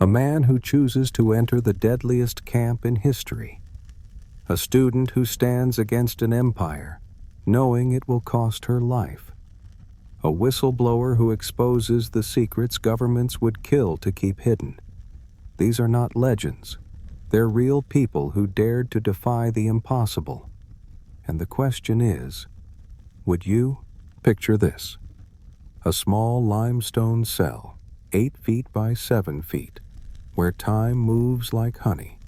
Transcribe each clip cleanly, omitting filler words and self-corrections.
A man who chooses to enter the deadliest camp in history. A student who stands against an empire, knowing it will cost her life. A whistleblower who exposes the secrets governments would kill to keep hidden. These are not legends. They're real people who dared to defy the impossible. And the question is, would you? Picture this. A small limestone cell, 8 feet by 7 feet, where time moves like honey.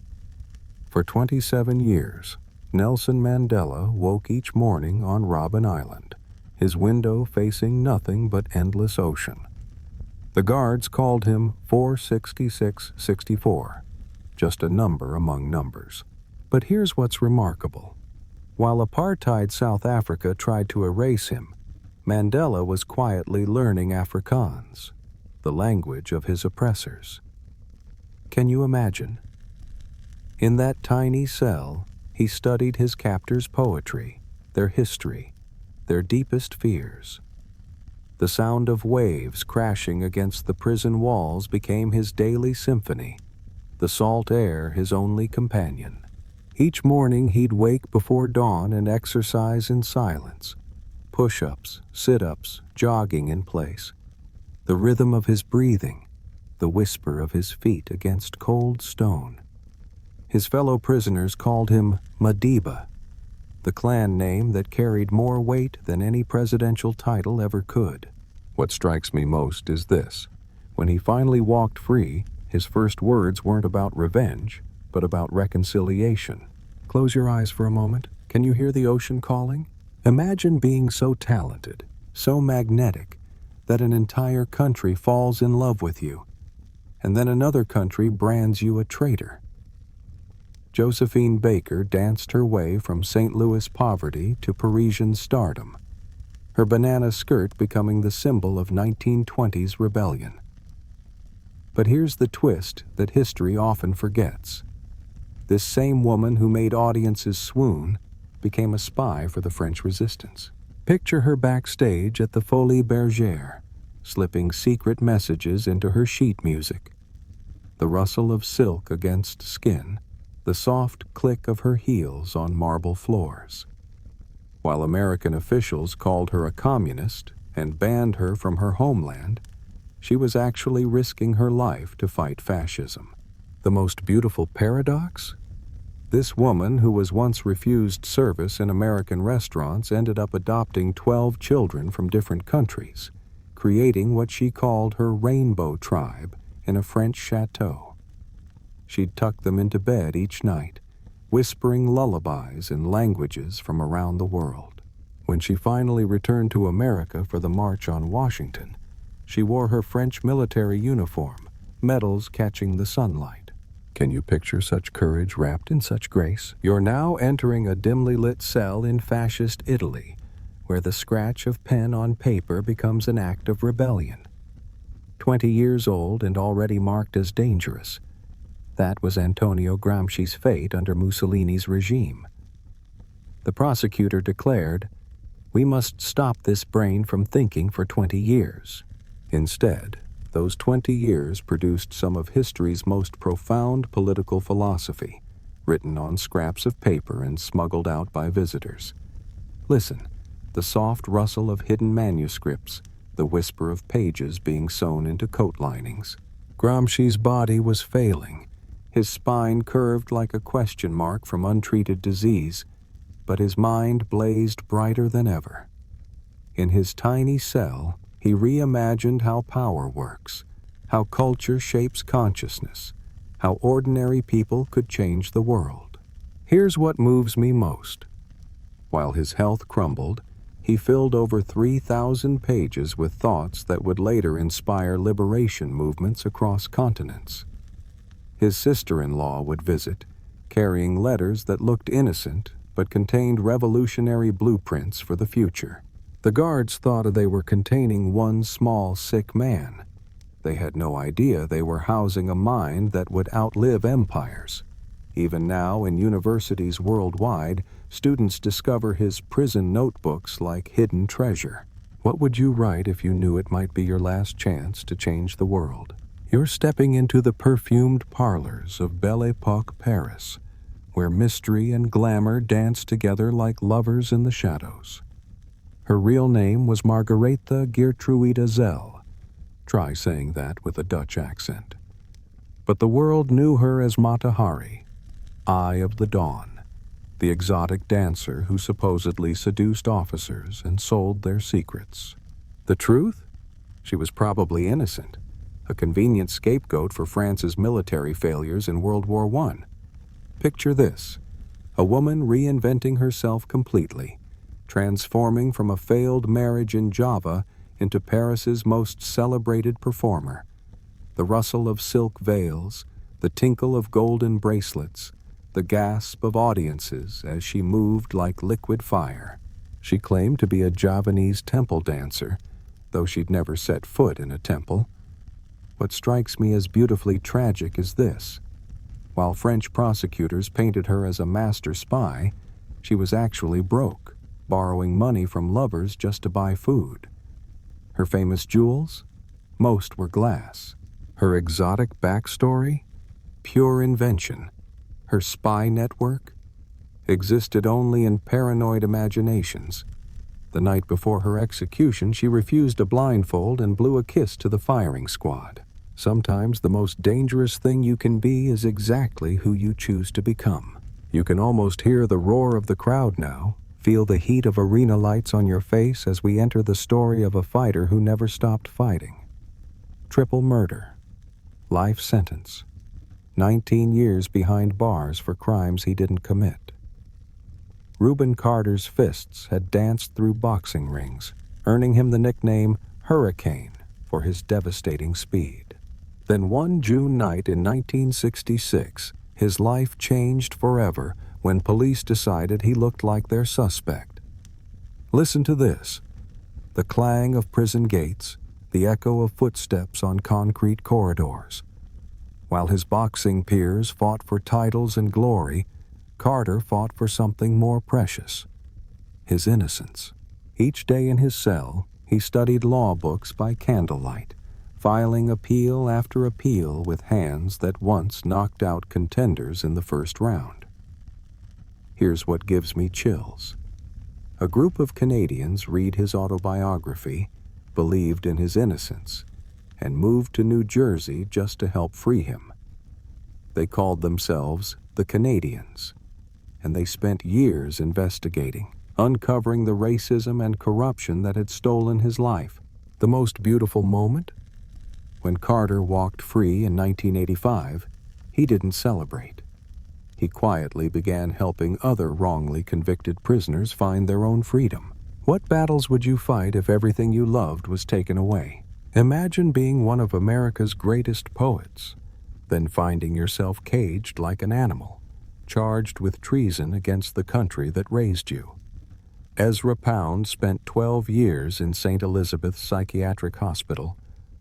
For 27 years, Nelson Mandela woke each morning on Robben Island, his window facing nothing but endless ocean. The guards called him 46664, just a number among numbers. But here's what's remarkable. While apartheid South Africa tried to erase him, Mandela was quietly learning Afrikaans, the language of his oppressors. Can you imagine? In that tiny cell, he studied his captors' poetry, their history, their deepest fears. The sound of waves crashing against the prison walls became his daily symphony, the salt air his only companion. Each morning he'd wake before dawn and exercise in silence. Push-ups, sit-ups, jogging in place. The rhythm of his breathing, the whisper of his feet against cold stone. His fellow prisoners called him Madiba, the clan name that carried more weight than any presidential title ever could. What strikes me most is this. When he finally walked free, his first words weren't about revenge, but about reconciliation. Close your eyes for a moment. Can you hear the ocean calling? Imagine being so talented, so magnetic, that an entire country falls in love with you, and then another country brands you a traitor. Josephine Baker danced her way from St. Louis poverty to Parisian stardom, her banana skirt becoming the symbol of 1920s rebellion. But here's the twist that history often forgets. This same woman who made audiences swoon became a spy for the French resistance. Picture her backstage at the Folies Bergère, slipping secret messages into her sheet music. The rustle of silk against skin, the soft click of her heels on marble floors. While American officials called her a communist and banned her from her homeland, she was actually risking her life to fight fascism. The most beautiful paradox? This woman, who was once refused service in American restaurants, ended up adopting 12 children from different countries, creating what she called her rainbow tribe in a French chateau. She'd tuck them into bed each night, whispering lullabies in languages from around the world. When she finally returned to America for the March on Washington, she wore her French military uniform, medals catching the sunlight. Can you picture such courage wrapped in such grace? You're now entering a dimly lit cell in fascist Italy, where the scratch of pen on paper becomes an act of rebellion. 20 years old and already marked as dangerous. That was Antonio Gramsci's fate under Mussolini's regime. The prosecutor declared, "We must stop this brain from thinking for 20 years. Instead, those 20 years produced some of history's most profound political philosophy, written on scraps of paper and smuggled out by visitors. Listen, the soft rustle of hidden manuscripts, the whisper of pages being sewn into coat linings. Gramsci's body was failing, his spine curved like a question mark from untreated disease, but his mind blazed brighter than ever. In his tiny cell, he reimagined how power works, how culture shapes consciousness, how ordinary people could change the world. Here's what moves me most. While his health crumbled, he filled over 3,000 pages with thoughts that would later inspire liberation movements across continents. His sister-in-law would visit, carrying letters that looked innocent but contained revolutionary blueprints for the future. The guards thought they were containing one small, sick man. They had no idea they were housing a mind that would outlive empires. Even now, in universities worldwide, students discover his prison notebooks like hidden treasure. What would you write if you knew it might be your last chance to change the world? You're stepping into the perfumed parlors of Belle Epoque Paris, where mystery and glamour dance together like lovers in the shadows. Her real name was Margaretha Geertruida Zell. Try saying that with a Dutch accent. But the world knew her as Mata Hari, Eye of the Dawn, the exotic dancer who supposedly seduced officers and sold their secrets. The truth? She was probably innocent, a convenient scapegoat for France's military failures in World War I. Picture this: a woman reinventing herself completely, transforming from a failed marriage in Java into Paris's most celebrated performer. The rustle of silk veils, the tinkle of golden bracelets, the gasp of audiences as she moved like liquid fire. She claimed to be a Javanese temple dancer, though she'd never set foot in a temple. What strikes me as beautifully tragic is this: while French prosecutors painted her as a master spy, she was actually broke, borrowing money from lovers just to buy food. Her famous jewels? Most were glass. Her exotic backstory? Pure invention. Her spy network? Existed only in paranoid imaginations. The night before her execution, she refused a blindfold and blew a kiss to the firing squad. Sometimes the most dangerous thing you can be is exactly who you choose to become. You can almost hear the roar of the crowd now, feel the heat of arena lights on your face as we enter the story of a fighter who never stopped fighting. Triple murder. Life sentence. 19 years behind bars for crimes he didn't commit. Reuben Carter's fists had danced through boxing rings, earning him the nickname Hurricane for his devastating speed. Then one June night in 1966, his life changed forever when police decided he looked like their suspect. Listen to this: the clang of prison gates, the echo of footsteps on concrete corridors. While his boxing peers fought for titles and glory, Carter fought for something more precious: his innocence. Each day in his cell, he studied law books by candlelight, filing appeal after appeal with hands that once knocked out contenders in the first round. Here's what gives me chills. A group of Canadians read his autobiography, believed in his innocence, and moved to New Jersey just to help free him. They called themselves the Canadians, and they spent years investigating, uncovering the racism and corruption that had stolen his life. The most beautiful moment? When Carter walked free in 1985, he didn't celebrate. He quietly began helping other wrongly convicted prisoners find their own freedom. What battles would you fight if everything you loved was taken away? Imagine being one of America's greatest poets, then finding yourself caged like an animal, charged with treason against the country that raised you. Ezra Pound spent 12 years in St. Elizabeth's Psychiatric Hospital,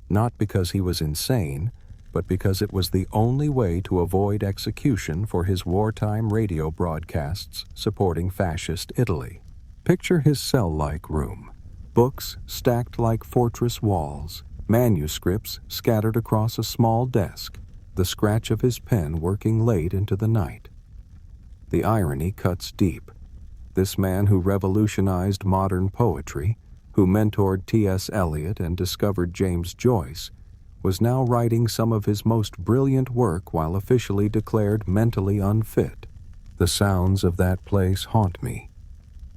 not because he was insane, but because it was the only way to avoid execution for his wartime radio broadcasts supporting fascist Italy. Picture his cell-like room: books stacked like fortress walls, manuscripts scattered across a small desk, the scratch of his pen working late into the night. The irony cuts deep. This man who revolutionized modern poetry, who mentored T.S. Eliot and discovered James Joyce, was now writing some of his most brilliant work while officially declared mentally unfit. The sounds of that place haunt me: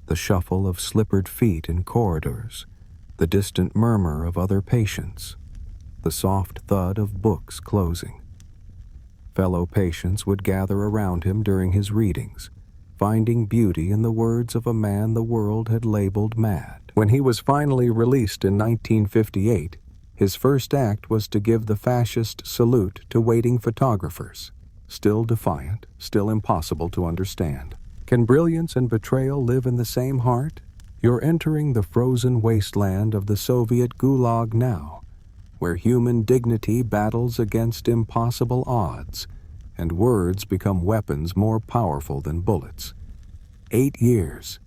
the shuffle of slippered feet in corridors, the distant murmur of other patients, the soft thud of books closing. Fellow patients would gather around him during his readings, finding beauty in the words of a man the world had labeled mad. When he was finally released in 1958, his first act was to give the fascist salute to waiting photographers. Still defiant, still impossible to understand. Can brilliance and betrayal live in the same heart? You're entering the frozen wasteland of the Soviet Gulag now, where human dignity battles against impossible odds, and words become weapons more powerful than bullets. 8 years.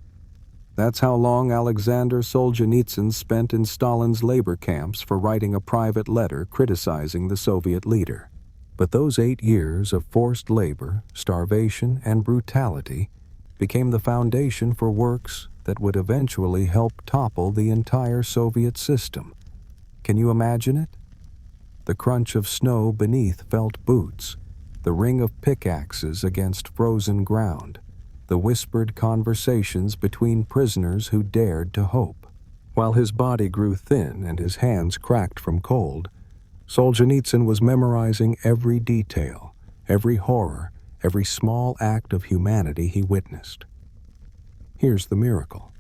That's how long Alexander Solzhenitsyn spent in Stalin's labor camps for writing a private letter criticizing the Soviet leader. But those 8 years of forced labor, starvation, and brutality became the foundation for works that would eventually help topple the entire Soviet system. Can you imagine it? The crunch of snow beneath felt boots, the ring of pickaxes against frozen ground, the whispered conversations between prisoners who dared to hope. While his body grew thin and his hands cracked from cold, Solzhenitsyn was memorizing every detail, every horror, every small act of humanity he witnessed. Here's the miracle.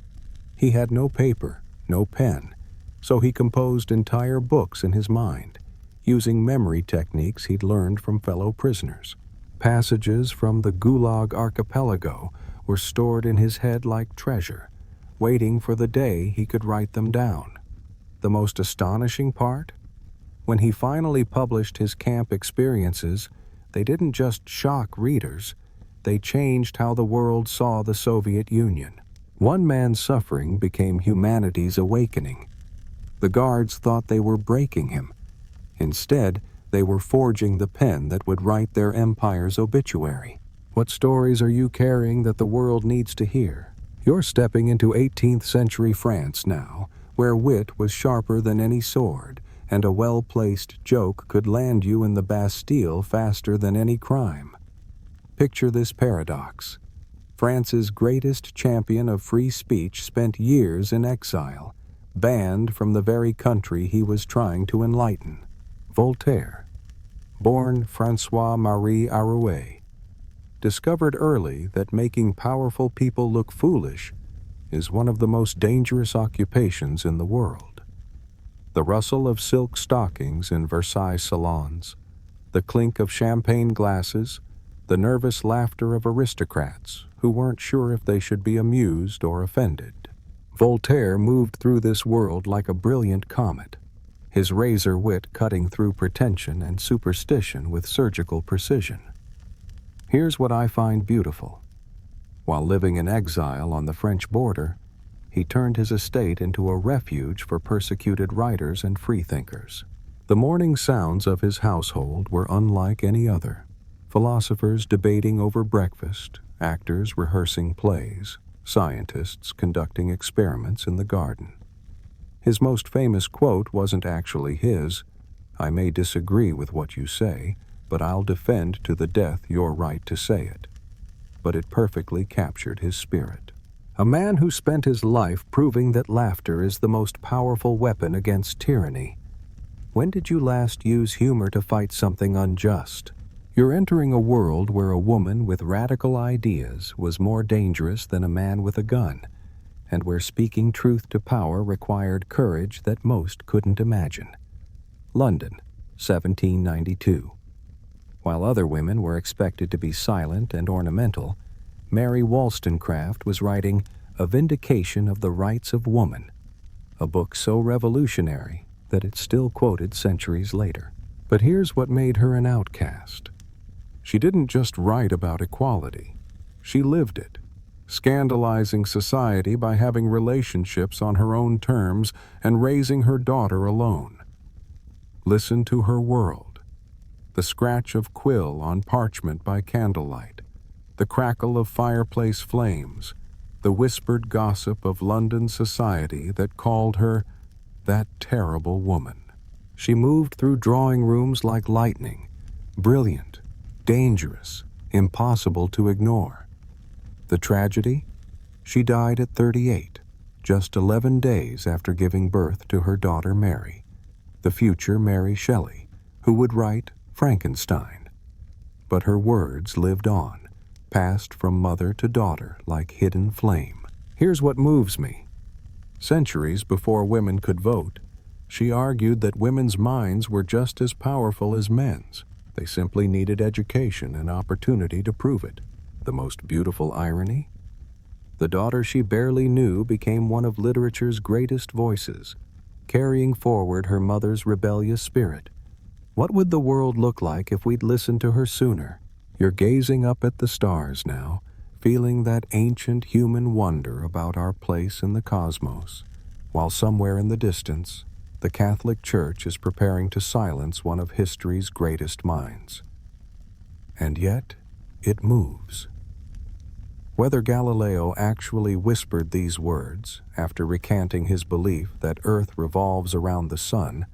He had no paper, no pen, so he composed entire books in his mind, using memory techniques he'd learned from fellow prisoners. Passages from the Gulag archipelago were stored in his head like treasure, waiting for the day he could write them down. The most astonishing part? When he finally published his camp experiences, they didn't just shock readers, they changed how the world saw the Soviet Union. One man's suffering became humanity's awakening. The guards thought they were breaking him. Instead, they were forging the pen that would write their empire's obituary. What stories are you carrying that the world needs to hear? You're stepping into 18th century France now, where wit was sharper than any sword, and a well-placed joke could land you in the Bastille faster than any crime. Picture this paradox. France's greatest champion of free speech spent years in exile, banned from the very country he was trying to enlighten. Voltaire, born François-Marie Arouet, discovered early that making powerful people look foolish is one of the most dangerous occupations in the world. The rustle of silk stockings in Versailles salons, the clink of champagne glasses, the nervous laughter of aristocrats who weren't sure if they should be amused or offended. Voltaire moved through this world like a brilliant comet, his razor wit cutting through pretension and superstition with surgical precision. Here's what I find beautiful. While living in exile on the French border, he turned his estate into a refuge for persecuted writers and freethinkers. The morning sounds of his household were unlike any other. Philosophers debating over breakfast, actors rehearsing plays, scientists conducting experiments in the garden. His most famous quote wasn't actually his, "I may disagree with what you say, but I'll defend to the death your right to say it." But it perfectly captured his spirit. A man who spent his life proving that laughter is the most powerful weapon against tyranny. When did you last use humor to fight something unjust? You're entering a world where a woman with radical ideas was more dangerous than a man with a gun, and where speaking truth to power required courage that most couldn't imagine. London, 1792. While other women were expected to be silent and ornamental, Mary Wollstonecraft was writing A Vindication of the Rights of Woman, a book so revolutionary that it's still quoted centuries later. But here's what made her an outcast. She didn't just write about equality, she lived it, scandalizing society by having relationships on her own terms and raising her daughter alone. Listen to her world. The scratch of quill on parchment by candlelight, the crackle of fireplace flames, the whispered gossip of London society that called her that terrible woman. She moved through drawing rooms like lightning, brilliant, dangerous, impossible to ignore. The tragedy? She died at 38, just 11 days after giving birth to her daughter Mary, the future Mary Shelley, who would write Frankenstein. But her words lived on, passed from mother to daughter like hidden flame. Here's what moves me. Centuries before women could vote, she argued that women's minds were just as powerful as men's. They simply needed education and opportunity to prove it. The most beautiful irony? The daughter she barely knew became one of literature's greatest voices, carrying forward her mother's rebellious spirit. What would the world look like if we'd listened to her sooner? You're gazing up at the stars now, feeling that ancient human wonder about our place in the cosmos, while somewhere in the distance, the Catholic Church is preparing to silence one of history's greatest minds. And yet, it moves. Whether Galileo actually whispered these words after recanting his belief that Earth revolves around the sun,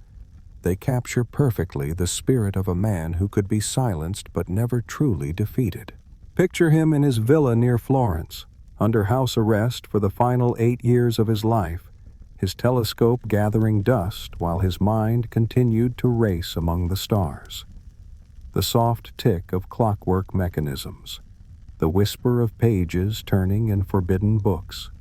they capture perfectly the spirit of a man who could be silenced but never truly defeated. Picture him in his villa near Florence, under house arrest for the final 8 years of his life, his telescope gathering dust while his mind continued to race among the stars. The soft tick of clockwork mechanisms, the whisper of pages turning in forbidden books,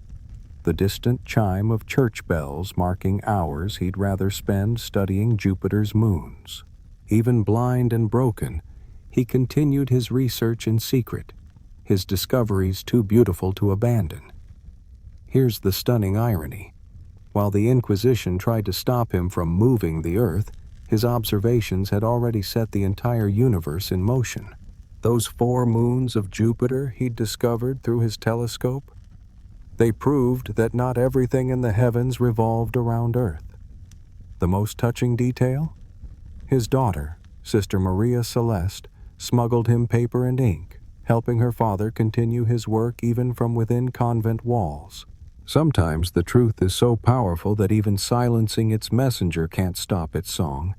the distant chime of church bells marking hours he'd rather spend studying Jupiter's moons. Even blind and broken, he continued his research in secret, his discoveries too beautiful to abandon. Here's the stunning irony. While the Inquisition tried to stop him from moving the earth, his observations had already set the entire universe in motion. Those 4 moons of Jupiter he'd discovered through his telescope, they proved that not everything in the heavens revolved around Earth. The most touching detail? His daughter, Sister Maria Celeste, smuggled him paper and ink, helping her father continue his work even from within convent walls. Sometimes the truth is so powerful that even silencing its messenger can't stop its song.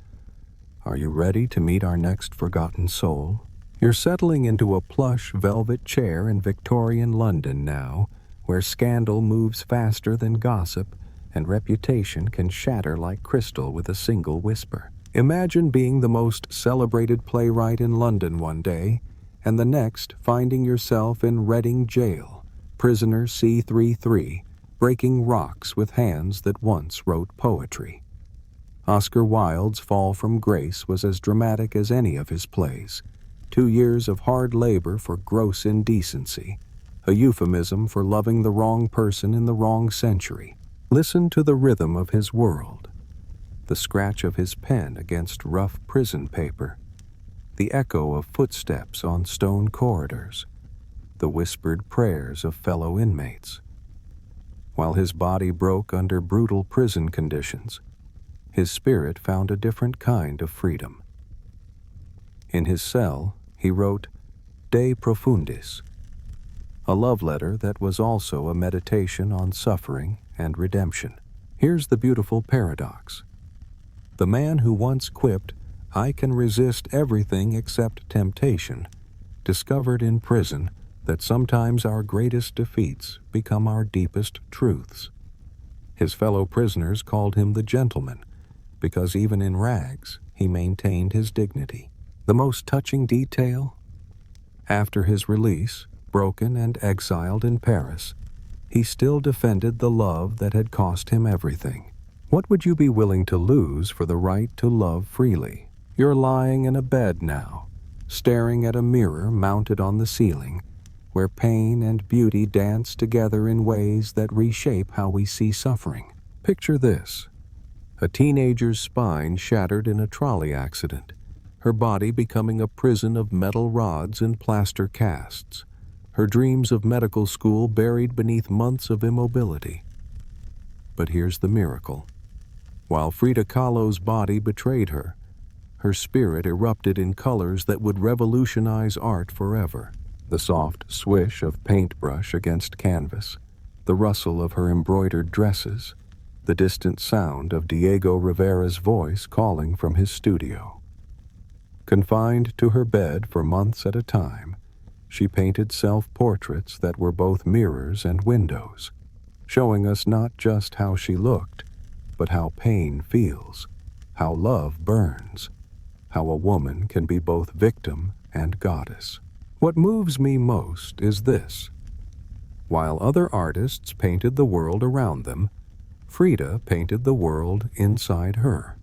Are you ready to meet our next forgotten soul? You're settling into a plush velvet chair in Victorian London now, where scandal moves faster than gossip and reputation can shatter like crystal with a single whisper. Imagine being the most celebrated playwright in London one day, and the next finding yourself in Reading Jail, prisoner C33, breaking rocks with hands that once wrote poetry. Oscar Wilde's Fall from Grace was as dramatic as any of his plays. 2 years of hard labor for gross indecency, a euphemism for loving the wrong person in the wrong century. Listen to the rhythm of his world, the scratch of his pen against rough prison paper, the echo of footsteps on stone corridors, the whispered prayers of fellow inmates. While his body broke under brutal prison conditions, his spirit found a different kind of freedom. In his cell, he wrote De Profundis, a love letter that was also a meditation on suffering and redemption. Here's the beautiful paradox. The man who once quipped, "I can resist everything except temptation," discovered in prison that sometimes our greatest defeats become our deepest truths. His fellow prisoners called him the gentleman, because even in rags, he maintained his dignity. The most touching detail? After his release, broken and exiled in Paris, he still defended the love that had cost him everything. What would you be willing to lose for the right to love freely? You're lying in a bed now, staring at a mirror mounted on the ceiling, where pain and beauty dance together in ways that reshape how we see suffering. Picture this: a teenager's spine shattered in a trolley accident, her body becoming a prison of metal rods and plaster casts, her dreams of medical school buried beneath months of immobility. But here's the miracle. While Frida Kahlo's body betrayed her, her spirit erupted in colors that would revolutionize art forever. The soft swish of paintbrush against canvas, the rustle of her embroidered dresses, the distant sound of Diego Rivera's voice calling from his studio. Confined to her bed for months at a time, she painted self-portraits that were both mirrors and windows, showing us not just how she looked, but how pain feels, how love burns, how a woman can be both victim and goddess. What moves me most is this. While other artists painted the world around them, Frida painted the world inside her.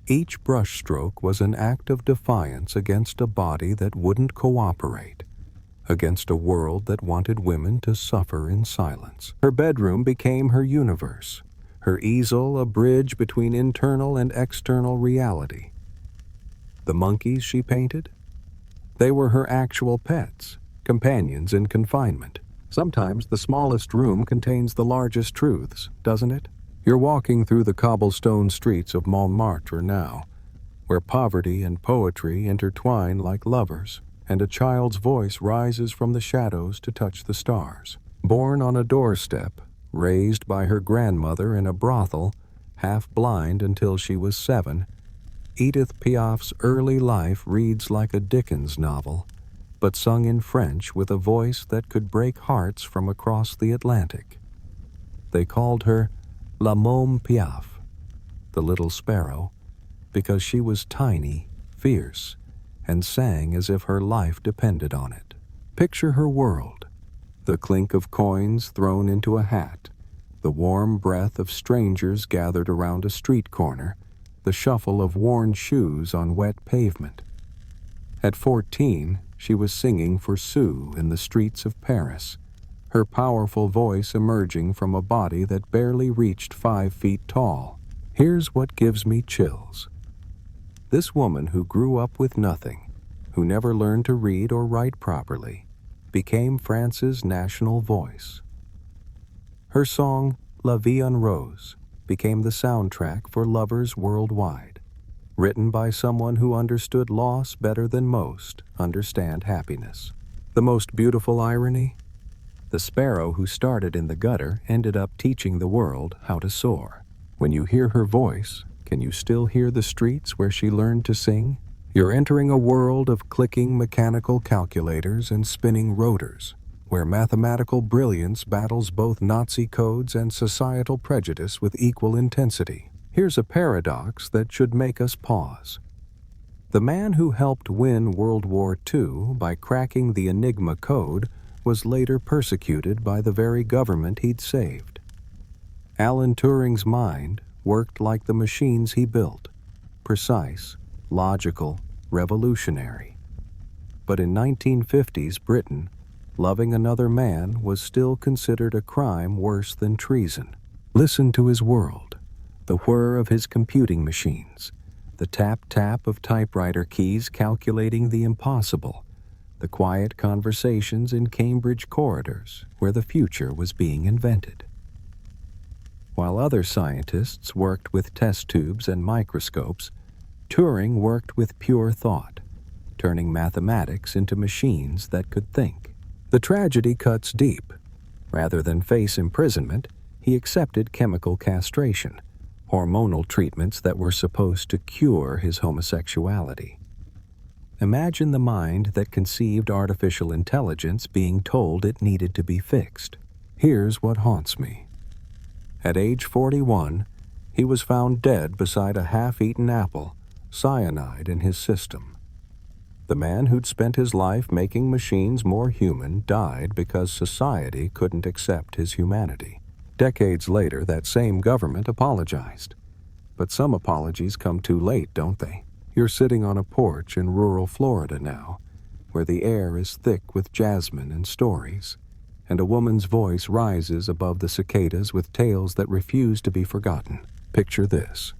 Each brushstroke was an act of defiance against a body that wouldn't cooperate, against a world that wanted women to suffer in silence. Her bedroom became her universe, her easel a bridge between internal and external reality. The monkeys she painted? They were her actual pets, companions in confinement. Sometimes the smallest room contains the largest truths, doesn't it? You're walking through the cobblestone streets of Montmartre now, where poverty and poetry intertwine like lovers, and a child's voice rises from the shadows to touch the stars. Born on a doorstep, raised by her grandmother in a brothel, half blind until she was 7, Edith Piaf's early life reads like a Dickens novel, but sung in French with a voice that could break hearts from across the Atlantic. They called her La Môme Piaf, the little sparrow, because she was tiny, fierce, and sang as if her life depended on it. Picture her world: the clink of coins thrown into a hat, the warm breath of strangers gathered around a street corner, the shuffle of worn shoes on wet pavement. At 14, she was singing for Sue in the streets of Paris, her powerful voice emerging from a body that barely reached 5 feet tall. Here's what gives me chills. This woman who grew up with nothing, who never learned to read or write properly, became France's national voice. Her song, La Vie en Rose, became the soundtrack for lovers worldwide, written by someone who understood loss better than most understand happiness. The most beautiful irony? The sparrow who started in the gutter ended up teaching the world how to soar. When you hear her voice, can you still hear the streets where she learned to sing? You're entering a world of clicking mechanical calculators and spinning rotors, where mathematical brilliance battles both Nazi codes and societal prejudice with equal intensity. Here's a paradox that should make us pause. The man who helped win World War II by cracking the Enigma code was later persecuted by the very government he'd saved. Alan Turing's mind worked like the machines he built, precise, logical, revolutionary. But in 1950s Britain, loving another man was still considered a crime worse than treason. Listen to his world, the whir of his computing machines, the tap-tap of typewriter keys calculating the impossible, the quiet conversations in Cambridge corridors where the future was being invented. While other scientists worked with test tubes and microscopes, Turing worked with pure thought, turning mathematics into machines that could think. The tragedy cuts deep. Rather than face imprisonment, he accepted chemical castration, hormonal treatments that were supposed to cure his homosexuality. Imagine the mind that conceived artificial intelligence being told it needed to be fixed. Here's what haunts me. At age 41, he was found dead beside a half-eaten apple, cyanide in his system. The man who'd spent his life making machines more human died because society couldn't accept his humanity. Decades later, that same government apologized. But some apologies come too late, don't they? You're sitting on a porch in rural Florida now, where the air is thick with jasmine and stories, and a woman's voice rises above the cicadas with tales that refuse to be forgotten. Picture this.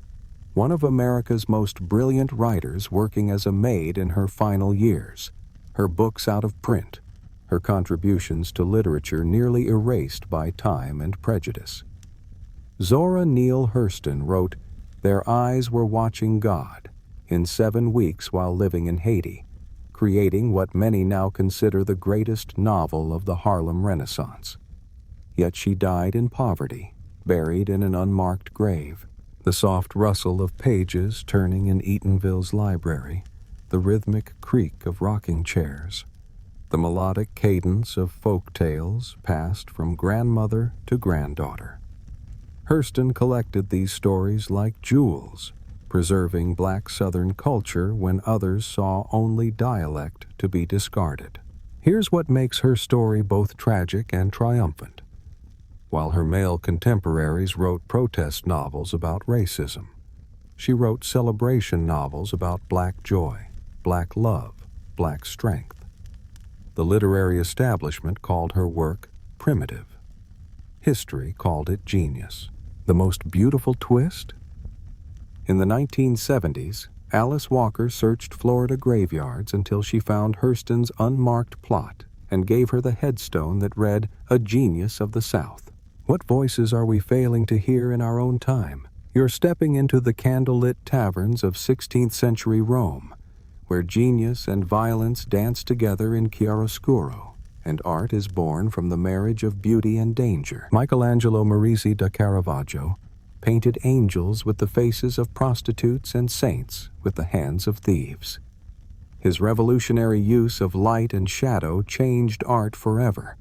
One of America's most brilliant writers working as a maid in her final years, her books out of print, her contributions to literature nearly erased by time and prejudice. Zora Neale Hurston wrote, "Their eyes were watching God in 7 weeks while living in Haiti, creating what many now consider the greatest novel of the Harlem Renaissance. Yet she died in poverty, buried in an unmarked grave. The soft rustle of pages turning in Eatonville's library, the rhythmic creak of rocking chairs, the melodic cadence of folk tales passed from grandmother to granddaughter. Hurston collected these stories like jewels, preserving Black Southern culture when others saw only dialect to be discarded. Here's what makes her story both tragic and triumphant. While her male contemporaries wrote protest novels about racism, she wrote celebration novels about Black joy, Black love, Black strength. The literary establishment called her work primitive. History called it genius. The most beautiful twist? In the 1970s, Alice Walker searched Florida graveyards until she found Hurston's unmarked plot and gave her the headstone that read, "A Genius of the South." What voices are we failing to hear in our own time? You're stepping into the candlelit taverns of 16th century Rome, where genius and violence dance together in chiaroscuro, and art is born from the marriage of beauty and danger. Michelangelo Merisi da Caravaggio painted angels with the faces of prostitutes and saints with the hands of thieves. His revolutionary use of light and shadow changed art forever,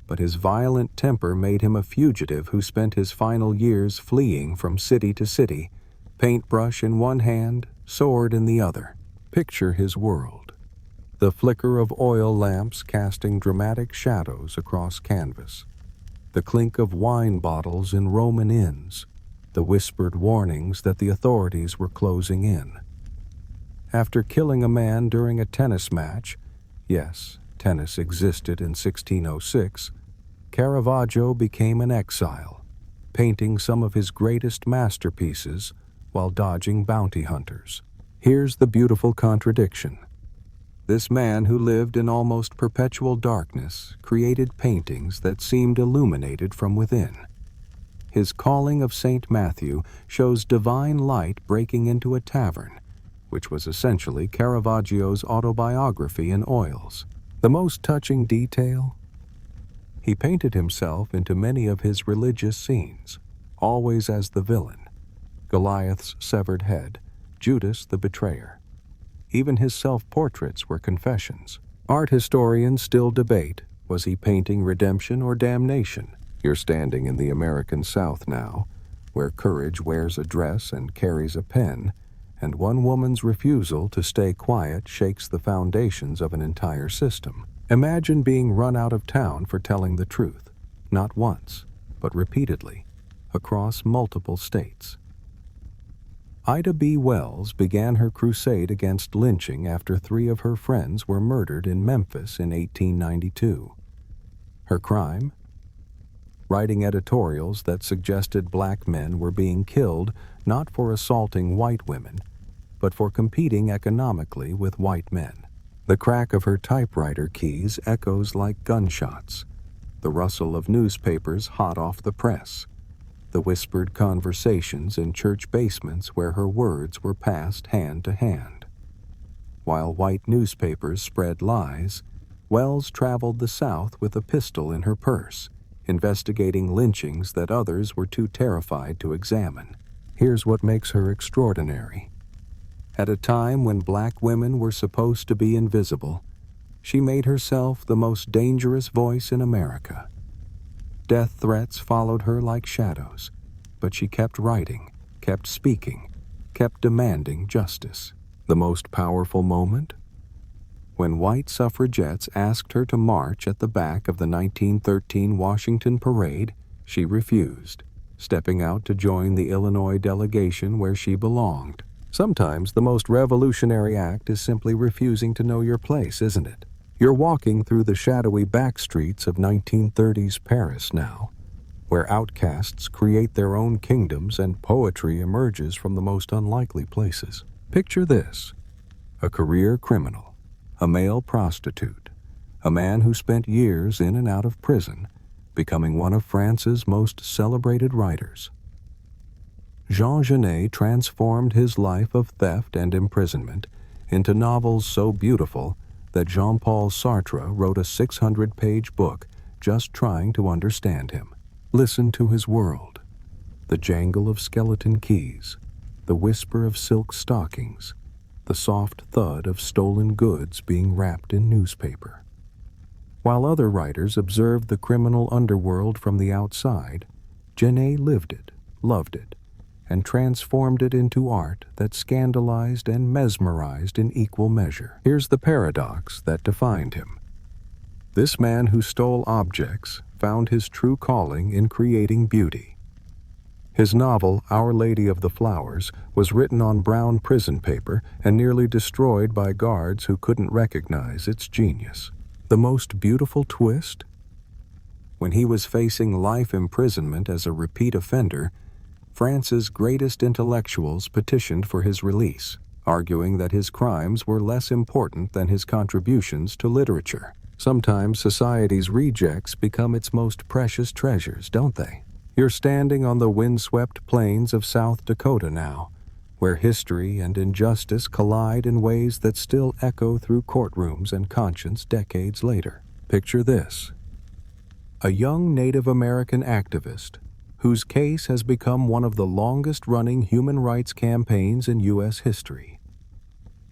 but his violent temper made him a fugitive who spent his final years fleeing from city to city, paintbrush in one hand, sword in the other. Picture his world: the flicker of oil lamps casting dramatic shadows across canvas, the clink of wine bottles in Roman inns, the whispered warnings that the authorities were closing in. After killing a man during a tennis match, yes, tennis existed in 1606, Caravaggio became an exile, painting some of his greatest masterpieces while dodging bounty hunters. Here's the beautiful contradiction. This man who lived in almost perpetual darkness created paintings that seemed illuminated from within. His Calling of St. Matthew shows divine light breaking into a tavern, which was essentially Caravaggio's autobiography in oils. The most touching detail? He painted himself into many of his religious scenes, always as the villain: Goliath's severed head, Judas the betrayer. Even his self-portraits were confessions. Art historians still debate, was he painting redemption or damnation? You're standing in the American South now, where courage wears a dress and carries a pen, and one woman's refusal to stay quiet shakes the foundations of an entire system. Imagine being run out of town for telling the truth, not once, but repeatedly, across multiple states. Ida B. Wells began her crusade against lynching after 3 of her friends were murdered in Memphis in 1892. Her crime? Writing editorials that suggested black men were being killed not for assaulting white women, but for competing economically with white men. The crack of her typewriter keys echoes like gunshots, the rustle of newspapers hot off the press, the whispered conversations in church basements where her words were passed hand to hand. While white newspapers spread lies, Wells traveled the South with a pistol in her purse, investigating lynchings that others were too terrified to examine. Here's what makes her extraordinary. At a time when black women were supposed to be invisible, she made herself the most dangerous voice in America. Death threats followed her like shadows, but she kept writing, kept speaking, kept demanding justice. The most powerful moment? When white suffragettes asked her to march at the back of the 1913 Washington parade, she refused, stepping out to join the Illinois delegation where she belonged. Sometimes the most revolutionary act is simply refusing to know your place, isn't it? You're walking through the shadowy back streets of 1930s Paris now, where outcasts create their own kingdoms and poetry emerges from the most unlikely places. Picture this: a career criminal, a male prostitute, a man who spent years in and out of prison, becoming one of France's most celebrated writers. Jean Genet transformed his life of theft and imprisonment into novels so beautiful that Jean-Paul Sartre wrote a 600-page book just trying to understand him. Listen to his world: the jangle of skeleton keys, the whisper of silk stockings, the soft thud of stolen goods being wrapped in newspaper. While other writers observed the criminal underworld from the outside, Genet lived it, loved it, and transformed it into art that scandalized and mesmerized in equal measure. Here's the paradox that defined him. This man who stole objects found his true calling in creating beauty. His novel, Our Lady of the Flowers, was written on brown prison paper and nearly destroyed by guards who couldn't recognize its genius. The most beautiful twist? When he was facing life imprisonment as a repeat offender, France's greatest intellectuals petitioned for his release, arguing that his crimes were less important than his contributions to literature. Sometimes society's rejects become its most precious treasures, don't they? You're standing on the windswept plains of South Dakota now, where history and injustice collide in ways that still echo through courtrooms and conscience decades later. Picture this: a young Native American activist whose case has become one of the longest-running human rights campaigns in U.S. history.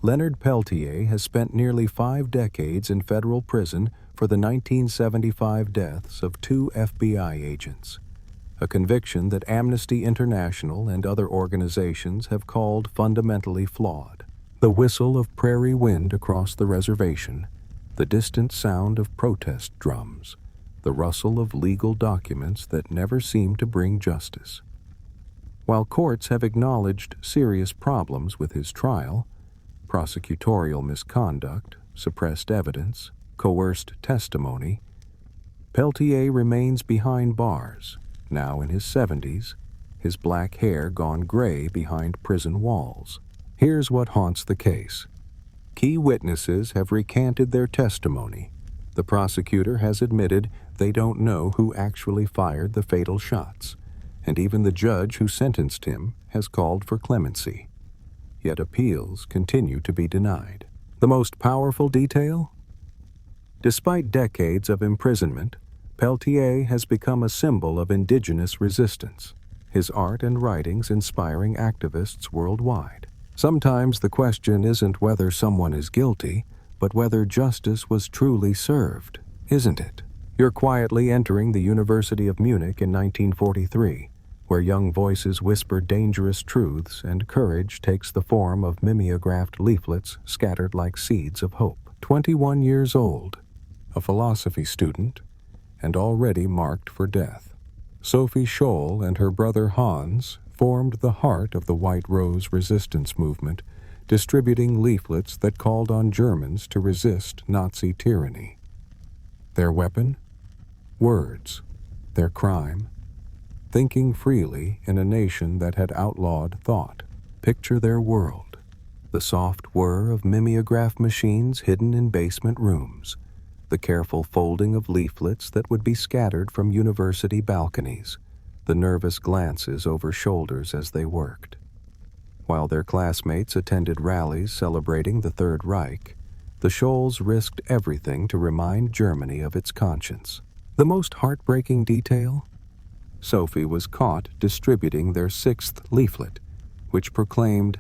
Leonard Peltier has spent nearly 5 decades in federal prison for the 1975 deaths of 2 FBI agents, a conviction that Amnesty International and other organizations have called fundamentally flawed. The whistle of prairie wind across the reservation, the distant sound of protest drums, the rustle of legal documents that never seem to bring justice. While courts have acknowledged serious problems with his trial, prosecutorial misconduct, suppressed evidence, coerced testimony, Peltier remains behind bars, now in his 70s, his black hair gone gray behind prison walls. Here's what haunts the case. Key witnesses have recanted their testimony. The prosecutor has admitted they don't know who actually fired the fatal shots, and even the judge who sentenced him has called for clemency. Yet appeals continue to be denied. The most powerful detail? Despite decades of imprisonment, Peltier has become a symbol of indigenous resistance, his art and writings inspiring activists worldwide. Sometimes the question isn't whether someone is guilty, but whether justice was truly served, isn't it? You're quietly entering the University of Munich in 1943, where young voices whisper dangerous truths and courage takes the form of mimeographed leaflets scattered like seeds of hope. 21 years old, a philosophy student, and already marked for death. Sophie Scholl and her brother Hans formed the heart of the White Rose resistance movement, distributing leaflets that called on Germans to resist Nazi tyranny. Their weapon? Words. Their crime? Thinking freely in a nation that had outlawed thought. Picture their world: the soft whir of mimeograph machines hidden in basement rooms, the careful folding of leaflets that would be scattered from university balconies, the nervous glances over shoulders as they worked. While their classmates attended rallies celebrating the Third Reich, the Scholls risked everything to remind Germany of its conscience. The most heartbreaking detail? Sophie was caught distributing their 6th leaflet, which proclaimed,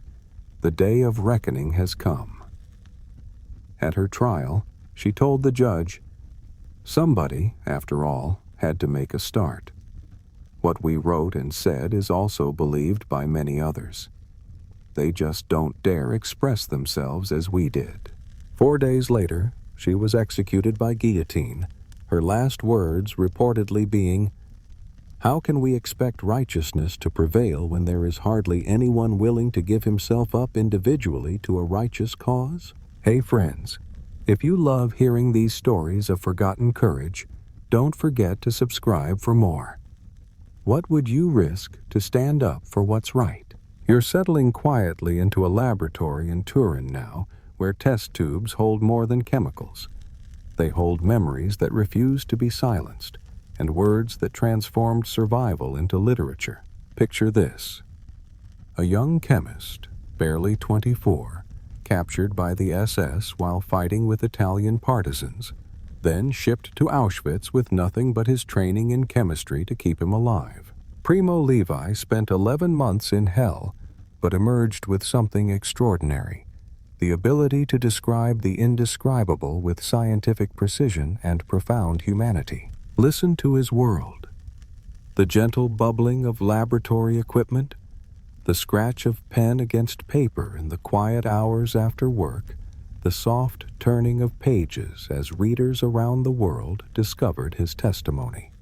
"The day of reckoning has come." At her trial, she told the judge, "Somebody, after all, had to make a start. What we wrote and said is also believed by many others. They just don't dare express themselves as we did." 4 days later, she was executed by guillotine, her last words reportedly being, "How can we expect righteousness to prevail when there is hardly anyone willing to give himself up individually to a righteous cause?" Hey friends, if you love hearing these stories of forgotten courage, don't forget to subscribe for more. What would you risk to stand up for what's right? You're settling quietly into a laboratory in Turin now, where test tubes hold more than chemicals. They hold memories that refuse to be silenced, and words that transformed survival into literature. Picture this: a young chemist, barely 24, captured by the SS while fighting with Italian partisans, then shipped to Auschwitz with nothing but his training in chemistry to keep him alive. Primo Levi spent 11 months in hell, but emerged with something extraordinary: the ability to describe the indescribable with scientific precision and profound humanity. Listen to his world: the gentle bubbling of laboratory equipment, the scratch of pen against paper in the quiet hours after work, the soft turning of pages as readers around the world discovered his testimony.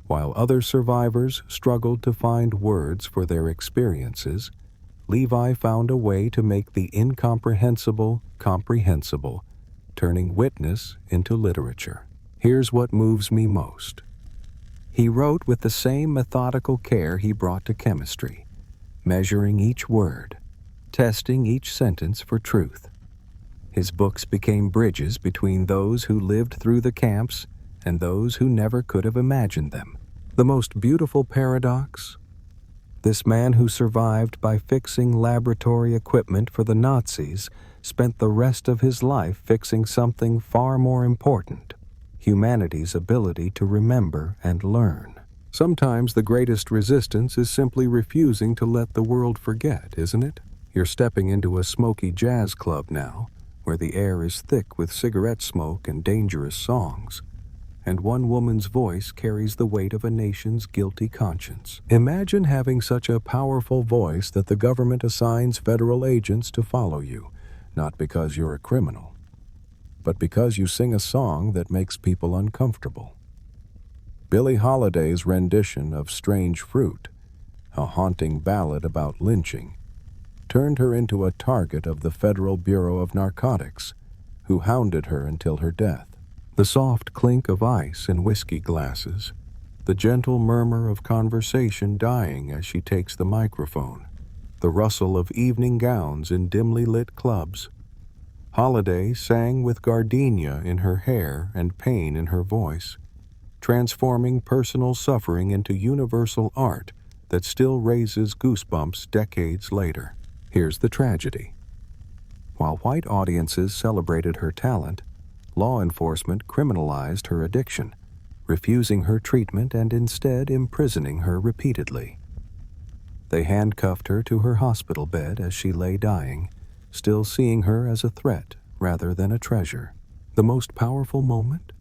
While other survivors struggled to find words for their experiences, Levi found a way to make the incomprehensible comprehensible, turning witness into literature. Here's what moves me most. He wrote with the same methodical care he brought to chemistry, measuring each word, testing each sentence for truth. His books became bridges between those who lived through the camps and those who never could have imagined them. The most beautiful paradox? This man who survived by fixing laboratory equipment for the Nazis spent the rest of his life fixing something far more important: humanity's ability to remember and learn. Sometimes the greatest resistance is simply refusing to let the world forget, isn't it? You're stepping into a smoky jazz club now, where the air is thick with cigarette smoke and dangerous songs, and one woman's voice carries the weight of a nation's guilty conscience. Imagine having such a powerful voice that the government assigns federal agents to follow you, not because you're a criminal, but because you sing a song that makes people uncomfortable. Billie Holiday's rendition of Strange Fruit, a haunting ballad about lynching, turned her into a target of the Federal Bureau of Narcotics, who hounded her until her death. The soft clink of ice in whiskey glasses, the gentle murmur of conversation dying as she takes the microphone, the rustle of evening gowns in dimly lit clubs. Holiday sang with gardenia in her hair and pain in her voice, transforming personal suffering into universal art that still raises goosebumps decades later. Here's the tragedy. While white audiences celebrated her talent, law enforcement criminalized her addiction, refusing her treatment and instead imprisoning her repeatedly. They handcuffed her to her hospital bed as she lay dying, still seeing her as a threat rather than a treasure. The most powerful moment?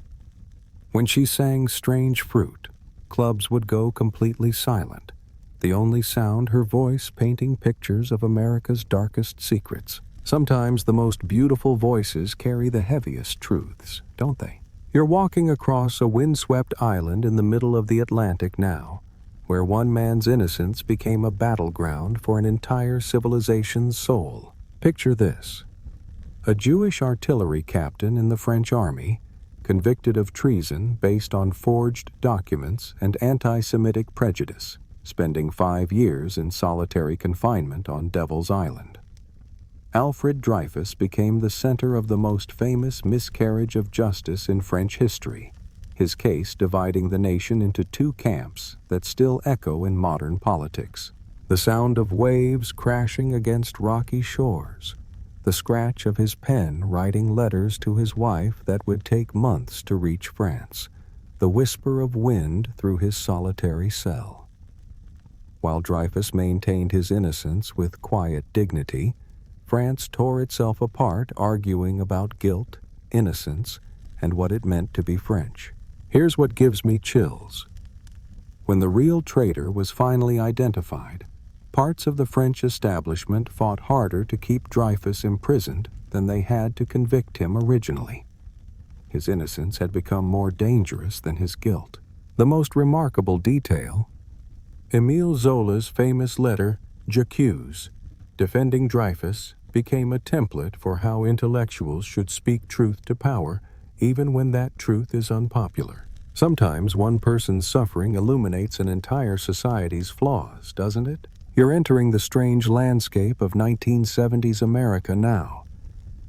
When she sang Strange Fruit, clubs would go completely silent, the only sound her voice painting pictures of America's darkest secrets. Sometimes the most beautiful voices carry the heaviest truths, don't they? You're walking across a windswept island in the middle of the Atlantic now, where one man's innocence became a battleground for an entire civilization's soul. Picture this: a Jewish artillery captain in the French army, convicted of treason based on forged documents and anti-Semitic prejudice, spending 5 years in solitary confinement on Devil's Island. Alfred Dreyfus became the center of the most famous miscarriage of justice in French history, his case dividing the nation into 2 camps that still echo in modern politics. The sound of waves crashing against rocky shores, the scratch of his pen writing letters to his wife that would take months to reach France, the whisper of wind through his solitary cell. While Dreyfus maintained his innocence with quiet dignity, France tore itself apart arguing about guilt, innocence, and what it meant to be French. Here's what gives me chills. When the real traitor was finally identified, parts of the French establishment fought harder to keep Dreyfus imprisoned than they had to convict him originally. His innocence had become more dangerous than his guilt. The most remarkable detail: Émile Zola's famous letter, J'accuse, defending Dreyfus, became a template for how intellectuals should speak truth to power, even when that truth is unpopular. Sometimes one person's suffering illuminates an entire society's flaws, doesn't it? You're entering the strange landscape of 1970s America now,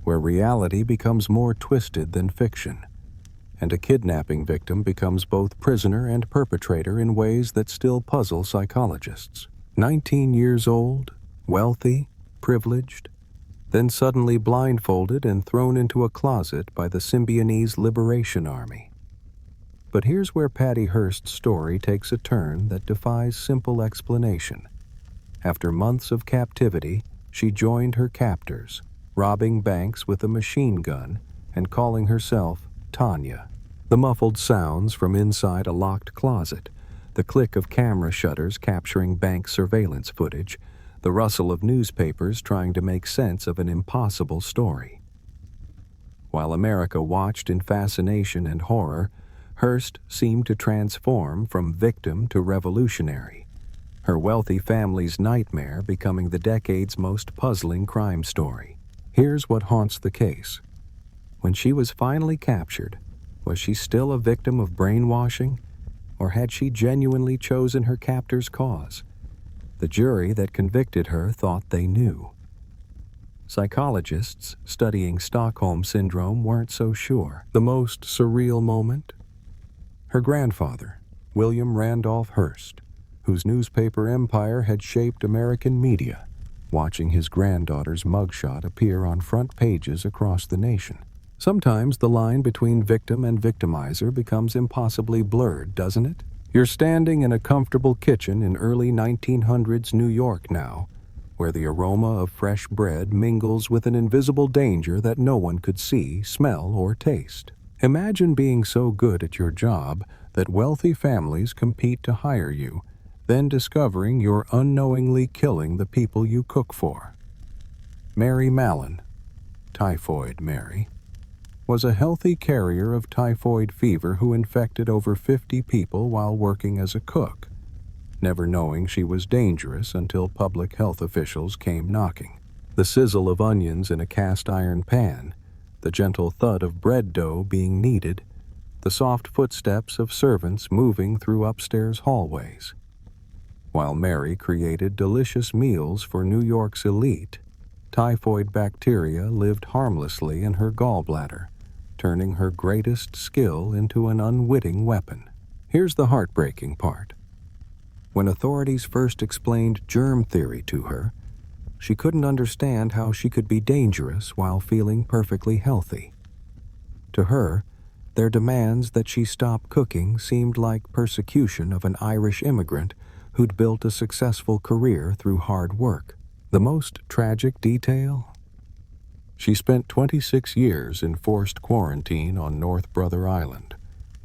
where reality becomes more twisted than fiction, and a kidnapping victim becomes both prisoner and perpetrator in ways that still puzzle psychologists. 19 years old, wealthy, privileged, then suddenly blindfolded and thrown into a closet by the Symbionese Liberation Army. But here's where Patty Hearst's story takes a turn that defies simple explanation. After months of captivity, she joined her captors, robbing banks with a machine gun and calling herself Tanya. The muffled sounds from inside a locked closet, the click of camera shutters capturing bank surveillance footage, the rustle of newspapers trying to make sense of an impossible story. While America watched in fascination and horror, Hearst seemed to transform from victim to revolutionary, her wealthy family's nightmare becoming the decade's most puzzling crime story. Here's what haunts the case. When she was finally captured, was she still a victim of brainwashing, or had she genuinely chosen her captor's cause? The jury that convicted her thought they knew. Psychologists studying Stockholm Syndrome weren't so sure. The most surreal moment? Her grandfather, William Randolph Hearst, whose newspaper empire had shaped American media, watching his granddaughter's mugshot appear on front pages across the nation. Sometimes the line between victim and victimizer becomes impossibly blurred, doesn't it? You're standing in a comfortable kitchen in early 1900s New York now, where the aroma of fresh bread mingles with an invisible danger that no one could see, smell, or taste. Imagine being so good at your job that wealthy families compete to hire you, then discovering you're unknowingly killing the people you cook for. Mary Mallon, Typhoid Mary, was a healthy carrier of typhoid fever who infected over 50 people while working as a cook, never knowing she was dangerous until public health officials came knocking. The sizzle of onions in a cast-iron pan, the gentle thud of bread dough being kneaded, the soft footsteps of servants moving through upstairs hallways. While Mary created delicious meals for New York's elite, typhoid bacteria lived harmlessly in her gallbladder, turning her greatest skill into an unwitting weapon. Here's the heartbreaking part. When authorities first explained germ theory to her, she couldn't understand how she could be dangerous while feeling perfectly healthy. To her, their demands that she stop cooking seemed like persecution of an Irish immigrant who'd built a successful career through hard work. The most tragic detail? She spent 26 years in forced quarantine on North Brother Island,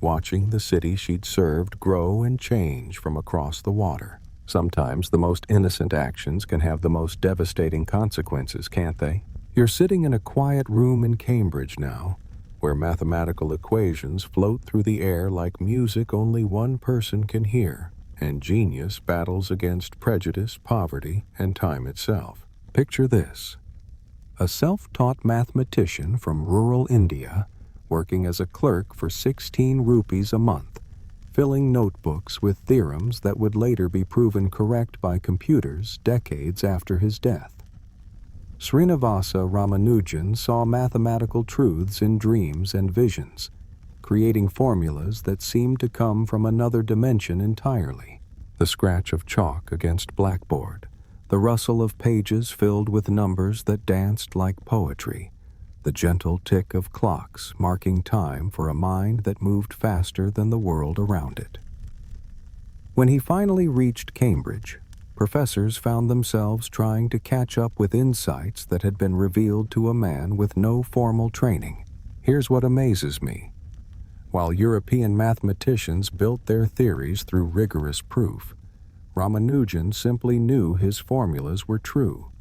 watching the city she'd served grow and change from across the water. Sometimes the most innocent actions can have the most devastating consequences, can't they? You're sitting in a quiet room in Cambridge now, where mathematical equations float through the air like music only one person can hear, and genius battles against prejudice, poverty, and time itself. Picture this: a self-taught mathematician from rural India working as a clerk for 16 rupees a month, filling notebooks with theorems that would later be proven correct by computers decades after his death. Srinivasa Ramanujan saw mathematical truths in dreams and visions, creating formulas that seemed to come from another dimension entirely. The scratch of chalk against blackboard, the rustle of pages filled with numbers that danced like poetry, the gentle tick of clocks marking time for a mind that moved faster than the world around it. When he finally reached Cambridge, professors found themselves trying to catch up with insights that had been revealed to a man with no formal training. Here's what amazes me. While European mathematicians built their theories through rigorous proof, Ramanujan simply knew his formulas were true,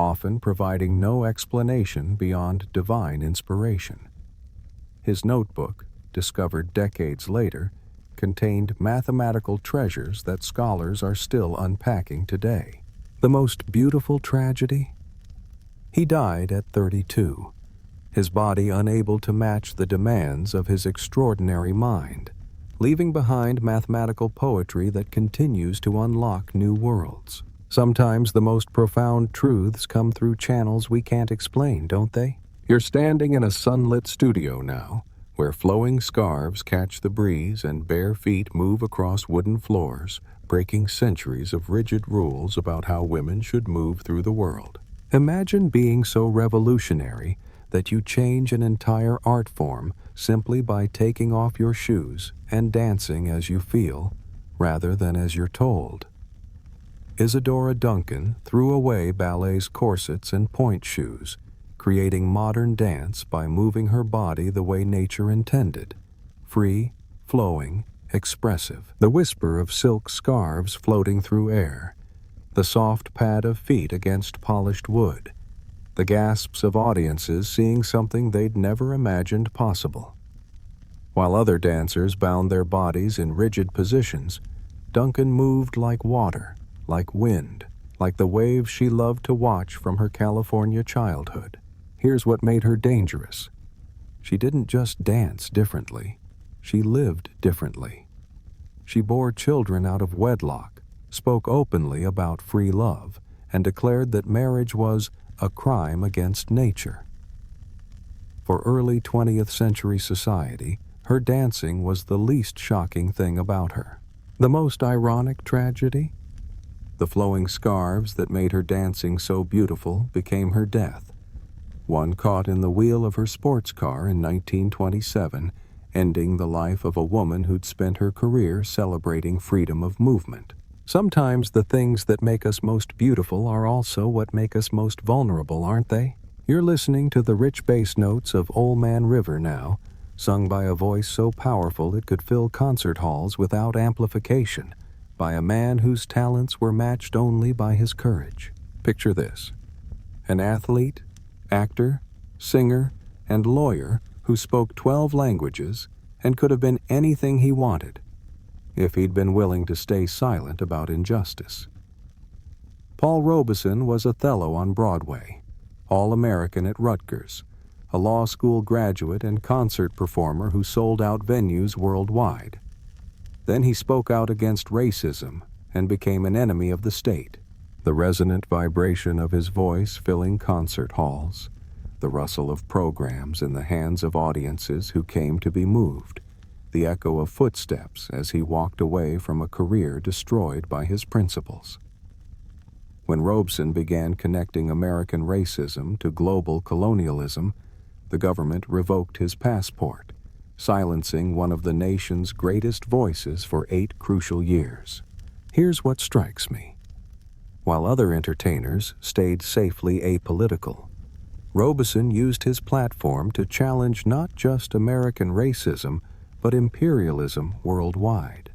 often providing no explanation beyond divine inspiration. His notebook, discovered decades later, contained mathematical treasures that scholars are still unpacking today. The most beautiful tragedy? He died at 32, his body unable to match the demands of his extraordinary mind, leaving behind mathematical poetry that continues to unlock new worlds. Sometimes the most profound truths come through channels we can't explain, don't they? You're standing in a sunlit studio now, where flowing scarves catch the breeze and bare feet move across wooden floors, breaking centuries of rigid rules about how women should move through the world. Imagine being so revolutionary that you change an entire art form simply by taking off your shoes and dancing as you feel, rather than as you're told. Isadora Duncan threw away ballet's corsets and point shoes, creating modern dance by moving her body the way nature intended, free, flowing, expressive. The whisper of silk scarves floating through air, the soft pad of feet against polished wood, the gasps of audiences seeing something they'd never imagined possible. While other dancers bound their bodies in rigid positions, Duncan moved like water, like wind, like the waves she loved to watch from her California childhood. Here's what made her dangerous. She didn't just dance differently, she lived differently. She bore children out of wedlock, spoke openly about free love, and declared that marriage was a crime against nature. For early 20th century society, her dancing was the least shocking thing about her. The most ironic tragedy? The flowing scarves that made her dancing so beautiful became her death. One caught in the wheel of her sports car in 1927, ending the life of a woman who'd spent her career celebrating freedom of movement. Sometimes the things that make us most beautiful are also what make us most vulnerable, aren't they? You're listening to the rich bass notes of Old Man River now, sung by a voice so powerful it could fill concert halls without amplification, by a man whose talents were matched only by his courage. Picture this: an athlete, actor, singer, and lawyer who spoke 12 languages and could have been anything he wanted, if he'd been willing to stay silent about injustice. Paul Robeson was Othello on Broadway, All-American at Rutgers, a law school graduate and concert performer who sold out venues worldwide. Then he spoke out against racism and became an enemy of the state. The resonant vibration of his voice filling concert halls, the rustle of programs in the hands of audiences who came to be moved, the echo of footsteps as he walked away from a career destroyed by his principles. When Robeson began connecting American racism to global colonialism, the government revoked his passport, silencing one of the nation's greatest voices for 8 crucial years. Here's what strikes me. While other entertainers stayed safely apolitical, Robeson used his platform to challenge not just American racism, but imperialism worldwide.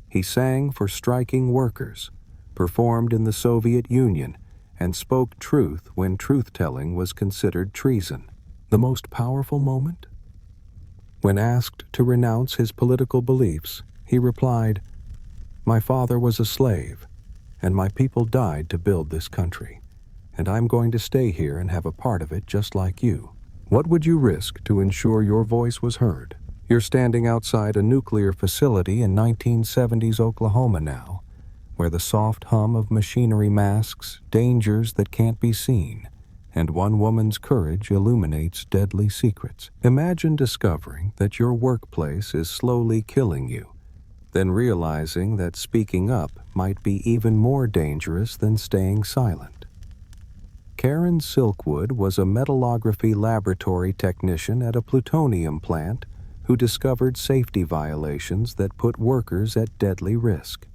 He sang for striking workers, performed in the Soviet Union, and spoke truth when truth-telling was considered treason. The most powerful moment? When asked to renounce his political beliefs, he replied, "My father was a slave, and my people died to build this country, and I'm going to stay here and have a part of it just like you." What would you risk to ensure your voice was heard? You're standing outside a nuclear facility in 1970s Oklahoma now, where the soft hum of machinery masks dangers that can't be seen, and one woman's courage illuminates deadly secrets. Imagine discovering that your workplace is slowly killing you, then realizing that speaking up might be even more dangerous than staying silent. Karen Silkwood was a metallography laboratory technician at a plutonium plant who discovered safety violations that put workers at deadly risk.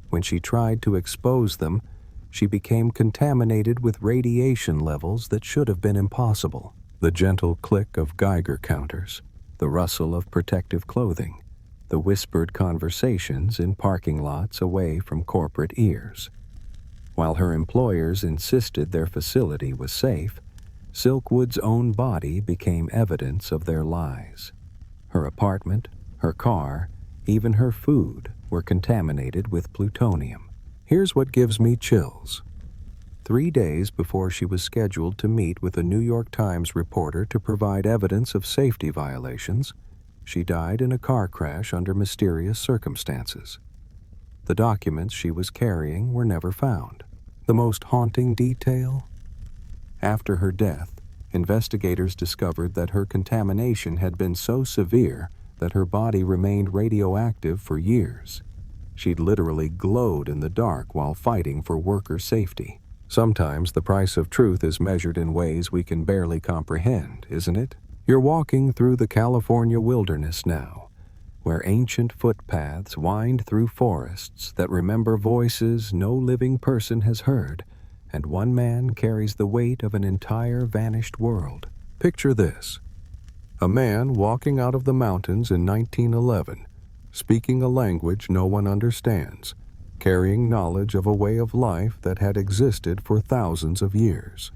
When she tried to expose them, she became contaminated with radiation levels that should have been impossible. The gentle click of Geiger counters, the rustle of protective clothing, the whispered conversations in parking lots away from corporate ears. While her employers insisted their facility was safe, Silkwood's own body became evidence of their lies. Her apartment, her car, even her food were contaminated with plutonium. Here's what gives me chills. 3 days before she was scheduled to meet with a New York Times reporter to provide evidence of safety violations, she died in a car crash under mysterious circumstances. The documents she was carrying were never found. The most haunting detail? After her death, investigators discovered that her contamination had been so severe that her body remained radioactive for years. She'd literally glowed in the dark while fighting for worker safety. Sometimes the price of truth is measured in ways we can barely comprehend, isn't it? You're walking through the California wilderness now, where ancient footpaths wind through forests that remember voices no living person has heard, and one man carries the weight of an entire vanished world. Picture this: a man walking out of the mountains in 1911, speaking a language no one understands, carrying knowledge of a way of life that had existed for thousands of years.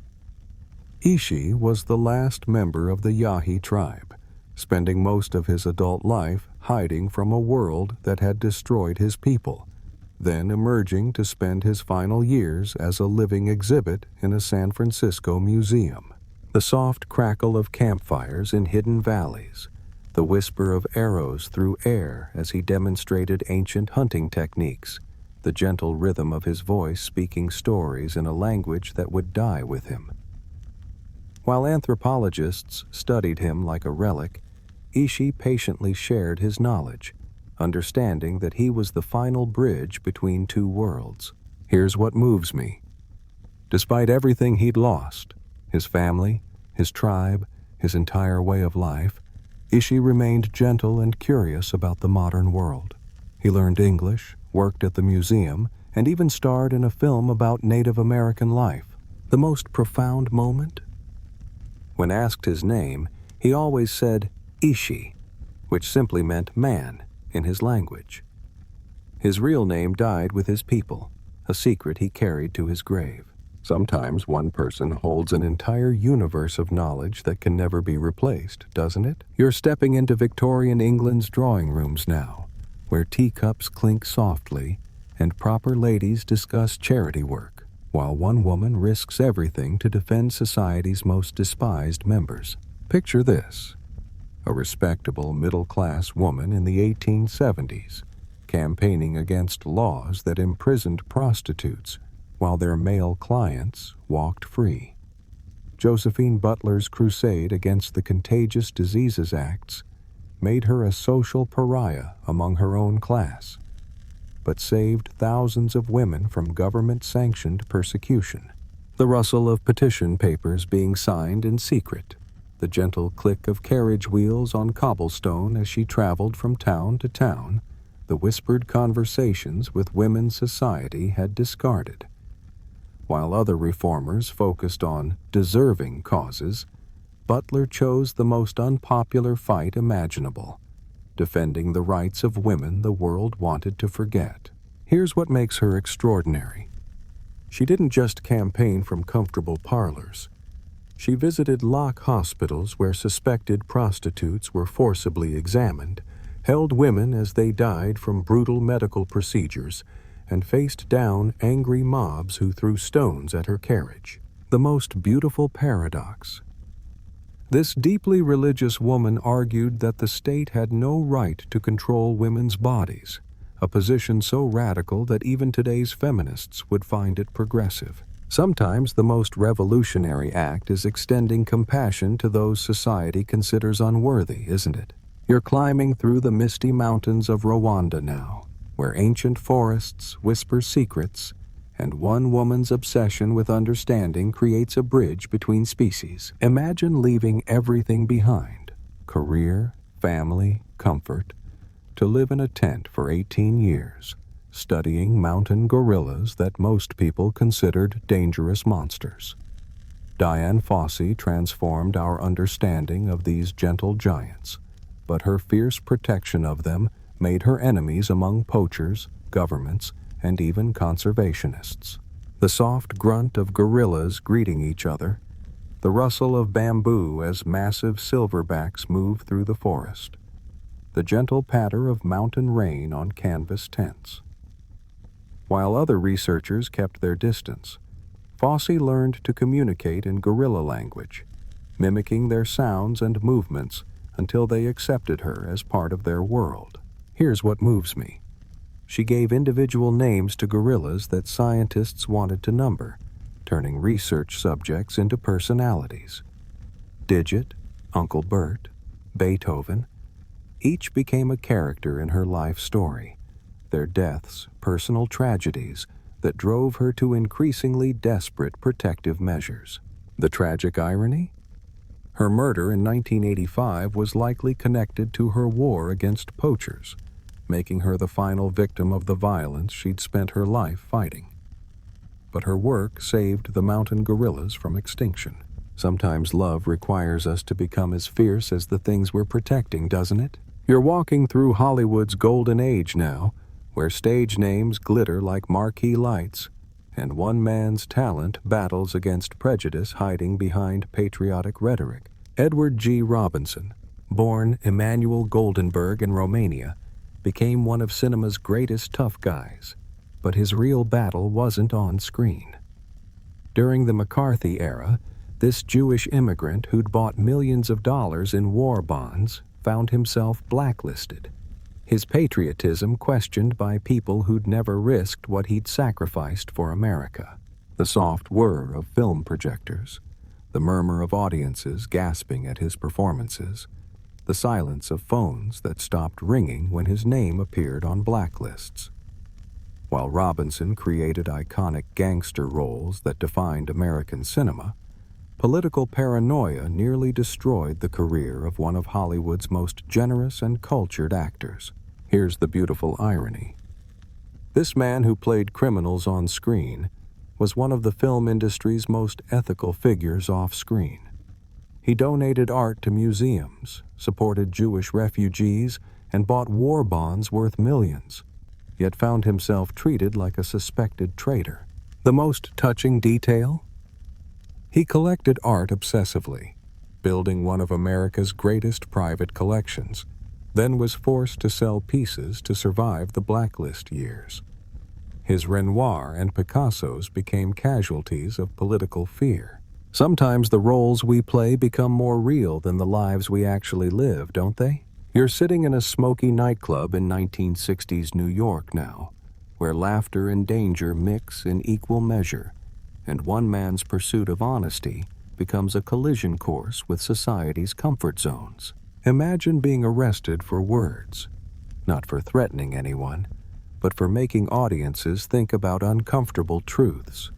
Ishi was the last member of the Yahi tribe, spending most of his adult life hiding from a world that had destroyed his people, then emerging to spend his final years as a living exhibit in a San Francisco museum. The soft crackle of campfires in hidden valleys, the whisper of arrows through air as he demonstrated ancient hunting techniques, the gentle rhythm of his voice speaking stories in a language that would die with him. While anthropologists studied him like a relic, Ishi patiently shared his knowledge, understanding that he was the final bridge between two worlds. Here's what moves me. Despite everything he'd lost, his family, his tribe, his entire way of life, Ishi remained gentle and curious about the modern world. He learned English, worked at the museum, and even starred in a film about Native American life. The most profound moment? When asked his name, he always said Ishi, which simply meant man in his language. His real name died with his people, a secret he carried to his grave. Sometimes one person holds an entire universe of knowledge that can never be replaced, doesn't it? You're stepping into Victorian England's drawing rooms now, where teacups clink softly and proper ladies discuss charity work, while one woman risks everything to defend society's most despised members. Picture this: a respectable middle-class woman in the 1870s, campaigning against laws that imprisoned prostitutes while their male clients walked free. Josephine Butler's crusade against the Contagious Diseases Acts made her a social pariah among her own class, but saved thousands of women from government-sanctioned persecution. The rustle of petition papers being signed in secret, the gentle click of carriage wheels on cobblestone as she traveled from town to town, the whispered conversations with women's society had discarded. While other reformers focused on deserving causes, Butler chose the most unpopular fight imaginable, defending the rights of women the world wanted to forget. Here's what makes her extraordinary. She didn't just campaign from comfortable parlors. She visited lock hospitals where suspected prostitutes were forcibly examined, held women as they died from brutal medical procedures, and faced down angry mobs who threw stones at her carriage. The most beautiful paradox. This deeply religious woman argued that the state had no right to control women's bodies, a position so radical that even today's feminists would find it progressive. Sometimes the most revolutionary act is extending compassion to those society considers unworthy, isn't it? You're climbing through the misty mountains of Rwanda now, where ancient forests whisper secrets, and one woman's obsession with understanding creates a bridge between species. Imagine leaving everything behind: career, family, comfort, to live in a tent for 18 years, studying mountain gorillas that most people considered dangerous monsters. Dian Fossey transformed our understanding of these gentle giants, but her fierce protection of them made her enemies among poachers, governments, and even conservationists. The soft grunt of gorillas greeting each other, the rustle of bamboo as massive silverbacks move through the forest, the gentle patter of mountain rain on canvas tents. While other researchers kept their distance, Fossey learned to communicate in gorilla language, mimicking their sounds and movements until they accepted her as part of their world. Here's what moves me. She gave individual names to gorillas that scientists wanted to number, turning research subjects into personalities. Digit, Uncle Bert, Beethoven, each became a character in her life story, their deaths personal tragedies that drove her to increasingly desperate protective measures. The tragic irony? Her murder in 1985 was likely connected to her war against poachers, making her the final victim of the violence she'd spent her life fighting. But her work saved the mountain gorillas from extinction. Sometimes love requires us to become as fierce as the things we're protecting, doesn't it? You're walking through Hollywood's golden age now, where stage names glitter like marquee lights, and one man's talent battles against prejudice hiding behind patriotic rhetoric. Edward G. Robinson, born Emanuel Goldenberg in Romania, became one of cinema's greatest tough guys, but his real battle wasn't on screen. During the McCarthy era, this Jewish immigrant who'd bought millions of dollars in war bonds found himself blacklisted. his patriotism questioned by people who'd never risked what he'd sacrificed for America. The soft whir of film projectors, the murmur of audiences gasping at his performances, the silence of phones that stopped ringing when his name appeared on blacklists. While Robinson created iconic gangster roles that defined American cinema, political paranoia nearly destroyed the career of one of Hollywood's most generous and cultured actors. Here's the beautiful irony. This man who played criminals on screen was one of the film industry's most ethical figures off-screen. He donated art to museums, supported Jewish refugees, and bought war bonds worth millions, yet found himself treated like a suspected traitor. The most touching detail? He collected art obsessively, building one of America's greatest private collections, then was forced to sell pieces to survive the blacklist years. His Renoir and Picassos became casualties of political fear. Sometimes the roles we play become more real than the lives we actually live, don't they? You're sitting in a smoky nightclub in 1960s New York now, where laughter and danger mix in equal measure, and one man's pursuit of honesty becomes a collision course with society's comfort zones. Imagine being arrested for words, not for threatening anyone, but for making audiences think about uncomfortable truths.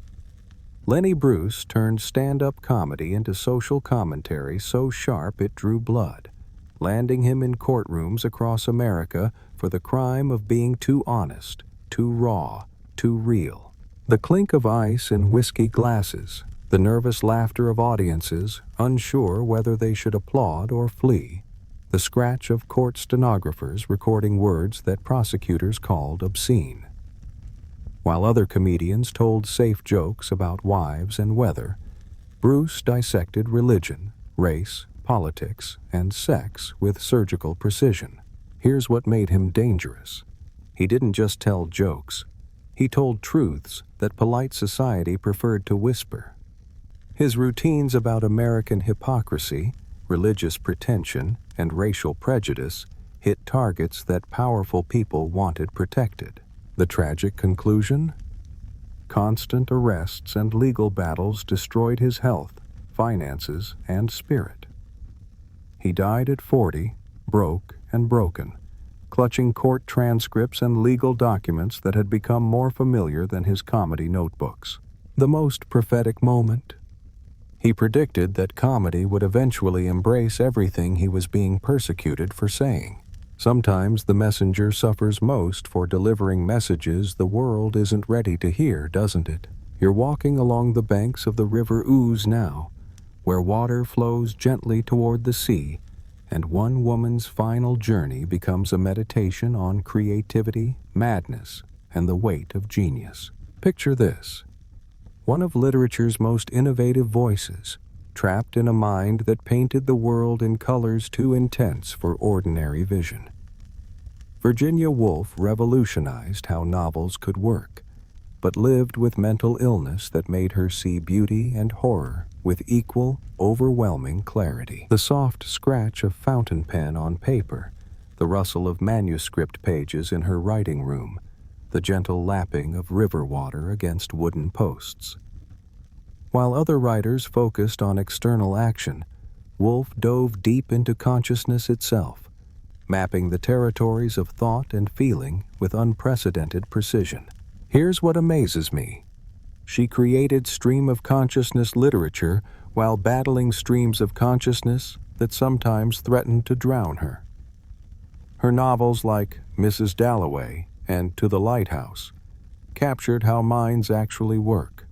Lenny Bruce turned stand-up comedy into social commentary so sharp it drew blood, landing him in courtrooms across America for the crime of being too honest, too raw, too real. The clink of ice in whiskey glasses, the nervous laughter of audiences unsure whether they should applaud or flee, the scratch of court stenographers recording words that prosecutors called obscene. While other comedians told safe jokes about wives and weather, Bruce dissected religion, race, politics, and sex with surgical precision. Here's what made him dangerous. He didn't just tell jokes. He told truths that polite society preferred to whisper. His routines about American hypocrisy, religious pretension, and racial prejudice hit targets that powerful people wanted protected. The tragic conclusion? Constant arrests and legal battles destroyed his health, finances, and spirit. He died at 40, broke and broken, clutching court transcripts and legal documents that had become more familiar than his comedy notebooks. The most prophetic moment? He predicted that comedy would eventually embrace everything he was being persecuted for saying. Sometimes the messenger suffers most for delivering messages the world isn't ready to hear, doesn't it? You're walking along the banks of the river Ouse now, where water flows gently toward the sea, and one woman's final journey becomes a meditation on creativity, madness, and the weight of genius. Picture this. One of literature's most innovative voices, trapped in a mind that painted the world in colors too intense for ordinary vision. Virginia Woolf revolutionized how novels could work, but lived with mental illness that made her see beauty and horror with equal, overwhelming clarity. The soft scratch of fountain pen on paper, the rustle of manuscript pages in her writing room, the gentle lapping of river water against wooden posts. While other writers focused on external action, Woolf dove deep into consciousness itself, mapping the territories of thought and feeling with unprecedented precision. Here's what amazes me. She created stream-of-consciousness literature while battling streams of consciousness that sometimes threatened to drown her. Her novels like Mrs. Dalloway and To the Lighthouse captured how minds actually work,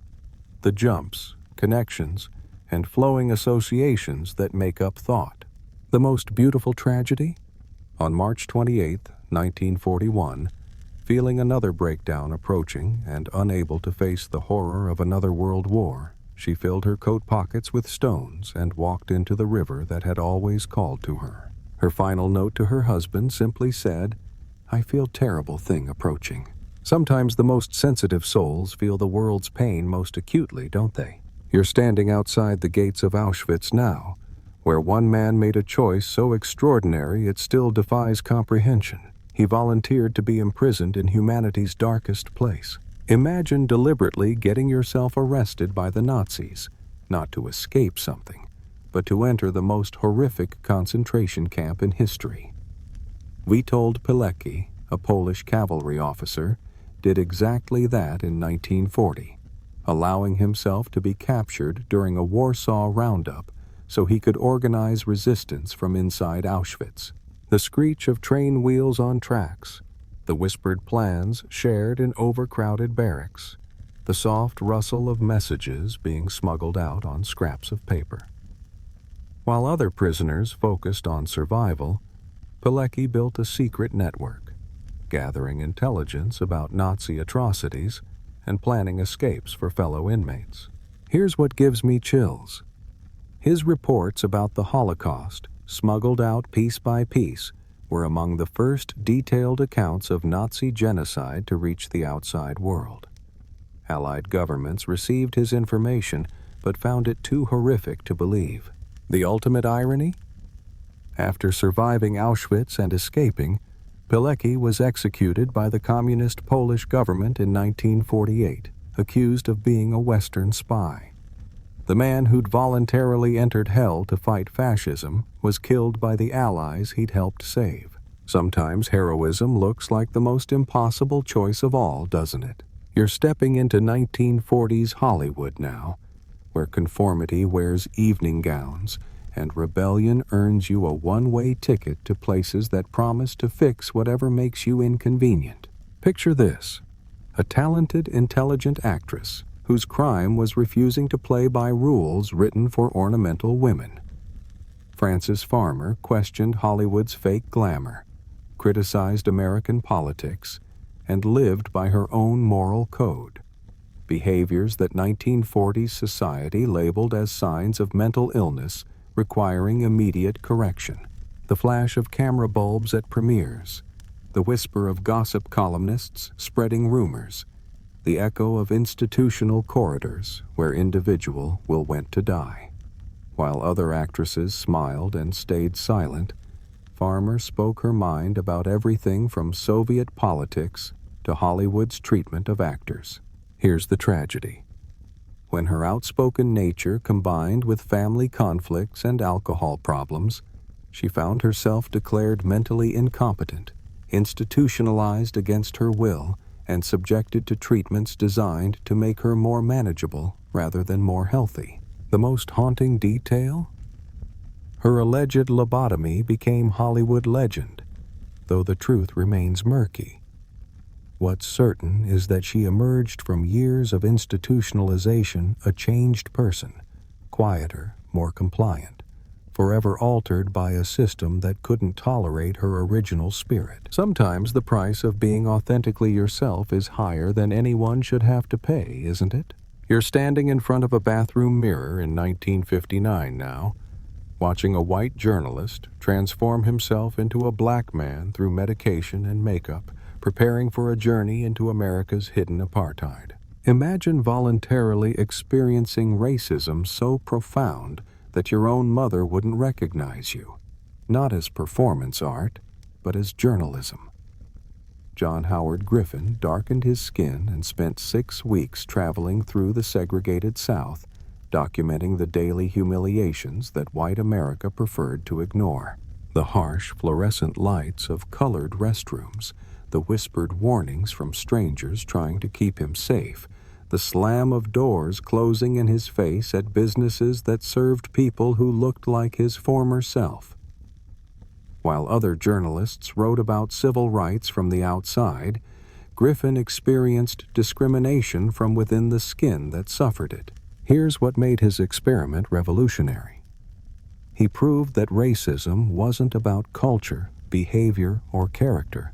the jumps, connections, and flowing associations that make up thought. The most beautiful tragedy? On March 28, 1941, feeling another breakdown approaching and unable to face the horror of another world war, she filled her coat pockets with stones and walked into the river that had always called to her. Her final note to her husband simply said, "I feel terrible thing approaching." Sometimes the most sensitive souls feel the world's pain most acutely, don't they? You're standing outside the gates of Auschwitz now, where one man made a choice so extraordinary it still defies comprehension. He volunteered to be imprisoned in humanity's darkest place. Imagine deliberately getting yourself arrested by the Nazis, not to escape something, but to enter the most horrific concentration camp in history. Witold Pilecki, a Polish cavalry officer, did exactly that in 1940, allowing himself to be captured during a Warsaw roundup so he could organize resistance from inside Auschwitz. The screech of train wheels on tracks, the whispered plans shared in overcrowded barracks, the soft rustle of messages being smuggled out on scraps of paper. While other prisoners focused on survival, Pilecki built a secret network, gathering intelligence about Nazi atrocities and planning escapes for fellow inmates. Here's what gives me chills. His reports about the Holocaust, smuggled out piece by piece, were among the first detailed accounts of Nazi genocide to reach the outside world. Allied governments received his information but found it too horrific to believe. The ultimate irony? After surviving Auschwitz and escaping, Pilecki was executed by the communist Polish government in 1948, accused of being a Western spy. The man who'd voluntarily entered hell to fight fascism was killed by the allies he'd helped save. Sometimes heroism looks like the most impossible choice of all, doesn't it? You're stepping into 1940s Hollywood now, where conformity wears evening gowns and rebellion earns you a one-way ticket to places that promise to fix whatever makes you inconvenient. Picture this: a talented, intelligent actress whose crime was refusing to play by rules written for ornamental women. Frances Farmer questioned Hollywood's fake glamour, criticized American politics, and lived by her own moral code. Behaviors that 1940s society labeled as signs of mental illness requiring immediate correction. The flash of camera bulbs at premieres, the whisper of gossip columnists spreading rumors, the echo of institutional corridors where individual will went to die. While other actresses smiled and stayed silent, Farmer spoke her mind about everything from Soviet politics to Hollywood's treatment of actors. Here's the tragedy. When her outspoken nature combined with family conflicts and alcohol problems, she found herself declared mentally incompetent, institutionalized against her will, and subjected to treatments designed to make her more manageable rather than more healthy. The most haunting detail? Her alleged lobotomy became Hollywood legend, though the truth remains murky. What's certain is that she emerged from years of institutionalization a changed person, quieter, more compliant, forever altered by a system that couldn't tolerate her original spirit. Sometimes the price of being authentically yourself is higher than anyone should have to pay, isn't it? You're standing in front of a bathroom mirror in 1959 now, watching a white journalist transform himself into a black man through medication and makeup, preparing for a journey into America's hidden apartheid. Imagine voluntarily experiencing racism so profound that your own mother wouldn't recognize you, not as performance art, but as journalism. John Howard Griffin darkened his skin and spent 6 weeks traveling through the segregated South, documenting the daily humiliations that white America preferred to ignore. The harsh fluorescent lights of colored restrooms, the whispered warnings from strangers trying to keep him safe, the slam of doors closing in his face at businesses that served people who looked like his former self. While other journalists wrote about civil rights from the outside, Griffin experienced discrimination from within the skin that suffered it. Here's what made his experiment revolutionary. He proved that racism wasn't about culture, behavior, or character.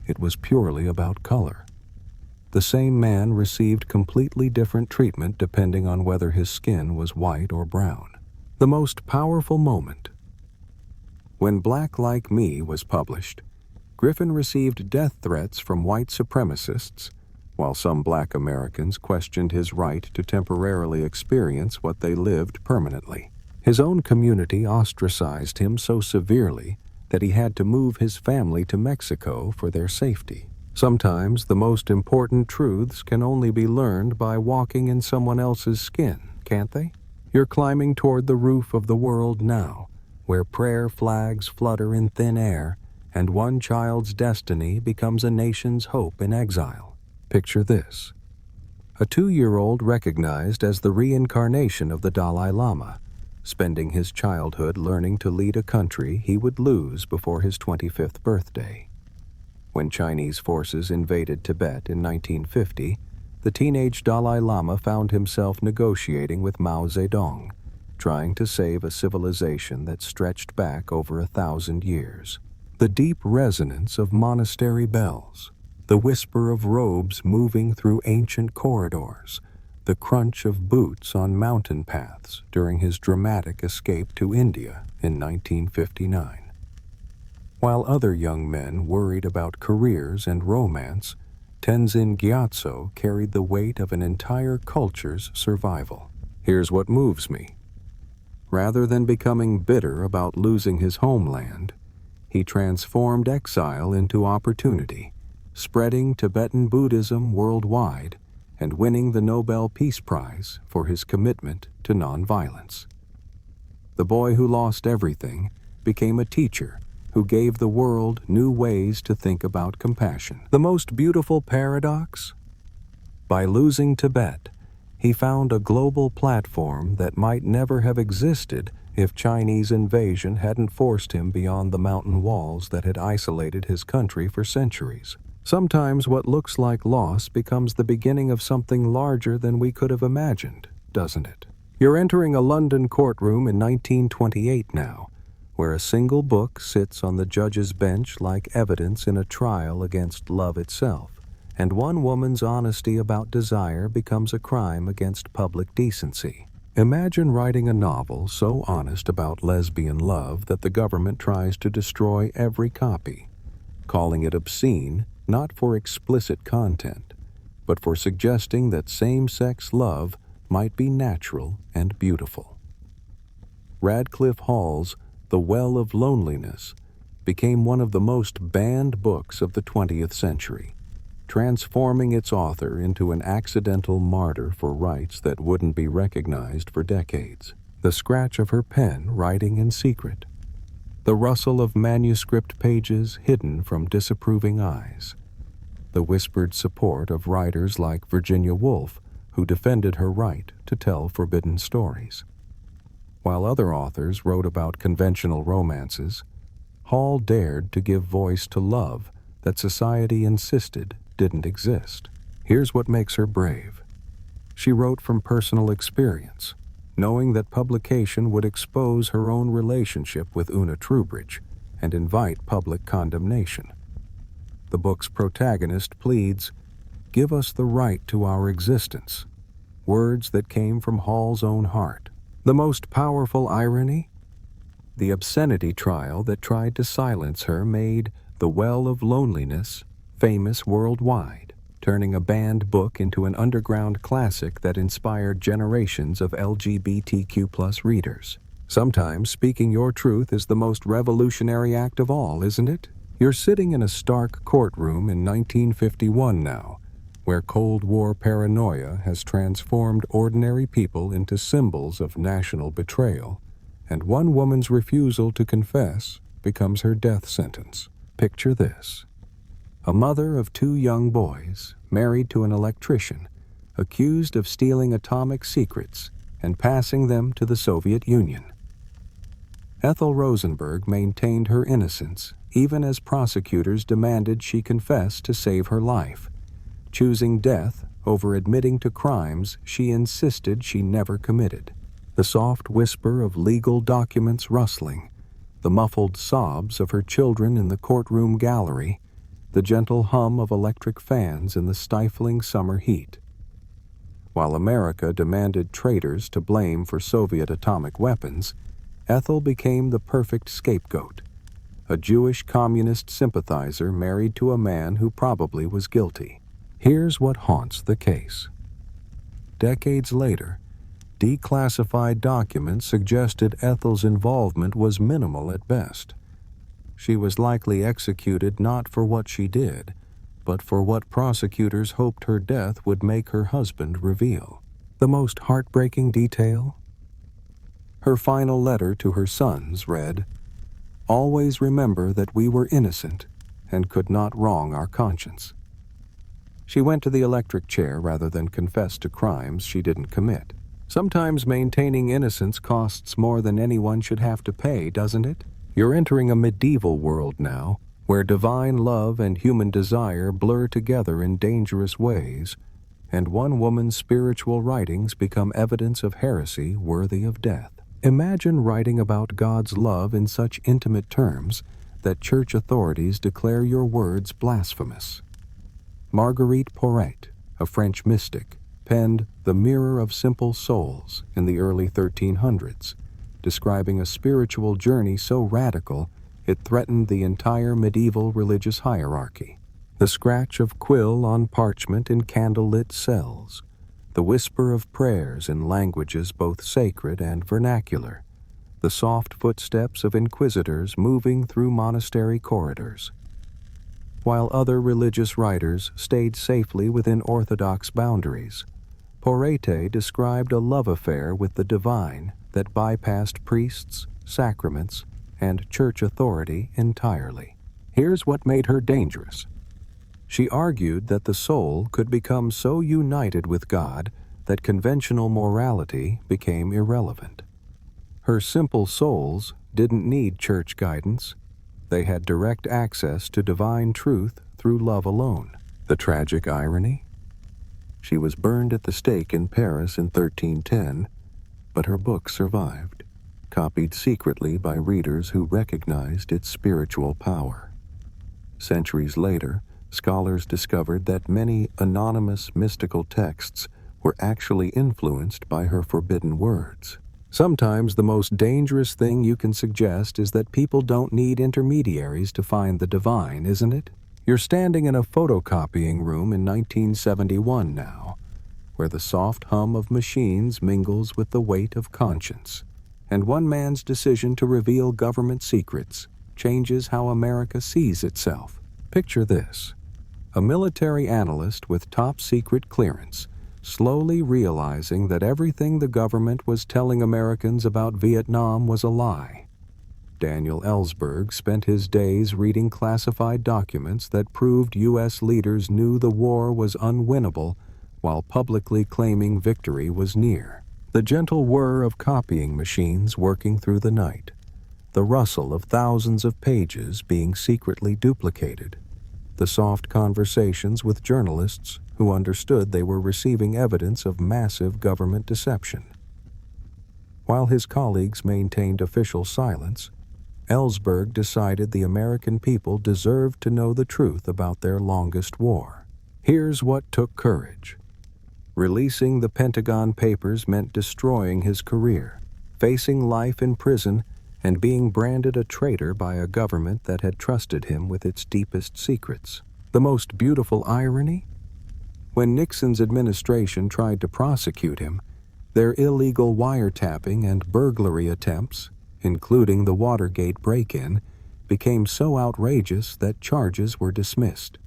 It was purely about color. The same man received completely different treatment depending on whether his skin was white or brown. The most powerful moment. When Black Like Me was published, Griffin received death threats from white supremacists, while some black Americans questioned his right to temporarily experience what they lived permanently. His own community ostracized him so severely that he had to move his family to Mexico for their safety. Sometimes the most important truths can only be learned by walking in someone else's skin, can't they? You're climbing toward the roof of the world now, where prayer flags flutter in thin air, and one child's destiny becomes a nation's hope in exile. Picture this. A 2-year-old recognized as the reincarnation of the Dalai Lama, spending his childhood learning to lead a country he would lose before his 25th birthday. When Chinese forces invaded Tibet in 1950, the teenage Dalai Lama found himself negotiating with Mao Zedong, trying to save a civilization that stretched back over 1,000 years. The deep resonance of monastery bells, the whisper of robes moving through ancient corridors, the crunch of boots on mountain paths during his dramatic escape to India in 1959. While other young men worried about careers and romance, Tenzin Gyatso carried the weight of an entire culture's survival. Here's what moves me. Rather than becoming bitter about losing his homeland, he transformed exile into opportunity, spreading Tibetan Buddhism worldwide and winning the Nobel Peace Prize for his commitment to nonviolence. The boy who lost everything became a teacher who gave the world new ways to think about compassion. The most beautiful paradox? By losing Tibet, he found a global platform that might never have existed if Chinese invasion hadn't forced him beyond the mountain walls that had isolated his country for centuries. Sometimes what looks like loss becomes the beginning of something larger than we could have imagined, doesn't it? You're entering a London courtroom in 1928 now, where a single book sits on the judge's bench like evidence in a trial against love itself, and one woman's honesty about desire becomes a crime against public decency. Imagine writing a novel so honest about lesbian love that the government tries to destroy every copy, calling it obscene not for explicit content, but for suggesting that same-sex love might be natural and beautiful. Radcliffe Hall's The Well of Loneliness became one of the most banned books of the 20th century, transforming its author into an accidental martyr for rights that wouldn't be recognized for decades. The scratch of her pen writing in secret, the rustle of manuscript pages hidden from disapproving eyes, the whispered support of writers like Virginia Woolf, who defended her right to tell forbidden stories. While other authors wrote about conventional romances, Hall dared to give voice to love that society insisted didn't exist. Here's what makes her brave. She wrote from personal experience, knowing that publication would expose her own relationship with Una Troubridge and invite public condemnation. The book's protagonist pleads, "Give us the right to our existence," words that came from Hall's own heart. The most powerful irony? The obscenity trial that tried to silence her made The Well of Loneliness famous worldwide, turning a banned book into an underground classic that inspired generations of LGBTQ+ readers. Sometimes speaking your truth is the most revolutionary act of all, isn't it? You're sitting in a stark courtroom in 1951 now, where Cold War paranoia has transformed ordinary people into symbols of national betrayal, and one woman's refusal to confess becomes her death sentence. Picture this. A mother of 2 young boys, married to an electrician, accused of stealing atomic secrets and passing them to the Soviet Union. Ethel Rosenberg maintained her innocence even as prosecutors demanded she confess to save her life, choosing death over admitting to crimes she insisted she never committed. The soft whisper of legal documents rustling, the muffled sobs of her children in the courtroom gallery, the gentle hum of electric fans in the stifling summer heat. While America demanded traitors to blame for Soviet atomic weapons, Ethel became the perfect scapegoat, a Jewish communist sympathizer married to a man who probably was guilty. Here's what haunts the case. Decades later, declassified documents suggested Ethel's involvement was minimal at best. she was likely executed not for what she did, but for what prosecutors hoped her death would make her husband reveal. The most heartbreaking detail? Her final letter to her sons read, "Always remember that we were innocent and could not wrong our conscience." She went to the electric chair rather than confess to crimes she didn't commit. Sometimes maintaining innocence costs more than anyone should have to pay, doesn't it? You're entering a medieval world now, where divine love and human desire blur together in dangerous ways, and one woman's spiritual writings become evidence of heresy worthy of death. Imagine writing about God's love in such intimate terms that church authorities declare your words blasphemous. Marguerite Porete, a French mystic, penned The Mirror of Simple Souls in the early 1300s, describing a spiritual journey so radical it threatened the entire medieval religious hierarchy. The scratch of quill on parchment in candlelit cells, the whisper of prayers in languages both sacred and vernacular, the soft footsteps of inquisitors moving through monastery corridors. While other religious writers stayed safely within orthodox boundaries, Porete described a love affair with the divine that bypassed priests, sacraments, and church authority entirely. Here's what made her dangerous. She argued that the soul could become so united with God that conventional morality became irrelevant. Her simple souls didn't need church guidance. They had direct access to divine truth through love alone. The tragic irony? She was burned at the stake in Paris in 1310, but her book survived, copied secretly by readers who recognized its spiritual power. Centuries later, scholars discovered that many anonymous mystical texts were actually influenced by her forbidden words. Sometimes the most dangerous thing you can suggest is that people don't need intermediaries to find the divine, isn't it? You're standing in a photocopying room in 1971 now, where the soft hum of machines mingles with the weight of conscience, and one man's decision to reveal government secrets changes how America sees itself. Picture this: a military analyst with top-secret clearance, slowly realizing that everything the government was telling Americans about Vietnam was a lie. Daniel Ellsberg spent his days reading classified documents that proved U.S. leaders knew the war was unwinnable while publicly claiming victory was near. The gentle whir of copying machines working through the night, the rustle of thousands of pages being secretly duplicated, the soft conversations with journalists who understood they were receiving evidence of massive government deception. While his colleagues maintained official silence, Ellsberg decided the American people deserved to know the truth about their longest war. Here's what took courage. Releasing the Pentagon Papers meant destroying his career, facing life in prison, and being branded a traitor by a government that had trusted him with its deepest secrets. The most beautiful irony? When Nixon's administration tried to prosecute him, their illegal wiretapping and burglary attempts, including the Watergate break-in, became so outrageous that charges were dismissed.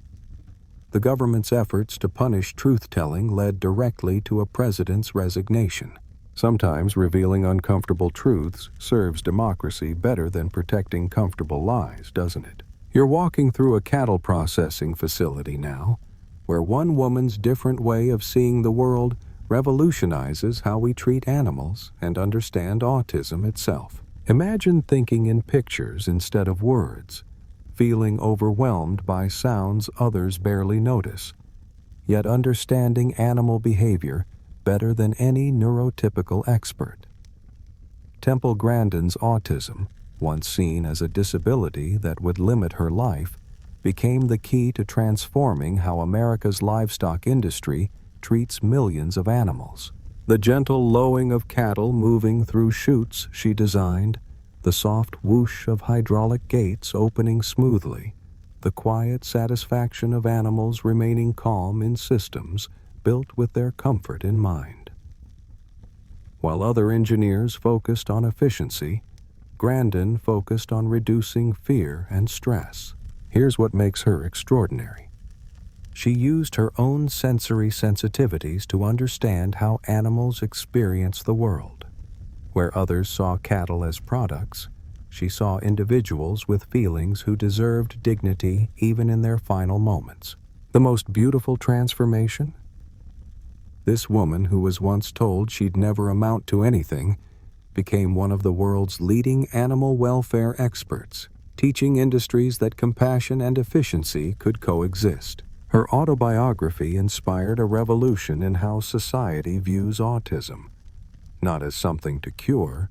The government's efforts to punish truth-telling led directly to a president's resignation. Sometimes revealing uncomfortable truths serves democracy better than protecting comfortable lies, doesn't it? You're walking through a cattle processing facility now, where one woman's different way of seeing the world revolutionizes how we treat animals and understand autism itself. Imagine thinking in pictures instead of words, feeling overwhelmed by sounds others barely notice, yet understanding animal behavior better than any neurotypical expert. Temple Grandin's autism, once seen as a disability that would limit her life, became the key to transforming how America's livestock industry treats millions of animals. The gentle lowing of cattle moving through chutes she designed, the soft whoosh of hydraulic gates opening smoothly, the quiet satisfaction of animals remaining calm in systems built with their comfort in mind. While other engineers focused on efficiency, Grandin focused on reducing fear and stress. Here's what makes her extraordinary. She used her own sensory sensitivities to understand how animals experience the world. Where others saw cattle as products, she saw individuals with feelings who deserved dignity even in their final moments. The most beautiful transformation? This woman, who was once told she'd never amount to anything, became one of the world's leading animal welfare experts, teaching industries that compassion and efficiency could coexist. Her autobiography inspired a revolution in how society views autism, not as something to cure,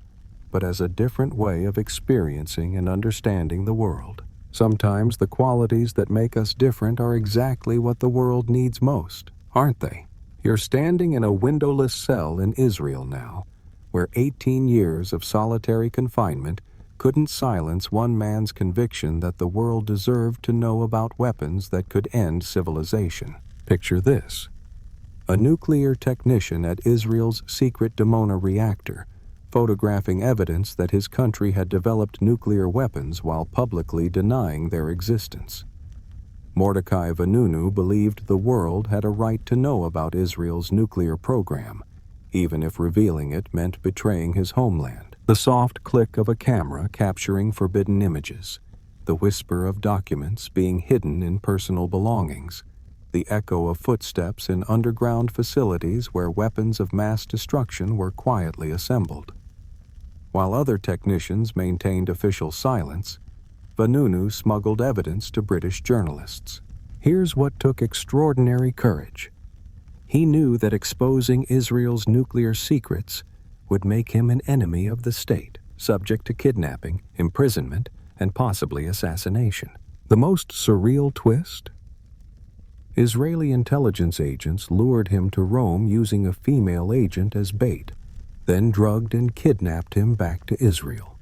but as a different way of experiencing and understanding the world. Sometimes the qualities that make us different are exactly what the world needs most, aren't they? You're standing in a windowless cell in Israel now, where 18 years of solitary confinement couldn't silence one man's conviction that the world deserved to know about weapons that could end civilization. Picture this: a nuclear technician at Israel's secret Dimona reactor, photographing evidence that his country had developed nuclear weapons while publicly denying their existence. Mordecai Vanunu believed the world had a right to know about Israel's nuclear program, even if revealing it meant betraying his homeland. The soft click of a camera capturing forbidden images, the whisper of documents being hidden in personal belongings, the echo of footsteps in underground facilities where weapons of mass destruction were quietly assembled. While other technicians maintained official silence, Vanunu smuggled evidence to British journalists. Here's what took extraordinary courage. He knew that exposing Israel's nuclear secrets would make him an enemy of the state, subject to kidnapping, imprisonment, and possibly assassination. The most surreal twist? Israeli intelligence agents lured him to Rome using a female agent as bait, then drugged and kidnapped him back to Israel.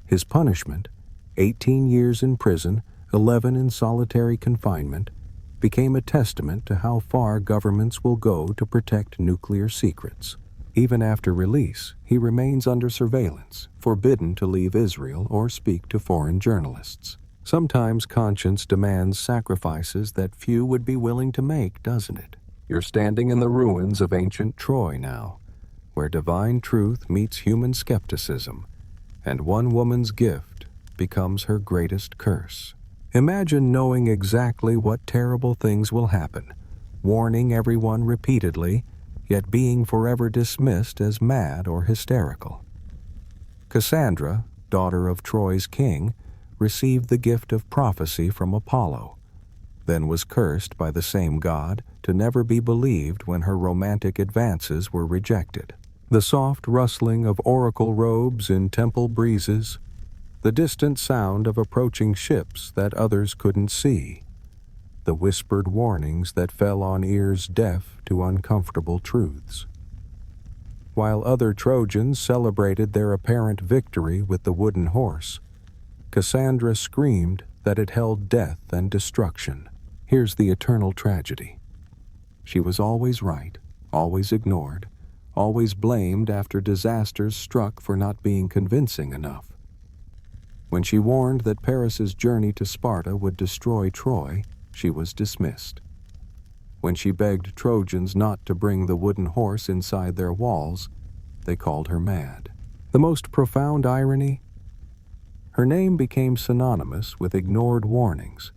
His punishment, 18 years in prison, 11 in solitary confinement, became a testament to how far governments will go to protect nuclear secrets. Even after release, he remains under surveillance, forbidden to leave Israel or speak to foreign journalists. Sometimes conscience demands sacrifices that few would be willing to make, doesn't it? You're standing in the ruins of ancient Troy now, where divine truth meets human skepticism, and one woman's gift becomes her greatest curse. Imagine knowing exactly what terrible things will happen, warning everyone repeatedly, yet being forever dismissed as mad or hysterical. Cassandra, daughter of Troy's king, received the gift of prophecy from Apollo, then was cursed by the same god to never be believed when her romantic advances were rejected. The soft rustling of oracle robes in temple breezes, the distant sound of approaching ships that others couldn't see, the whispered warnings that fell on ears deaf to uncomfortable truths. While other Trojans celebrated their apparent victory with the wooden horse, Cassandra screamed that it held death and destruction. Here's the eternal tragedy. She was always right, always ignored, always blamed after disasters struck for not being convincing enough. When she warned that Paris's journey to Sparta would destroy Troy, she was dismissed. When she begged Trojans not to bring the wooden horse inside their walls, they called her mad. The most profound irony? Her name became synonymous with ignored warnings.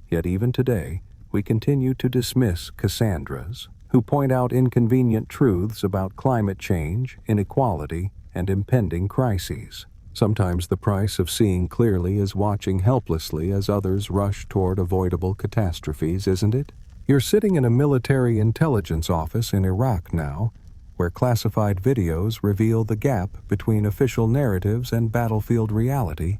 Yet even today, we continue to dismiss Cassandras, who point out inconvenient truths about climate change, inequality, and impending crises. Sometimes the price of seeing clearly is watching helplessly as others rush toward avoidable catastrophes, isn't it? You're sitting in a military intelligence office in Iraq now, where classified videos reveal the gap between official narratives and battlefield reality,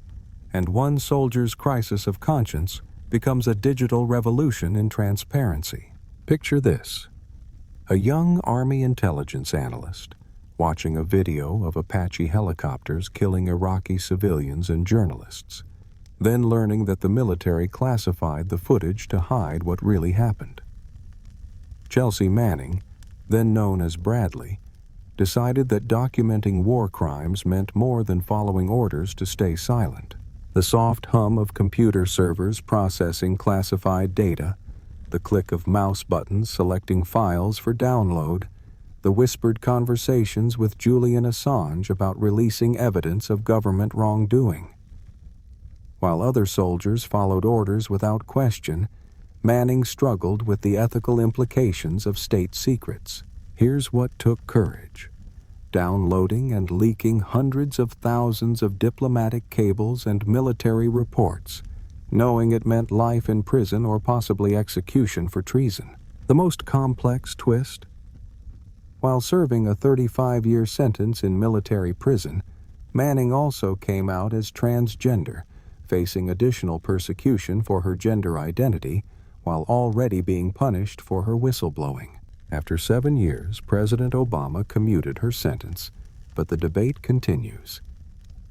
and one soldier's crisis of conscience becomes a digital revolution in transparency. Picture this: a young Army intelligence analyst watching a video of Apache helicopters killing Iraqi civilians and journalists, then learning that the military classified the footage to hide what really happened. Chelsea Manning, then known as Bradley, decided that documenting war crimes meant more than following orders to stay silent. The soft hum of computer servers processing classified data, the click of mouse buttons selecting files for download, the whispered conversations with Julian Assange about releasing evidence of government wrongdoing. While other soldiers followed orders without question, Manning struggled with the ethical implications of state secrets. Here's what took courage: downloading and leaking hundreds of thousands of diplomatic cables and military reports, knowing it meant life in prison or possibly execution for treason. The most complex twist? While serving a 35-year sentence in military prison, Manning also came out as transgender, facing additional persecution for her gender identity while already being punished for her whistleblowing. After 7 years, President Obama commuted her sentence, but the debate continues.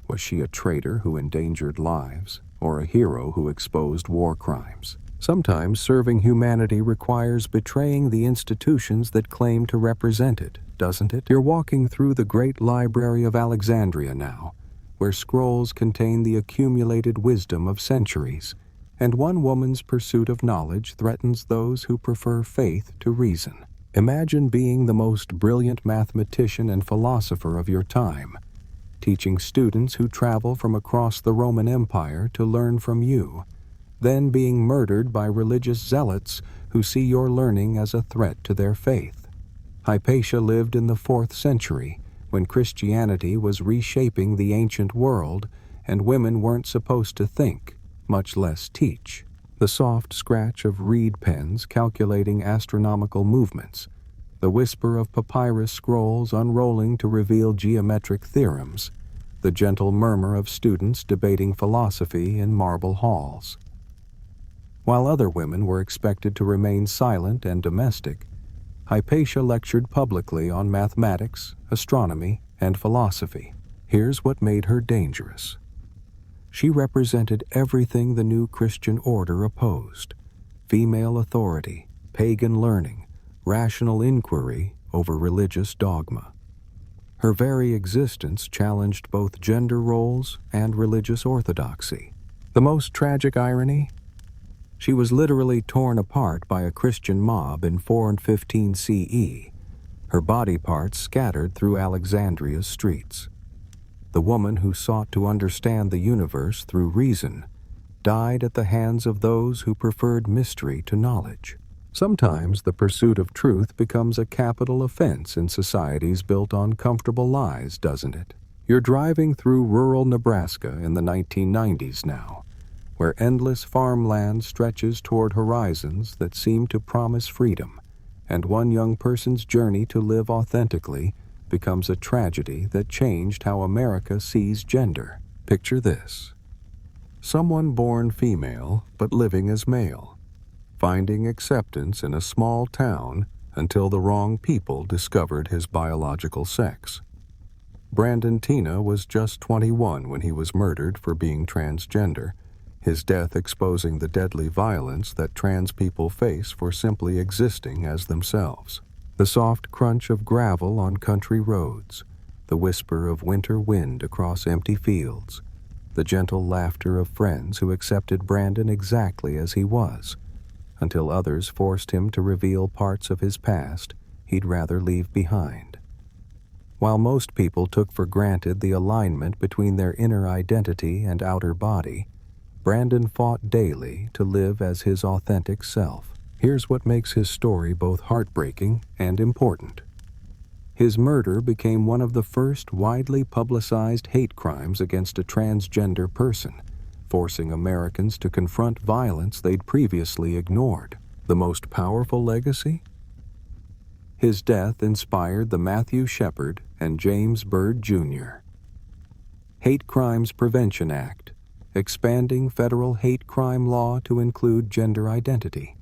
Was she a traitor who endangered lives, or a hero who exposed war crimes? Sometimes serving humanity requires betraying the institutions that claim to represent it, doesn't it? You're walking through the great library of Alexandria now, where scrolls contain the accumulated wisdom of centuries, and one woman's pursuit of knowledge threatens those who prefer faith to reason. Imagine being the most brilliant mathematician and philosopher of your time, teaching students who travel from across the Roman Empire to learn from you, then being murdered by religious zealots who see your learning as a threat to their faith. Hypatia lived in the 4th century, when Christianity was reshaping the ancient world and women weren't supposed to think, much less teach. The soft scratch of reed pens calculating astronomical movements, the whisper of papyrus scrolls unrolling to reveal geometric theorems, the gentle murmur of students debating philosophy in marble halls. While other women were expected to remain silent and domestic, Hypatia lectured publicly on mathematics, astronomy, and philosophy. Here's what made her dangerous. She represented everything the new Christian order opposed: female authority, pagan learning, rational inquiry over religious dogma. Her very existence challenged both gender roles and religious orthodoxy. The most tragic irony? She was literally torn apart by a Christian mob in 415 CE, her body parts scattered through Alexandria's streets. The woman who sought to understand the universe through reason died at the hands of those who preferred mystery to knowledge. Sometimes the pursuit of truth becomes a capital offense in societies built on comfortable lies, doesn't it? You're driving through rural Nebraska in the 1990s now, where endless farmland stretches toward horizons that seem to promise freedom, and one young person's journey to live authentically becomes a tragedy that changed how America sees gender. Picture this: someone born female but living as male, finding acceptance in a small town until the wrong people discovered his biological sex. Brandon Tina was just 21 when he was murdered for being transgender, his death exposing the deadly violence that trans people face for simply existing as themselves. The soft crunch of gravel on country roads, the whisper of winter wind across empty fields, the gentle laughter of friends who accepted Brandon exactly as he was, until others forced him to reveal parts of his past he'd rather leave behind. While most people took for granted the alignment between their inner identity and outer body, Brandon fought daily to live as his authentic self. Here's what makes his story both heartbreaking and important. His murder became one of the first widely publicized hate crimes against a transgender person, forcing Americans to confront violence they'd previously ignored. The most powerful legacy? His death inspired the Matthew Shepard and James Byrd Jr. Hate Crimes Prevention Act, expanding federal hate crime law to include gender identity.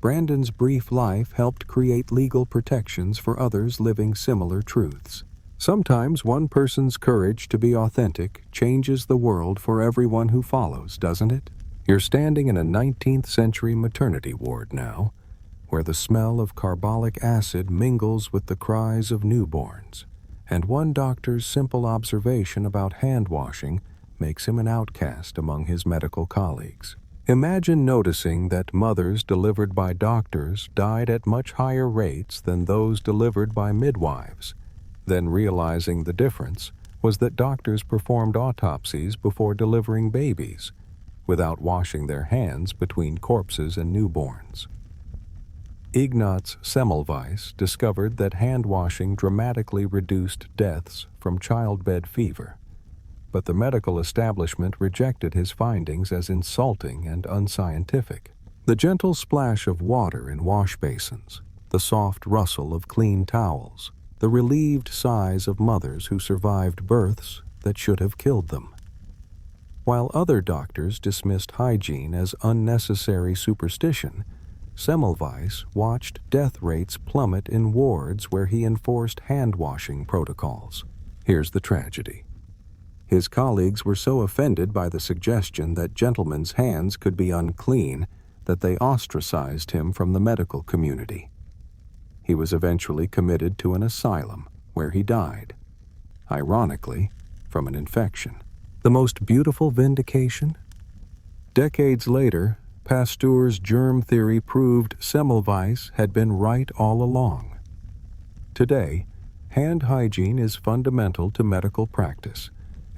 Brandon's brief life helped create legal protections for others living similar truths. Sometimes one person's courage to be authentic changes the world for everyone who follows, doesn't it? You're standing in a 19th century maternity ward now, where the smell of carbolic acid mingles with the cries of newborns, and one doctor's simple observation about hand washing makes him an outcast among his medical colleagues. Imagine noticing that mothers delivered by doctors died at much higher rates than those delivered by midwives, then realizing the difference was that doctors performed autopsies before delivering babies, without washing their hands between corpses and newborns. Ignaz Semmelweis discovered that hand-washing dramatically reduced deaths from childbed fever, but the medical establishment rejected his findings as insulting and unscientific. The gentle splash of water in wash basins, the soft rustle of clean towels, the relieved sighs of mothers who survived births that should have killed them. While other doctors dismissed hygiene as unnecessary superstition, Semmelweis watched death rates plummet in wards where he enforced hand-washing protocols. Here's the tragedy. His colleagues were so offended by the suggestion that gentlemen's hands could be unclean that they ostracized him from the medical community. He was eventually committed to an asylum, where he died, ironically, from an infection. The most beautiful vindication? Decades later, Pasteur's germ theory proved Semmelweis had been right all along. Today, hand hygiene is fundamental to medical practice,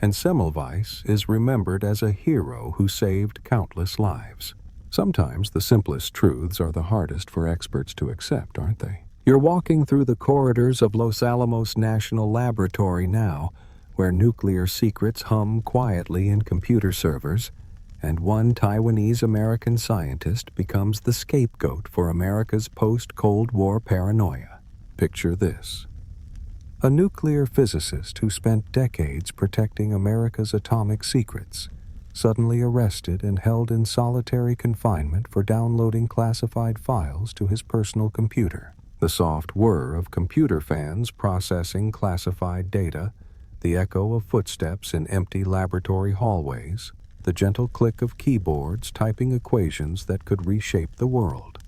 and Semmelweis is remembered as a hero who saved countless lives. Sometimes the simplest truths are the hardest for experts to accept, aren't they? You're walking through the corridors of Los Alamos National Laboratory now, where nuclear secrets hum quietly in computer servers, and one Taiwanese-American scientist becomes the scapegoat for America's post-Cold War paranoia. Picture this. A nuclear physicist who spent decades protecting America's atomic secrets, suddenly arrested and held in solitary confinement for downloading classified files to his personal computer. The soft whir of computer fans processing classified data, the echo of footsteps in empty laboratory hallways, the gentle click of keyboards typing equations that could reshape the world.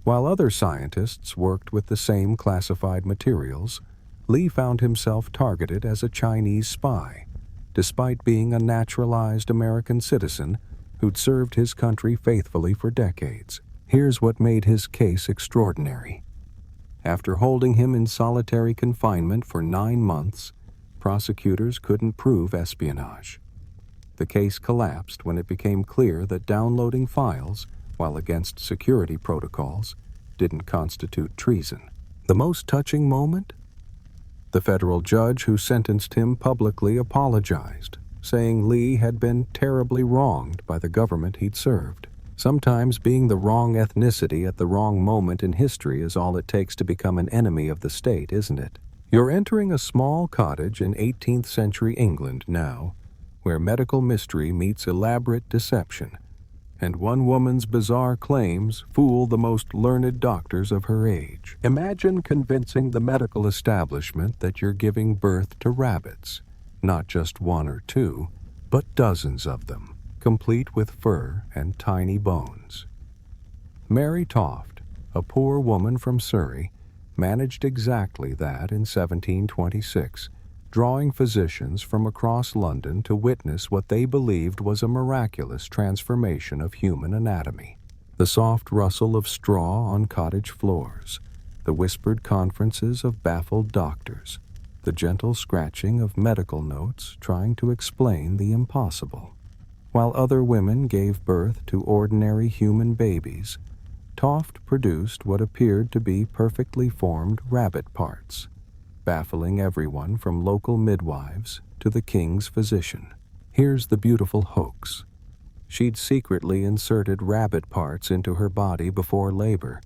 While other scientists worked with the same classified materials, Li found himself targeted as a Chinese spy, despite being a naturalized American citizen who'd served his country faithfully for decades. Here's what made his case extraordinary. After holding him in solitary confinement for 9 months, prosecutors couldn't prove espionage. The case collapsed when it became clear that downloading files, while against security protocols, didn't constitute treason. The most touching moment? The federal judge who sentenced him publicly apologized, saying Li had been terribly wronged by the government he'd served. Sometimes being the wrong ethnicity at the wrong moment in history is all it takes to become an enemy of the state, isn't it? You're entering a small cottage in 18th century England now, where medical mystery meets elaborate deception, and one woman's bizarre claims fool the most learned doctors of her age. Imagine convincing the medical establishment that you're giving birth to rabbits, not just 1 or 2, but dozens of them, complete with fur and tiny bones. Mary Toft, a poor woman from Surrey, managed exactly that in 1726, drawing physicians from across London to witness what they believed was a miraculous transformation of human anatomy. The soft rustle of straw on cottage floors, the whispered conferences of baffled doctors, the gentle scratching of medical notes trying to explain the impossible. While other women gave birth to ordinary human babies, Toft produced what appeared to be perfectly formed rabbit parts, baffling everyone from local midwives to the king's physician. Here's the beautiful hoax. She'd secretly inserted rabbit parts into her body before labor,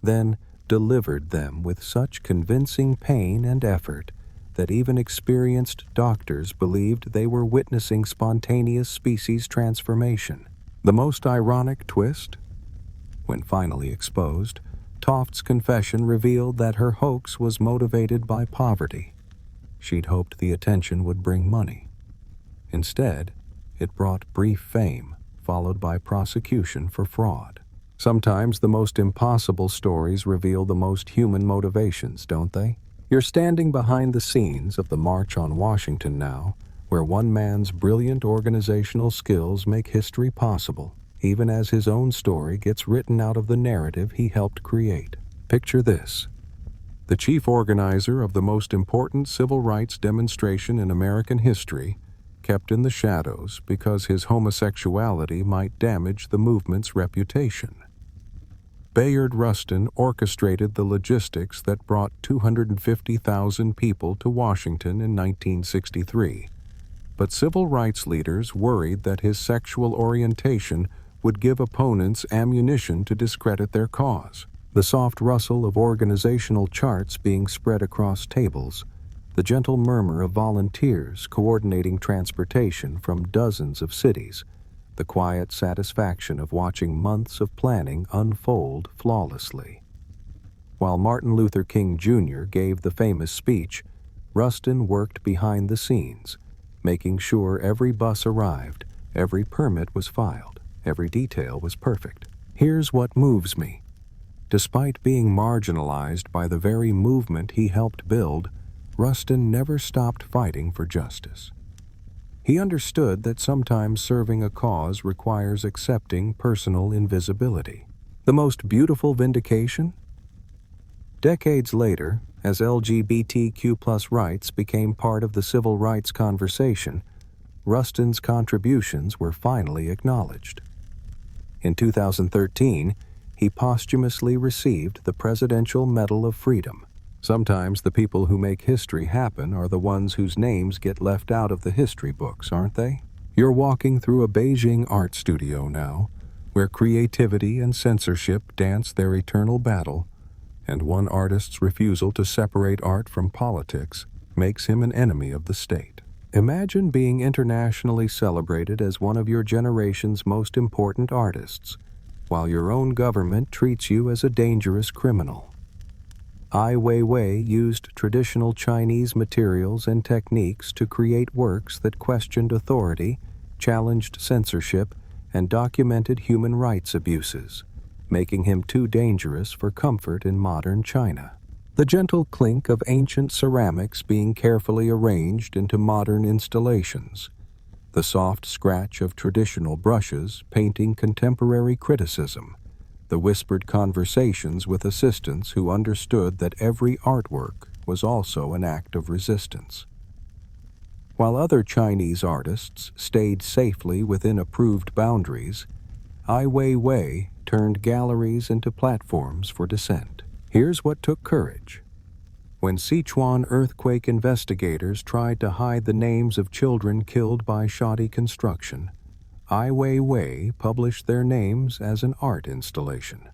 then delivered them with such convincing pain and effort that even experienced doctors believed they were witnessing spontaneous species transformation. The most ironic twist? When finally exposed, Toft's confession revealed that her hoax was motivated by poverty. She'd hoped the attention would bring money. Instead, it brought brief fame, followed by prosecution for fraud. Sometimes the most impossible stories reveal the most human motivations, don't they? You're standing behind the scenes of the March on Washington now, where one man's brilliant organizational skills make history possible, even as his own story gets written out of the narrative he helped create. Picture this. The chief organizer of the most important civil rights demonstration in American history, kept in the shadows because his homosexuality might damage the movement's reputation. Bayard Rustin orchestrated the logistics that brought 250,000 people to Washington in 1963. But civil rights leaders worried that his sexual orientation would give opponents ammunition to discredit their cause. The soft rustle of organizational charts being spread across tables, the gentle murmur of volunteers coordinating transportation from dozens of cities, the quiet satisfaction of watching months of planning unfold flawlessly. While Martin Luther King Jr. gave the famous speech, Rustin worked behind the scenes, making sure every bus arrived, every permit was filed, every detail was perfect. Here's what moves me. Despite being marginalized by the very movement he helped build, Rustin never stopped fighting for justice. He understood that sometimes serving a cause requires accepting personal invisibility. The most beautiful vindication? Decades later, as LGBTQ+ rights became part of the civil rights conversation, Rustin's contributions were finally acknowledged. In 2013, he posthumously received the Presidential Medal of Freedom. Sometimes the people who make history happen are the ones whose names get left out of the history books, aren't they? You're walking through a Beijing art studio now, where creativity and censorship dance their eternal battle, and one artist's refusal to separate art from politics makes him an enemy of the state. Imagine being internationally celebrated as one of your generation's most important artists, while your own government treats you as a dangerous criminal. Ai Weiwei used traditional Chinese materials and techniques to create works that questioned authority, challenged censorship, and documented human rights abuses, making him too dangerous for comfort in modern China. The gentle clink of ancient ceramics being carefully arranged into modern installations, the soft scratch of traditional brushes painting contemporary criticism, the whispered conversations with assistants who understood that every artwork was also an act of resistance. While other Chinese artists stayed safely within approved boundaries, Ai Weiwei turned galleries into platforms for dissent. Here's what took courage. When Sichuan earthquake investigators tried to hide the names of children killed by shoddy construction, Ai Weiwei published their names as an art installation.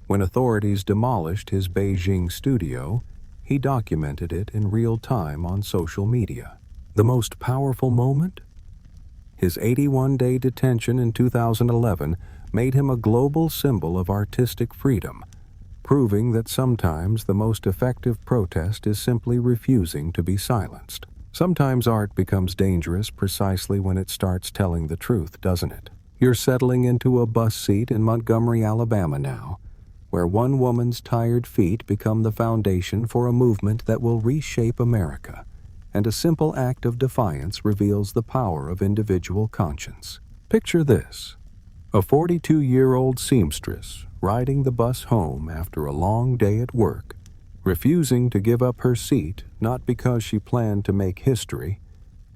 When authorities demolished his Beijing studio, he documented it in real time on social media. The most powerful moment? His 81-day detention in 2011 made him a global symbol of artistic freedom, proving that sometimes the most effective protest is simply refusing to be silenced. Sometimes art becomes dangerous precisely when it starts telling the truth, doesn't it? You're settling into a bus seat in Montgomery, Alabama now, where one woman's tired feet become the foundation for a movement that will reshape America, and a simple act of defiance reveals the power of individual conscience. Picture this: a 42-year-old seamstress riding the bus home after a long day at work, refusing to give up her seat not because she planned to make history,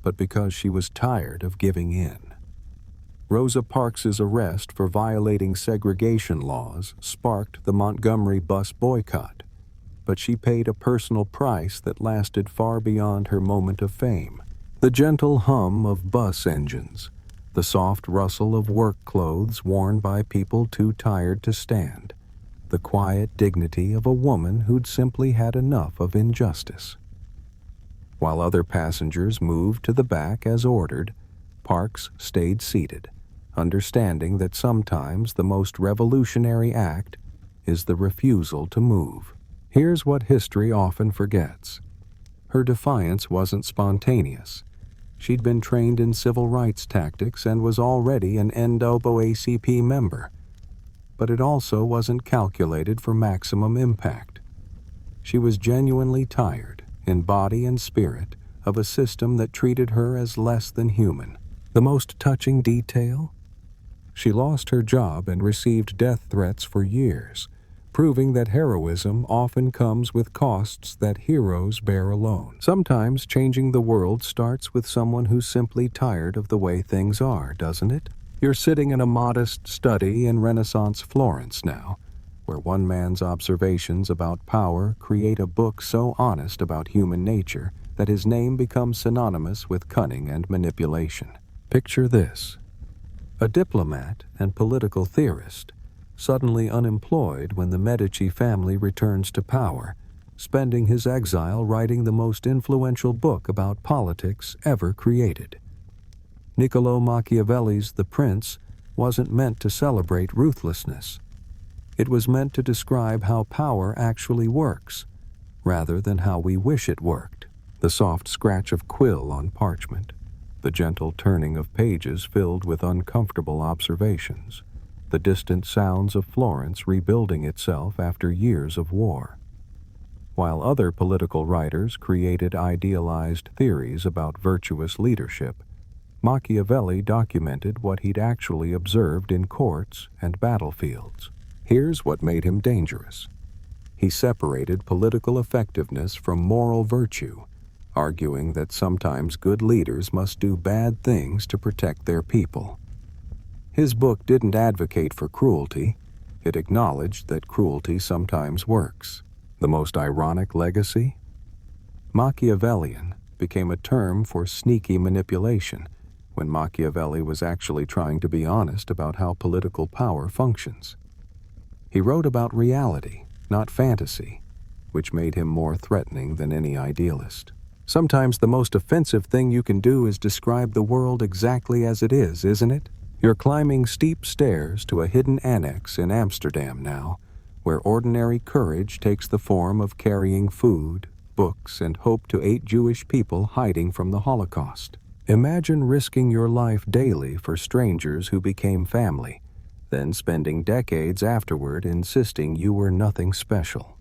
but because she was tired of giving in. Rosa Parks's arrest for violating segregation laws sparked the Montgomery bus boycott, but she paid a personal price that lasted far beyond her moment of fame. The gentle hum of bus engines, the soft rustle of work clothes worn by people too tired to stand, the quiet dignity of a woman who'd simply had enough of injustice. While other passengers moved to the back as ordered, Parks stayed seated, understanding that sometimes the most revolutionary act is the refusal to move. Here's what history often forgets. Her defiance wasn't spontaneous. She'd been trained in civil rights tactics and was already an NAACP member. but it also wasn't calculated for maximum impact. She was genuinely tired, in body and spirit, of a system that treated her as less than human. The most touching detail? She lost her job and received death threats for years, proving that heroism often comes with costs that heroes bear alone. Sometimes changing the world starts with someone who's simply tired of the way things are, doesn't it? You're sitting in a modest study in Renaissance Florence now, where one man's observations about power create a book so honest about human nature that his name becomes synonymous with cunning and manipulation. Picture this: a diplomat and political theorist, suddenly unemployed when the Medici family returns to power, spending his exile writing the most influential book about politics ever created. Niccolò Machiavelli's The Prince wasn't meant to celebrate ruthlessness. It was meant to describe how power actually works, rather than how we wish it worked. The soft scratch of quill on parchment, the gentle turning of pages filled with uncomfortable observations, the distant sounds of Florence rebuilding itself after years of war. While other political writers created idealized theories about virtuous leadership, Machiavelli documented what he'd actually observed in courts and battlefields. Here's what made him dangerous. He separated political effectiveness from moral virtue, arguing that sometimes good leaders must do bad things to protect their people. His book didn't advocate for cruelty. It acknowledged that cruelty sometimes works. The most ironic legacy? Machiavellian became a term for sneaky manipulation, when Machiavelli was actually trying to be honest about how political power functions. He wrote about reality, not fantasy, which made him more threatening than any idealist. Sometimes the most offensive thing you can do is describe the world exactly as it is, isn't it? You're climbing steep stairs to a hidden annex in Amsterdam now, where ordinary courage takes the form of carrying food, books, and hope to 8 Jewish people hiding from the Holocaust. Imagine risking your life daily for strangers who became family, then spending decades afterward insisting you were nothing special.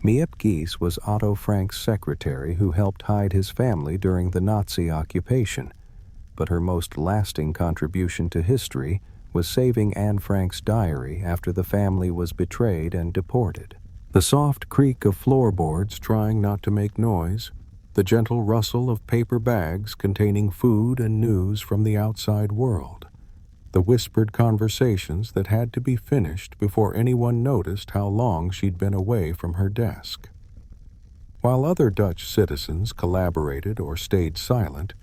Miep Gies was Otto Frank's secretary who helped hide his family during the Nazi occupation, but her most lasting contribution to history was saving Anne Frank's diary after the family was betrayed and deported. The soft creak of floorboards trying not to make noise, the gentle rustle of paper bags containing food and news from the outside world, the whispered conversations that had to be finished before anyone noticed how long she'd been away from her desk. While other Dutch citizens collaborated or stayed silent,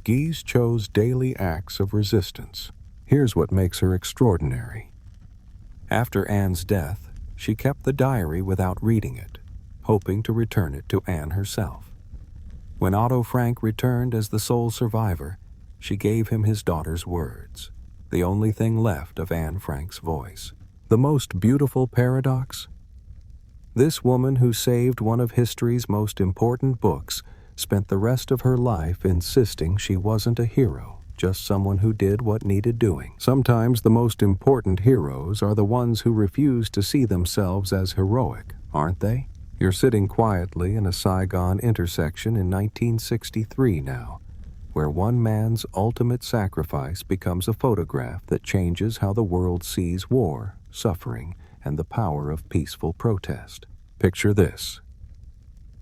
Gies chose daily acts of resistance. Here's what makes her extraordinary. After Anne's death, she kept the diary without reading it, hoping to return it to Anne herself. When Otto Frank returned as the sole survivor, she gave him his daughter's words, the only thing left of Anne Frank's voice. The most beautiful paradox? This woman who saved one of history's most important books spent the rest of her life insisting she wasn't a hero, just someone who did what needed doing. Sometimes the most important heroes are the ones who refuse to see themselves as heroic, aren't they? You're sitting quietly in a Saigon intersection in 1963 now, where one man's ultimate sacrifice becomes a photograph that changes how the world sees war, suffering, and the power of peaceful protest. Picture this: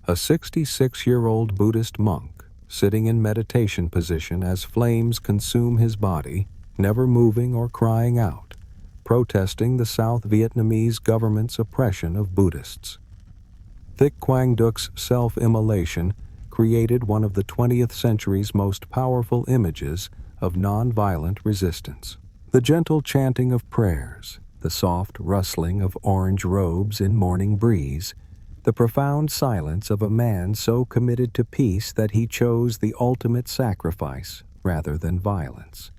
a 66-year-old Buddhist monk sitting in meditation position as flames consume his body, never moving or crying out, protesting the South Vietnamese government's oppression of Buddhists. Thich Quang Duc's self-immolation created one of the 20th century's most powerful images of nonviolent resistance. The gentle chanting of prayers, the soft rustling of orange robes in morning breeze, the profound silence of a man so committed to peace that he chose the ultimate sacrifice rather than violence.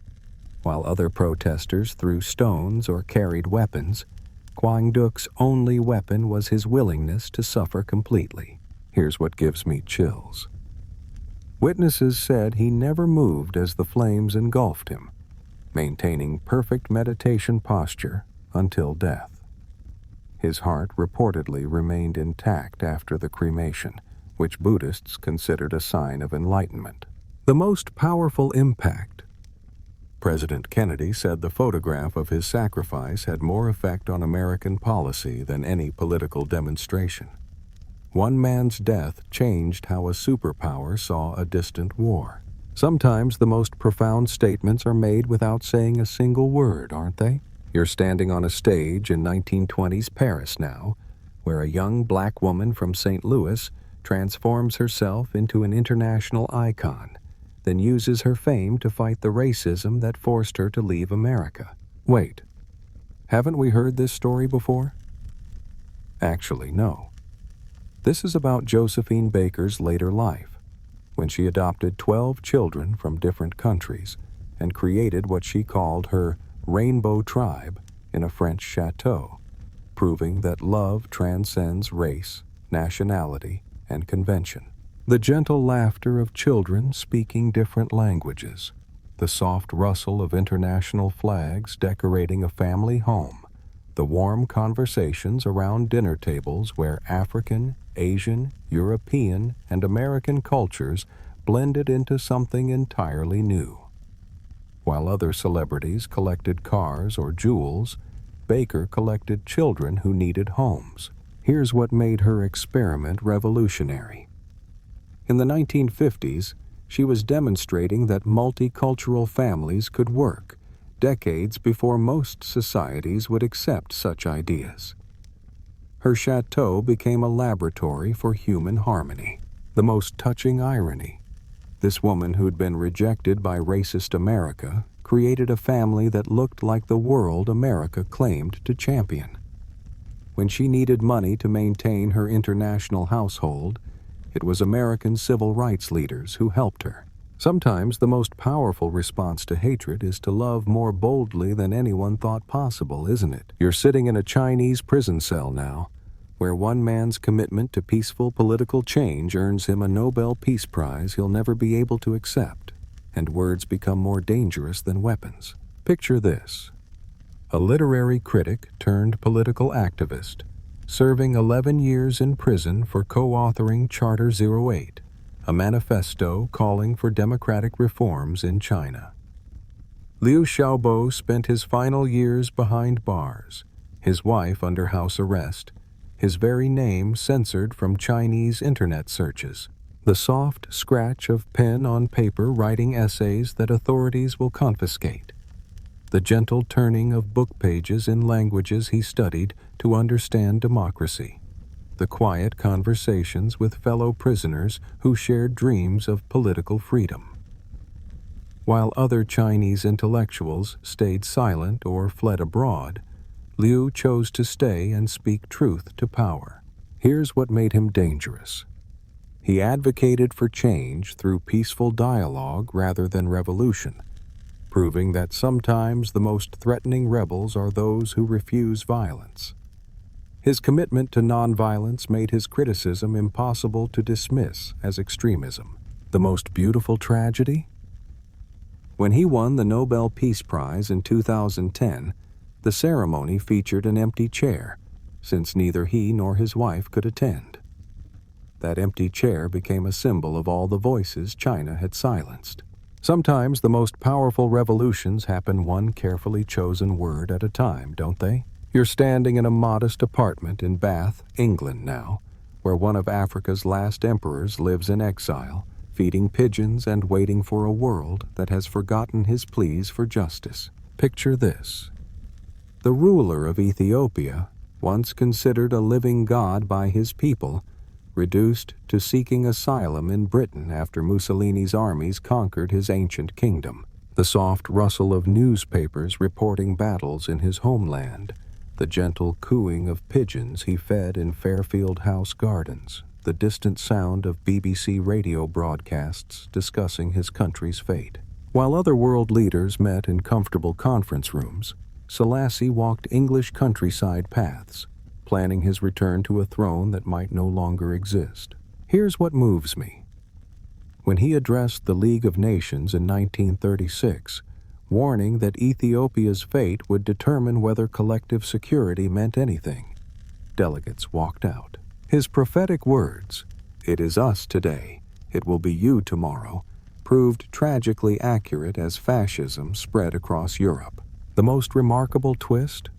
While other protesters threw stones or carried weapons, Quang Duc's only weapon was his willingness to suffer completely. Here's what gives me chills. Witnesses said he never moved as the flames engulfed him, maintaining perfect meditation posture, until death. His heart reportedly remained intact after the cremation, which Buddhists considered a sign of enlightenment. The most powerful impact. President Kennedy said the photograph of his sacrifice had more effect on American policy than any political demonstration. One man's death changed how a superpower saw a distant war. Sometimes the most profound statements are made without saying a single word, aren't they? You're standing on a stage in 1920s Paris now, where a young black woman from St. Louis transforms herself into an international icon, then uses her fame to fight the racism that forced her to leave America. Wait, haven't we heard this story before? Actually, no. This is about Josephine Baker's later life, when she adopted 12 children from different countries and created what she called her rainbow tribe in a French chateau, proving that love transcends race, nationality, and convention. The gentle laughter of children speaking different languages, the soft rustle of international flags decorating a family home, the warm conversations around dinner tables where African, Asian, European, and American cultures blended into something entirely new. While other celebrities collected cars or jewels, Baker collected children who needed homes. Here's what made her experiment revolutionary. In the 1950s, she was demonstrating that multicultural families could work, decades before most societies would accept such ideas. Her chateau became a laboratory for human harmony. The most touching irony: this woman who'd been rejected by racist America created a family that looked like the world America claimed to champion. When she needed money to maintain her international household, it was American civil rights leaders who helped her. Sometimes the most powerful response to hatred is to love more boldly than anyone thought possible, isn't it? You're sitting in a Chinese prison cell now, where one man's commitment to peaceful political change earns him a Nobel Peace Prize he'll never be able to accept, and words become more dangerous than weapons. Picture this: a literary critic turned political activist, serving 11 years in prison for co-authoring Charter 08, a manifesto calling for democratic reforms in China. Liu Xiaobo spent his final years behind bars, his wife under house arrest, his very name censored from Chinese internet searches. The soft scratch of pen on paper writing essays that authorities will confiscate. The gentle turning of book pages in languages he studied to understand democracy. The quiet conversations with fellow prisoners who shared dreams of political freedom. While other Chinese intellectuals stayed silent or fled abroad, Liu chose to stay and speak truth to power. Here's what made him dangerous. He advocated for change through peaceful dialogue rather than revolution, proving that sometimes the most threatening rebels are those who refuse violence. His commitment to nonviolence made his criticism impossible to dismiss as extremism. The most beautiful tragedy? When he won the Nobel Peace Prize in 2010, the ceremony featured an empty chair, since neither he nor his wife could attend. That empty chair became a symbol of all the voices China had silenced. Sometimes the most powerful revolutions happen one carefully chosen word at a time, don't they? You're standing in a modest apartment in Bath, England now, where one of Africa's last emperors lives in exile, feeding pigeons and waiting for a world that has forgotten his pleas for justice. Picture this. The ruler of Ethiopia, once considered a living god by his people, reduced to seeking asylum in Britain after Mussolini's armies conquered his ancient kingdom. The soft rustle of newspapers reporting battles in his homeland, the gentle cooing of pigeons he fed in Fairfield House Gardens, the distant sound of BBC radio broadcasts discussing his country's fate. While other world leaders met in comfortable conference rooms, Selassie walked English countryside paths, planning his return to a throne that might no longer exist. Here's what moves me. When he addressed the League of Nations in 1936, warning that Ethiopia's fate would determine whether collective security meant anything. Delegates walked out. His prophetic words, "It is us today, it will be you tomorrow," proved tragically accurate as fascism spread across Europe. The most remarkable twist?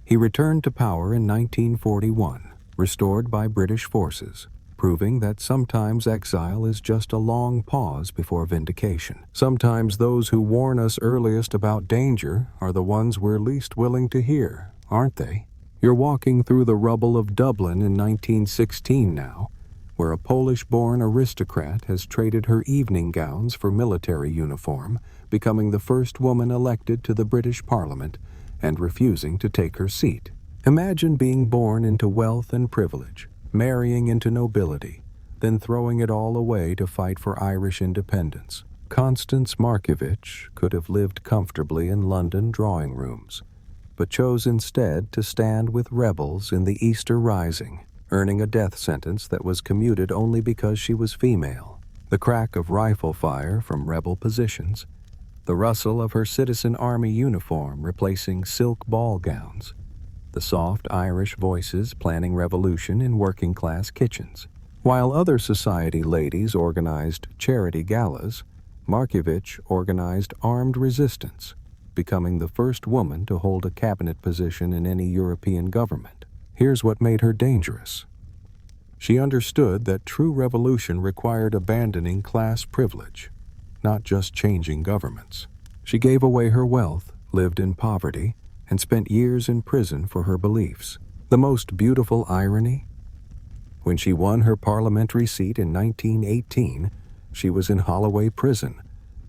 He returned to power in 1941, restored by British forces, proving that sometimes exile is just a long pause before vindication. Sometimes those who warn us earliest about danger are the ones we're least willing to hear, aren't they? You're walking through the rubble of Dublin in 1916 now, where a Polish-born aristocrat has traded her evening gowns for military uniform, becoming the first woman elected to the British Parliament and refusing to take her seat. Imagine being born into wealth and privilege, marrying into nobility, then throwing it all away to fight for Irish independence. Constance Markievicz could have lived comfortably in London drawing rooms, but chose instead to stand with rebels in the Easter Rising, earning a death sentence that was commuted only because she was female. The crack of rifle fire from rebel positions, the rustle of her citizen army uniform replacing silk ball gowns, the soft Irish voices planning revolution in working-class kitchens. While other society ladies organized charity galas, Markievicz organized armed resistance, becoming the first woman to hold a cabinet position in any European government. Here's what made her dangerous. She understood that true revolution required abandoning class privilege, not just changing governments. She gave away her wealth, lived in poverty, and spent years in prison for her beliefs. The most beautiful irony? When she won her parliamentary seat in 1918, she was in Holloway Prison,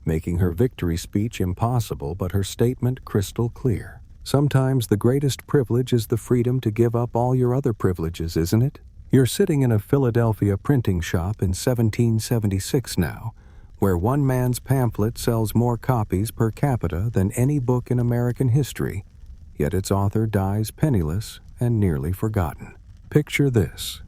making her victory speech impossible but her statement crystal clear. Sometimes the greatest privilege is the freedom to give up all your other privileges, isn't it? You're sitting in a Philadelphia printing shop in 1776 now, where one man's pamphlet sells more copies per capita than any book in American history, yet its author dies penniless and nearly forgotten. Picture this: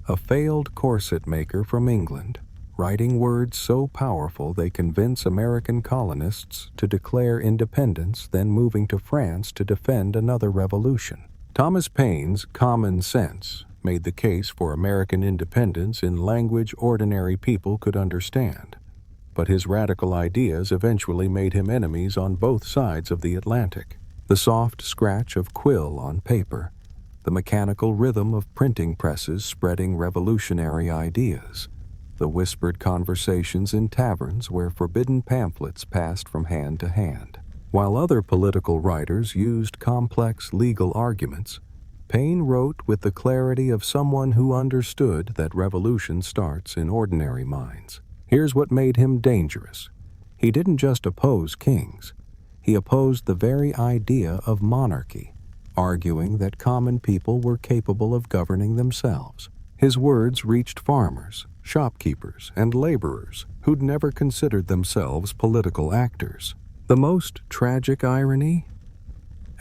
a failed corset maker from England, writing words so powerful they convince American colonists to declare independence, then moving to France to defend another revolution. Thomas Paine's Common Sense made the case for American independence in language ordinary people could understand, but his radical ideas eventually made him enemies on both sides of the Atlantic. The soft scratch of quill on paper, the mechanical rhythm of printing presses spreading revolutionary ideas, the whispered conversations in taverns where forbidden pamphlets passed from hand to hand. While other political writers used complex legal arguments, Paine wrote with the clarity of someone who understood that revolution starts in ordinary minds. Here's what made him dangerous. He didn't just oppose kings. He opposed the very idea of monarchy, arguing that common people were capable of governing themselves. His words reached farmers, shopkeepers, and laborers who'd never considered themselves political actors. The most tragic irony?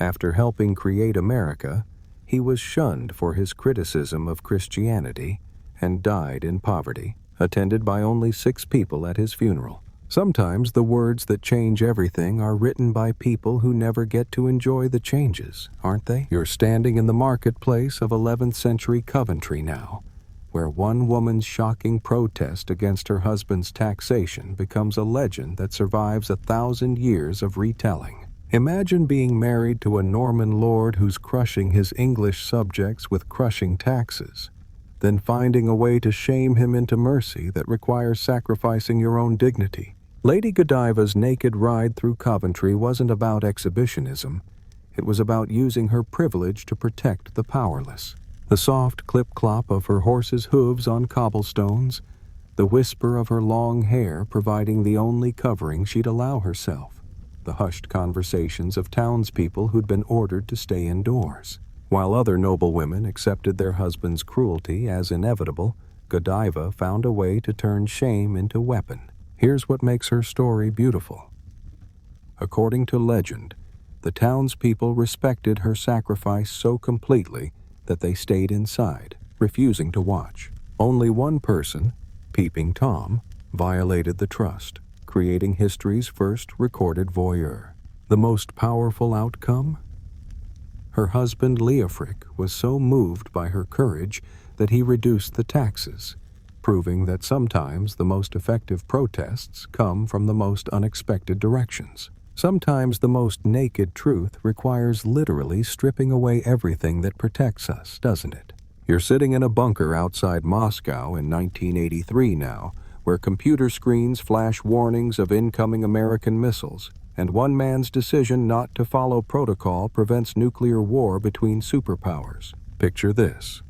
After helping create America, he was shunned for his criticism of Christianity and died in poverty, attended by only 6 people at his funeral. Sometimes the words that change everything are written by people who never get to enjoy the changes, aren't they? You're standing in the marketplace of 11th century Coventry now, where one woman's shocking protest against her husband's taxation becomes a legend that survives 1,000 years of retelling. Imagine being married to a Norman lord who's crushing his English subjects with crushing taxes, then finding a way to shame him into mercy that requires sacrificing your own dignity. Lady Godiva's naked ride through Coventry wasn't about exhibitionism. It was about using her privilege to protect the powerless. The soft clip-clop of her horse's hooves on cobblestones, the whisper of her long hair providing the only covering she'd allow herself, the hushed conversations of townspeople who'd been ordered to stay indoors. While other noblewomen accepted their husbands' cruelty as inevitable, Godiva found a way to turn shame into weapon. Here's what makes her story beautiful. According to legend, the townspeople respected her sacrifice so completely that they stayed inside, refusing to watch. Only one person, Peeping Tom, violated the trust, creating history's first recorded voyeur. The most powerful outcome? Her husband Leofric was so moved by her courage that he reduced the taxes, proving that sometimes the most effective protests come from the most unexpected directions. Sometimes the most naked truth requires literally stripping away everything that protects us, doesn't it? You're sitting in a bunker outside Moscow in 1983 now, where computer screens flash warnings of incoming American missiles, and one man's decision not to follow protocol prevents nuclear war between superpowers. Picture this: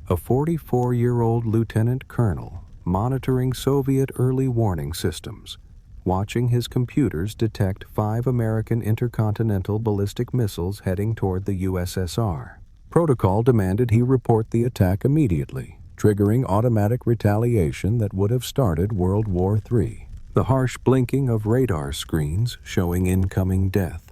a 44-year-old lieutenant colonel monitoring Soviet early warning systems, watching his computers detect 5 American intercontinental ballistic missiles heading toward the USSR. Protocol demanded he report the attack immediately, triggering automatic retaliation that would have started World War III. The harsh blinking of radar screens showing incoming death.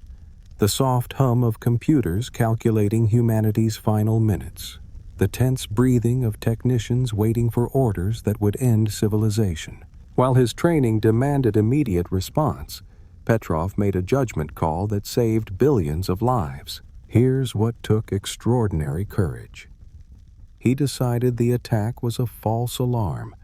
The soft hum of computers calculating humanity's final minutes. The tense breathing of technicians waiting for orders that would end civilization. While his training demanded immediate response, Petrov made a judgment call that saved billions of lives. Here's what took extraordinary courage. He decided the attack was a false alarm,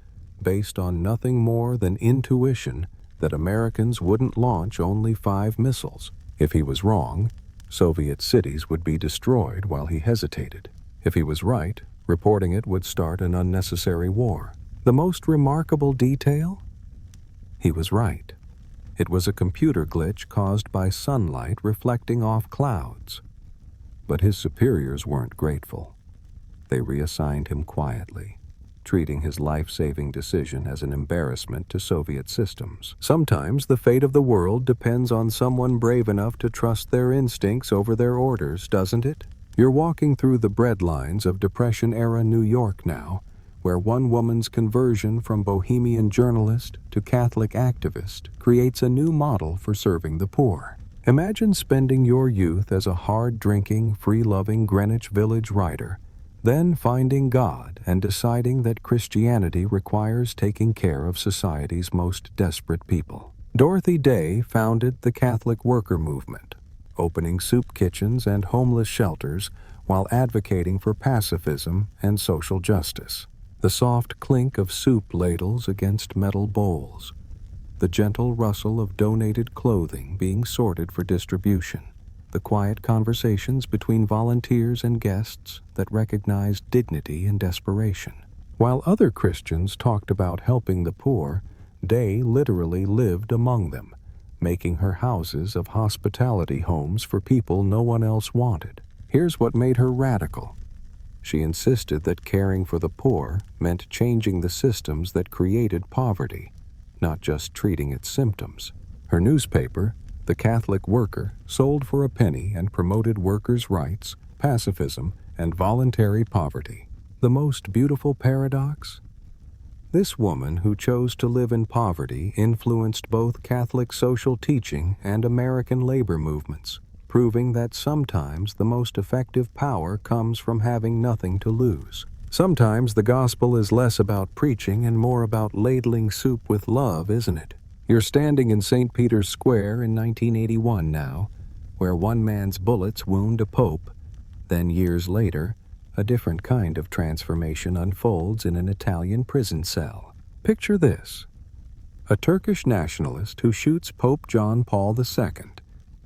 based on nothing more than intuition that Americans wouldn't launch only 5 missiles. If he was wrong, Soviet cities would be destroyed while he hesitated. If he was right, reporting it would start an unnecessary war. The most remarkable detail? He was right. It was a computer glitch caused by sunlight reflecting off clouds. But his superiors weren't grateful. They reassigned him quietly, treating his life-saving decision as an embarrassment to Soviet systems. Sometimes the fate of the world depends on someone brave enough to trust their instincts over their orders, doesn't it? You're walking through the breadlines of Depression-era New York now, where one woman's conversion from bohemian journalist to Catholic activist creates a new model for serving the poor. Imagine spending your youth as a hard-drinking, free-loving Greenwich Village writer, then finding God and deciding that Christianity requires taking care of society's most desperate people. Dorothy Day founded the Catholic worker movement, opening soup kitchens and homeless shelters while advocating for pacifism and social justice. The soft clink of soup ladles against metal bowls. The gentle rustle of donated clothing being sorted for distribution. The quiet conversations between volunteers and guests that recognized dignity in desperation. While other Christians talked about helping the poor, Day literally lived among them, making her houses of hospitality homes for people no one else wanted. Here's what made her radical. She insisted that caring for the poor meant changing the systems that created poverty, not just treating its symptoms. Her newspaper, The Catholic Worker, sold for a penny and promoted workers' rights, pacifism, and voluntary poverty. The most beautiful paradox? This woman who chose to live in poverty influenced both Catholic social teaching and American labor movements, proving that sometimes the most effective power comes from having nothing to lose. Sometimes the gospel is less about preaching and more about ladling soup with love, isn't it? You're standing in St. Peter's Square in 1981 now, where one man's bullets wound a pope. Then years later, a different kind of transformation unfolds in an Italian prison cell. Picture this: a Turkish nationalist who shoots Pope John Paul II,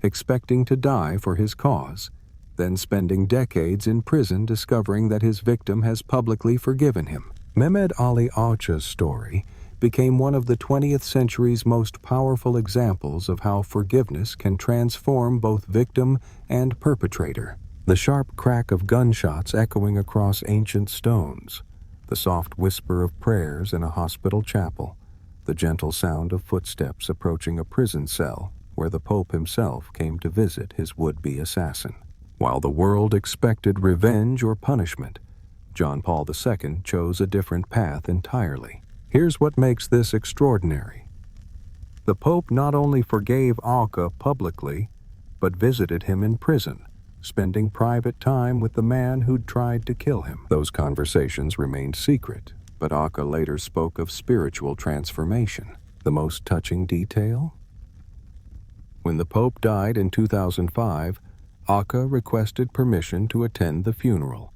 expecting to die for his cause, then spending decades in prison discovering that his victim has publicly forgiven him. Mehmed Ali Ağa's story became one of the 20th century's most powerful examples of how forgiveness can transform both victim and perpetrator. The sharp crack of gunshots echoing across ancient stones, the soft whisper of prayers in a hospital chapel, the gentle sound of footsteps approaching a prison cell where the Pope himself came to visit his would-be assassin. While the world expected revenge or punishment, John Paul II chose a different path entirely. Here's what makes this extraordinary. The Pope not only forgave Ağca publicly, but visited him in prison, spending private time with the man who'd tried to kill him. Those conversations remained secret, but Ağca later spoke of spiritual transformation. The most touching detail? When the Pope died in 2005, Aka requested permission to attend the funeral,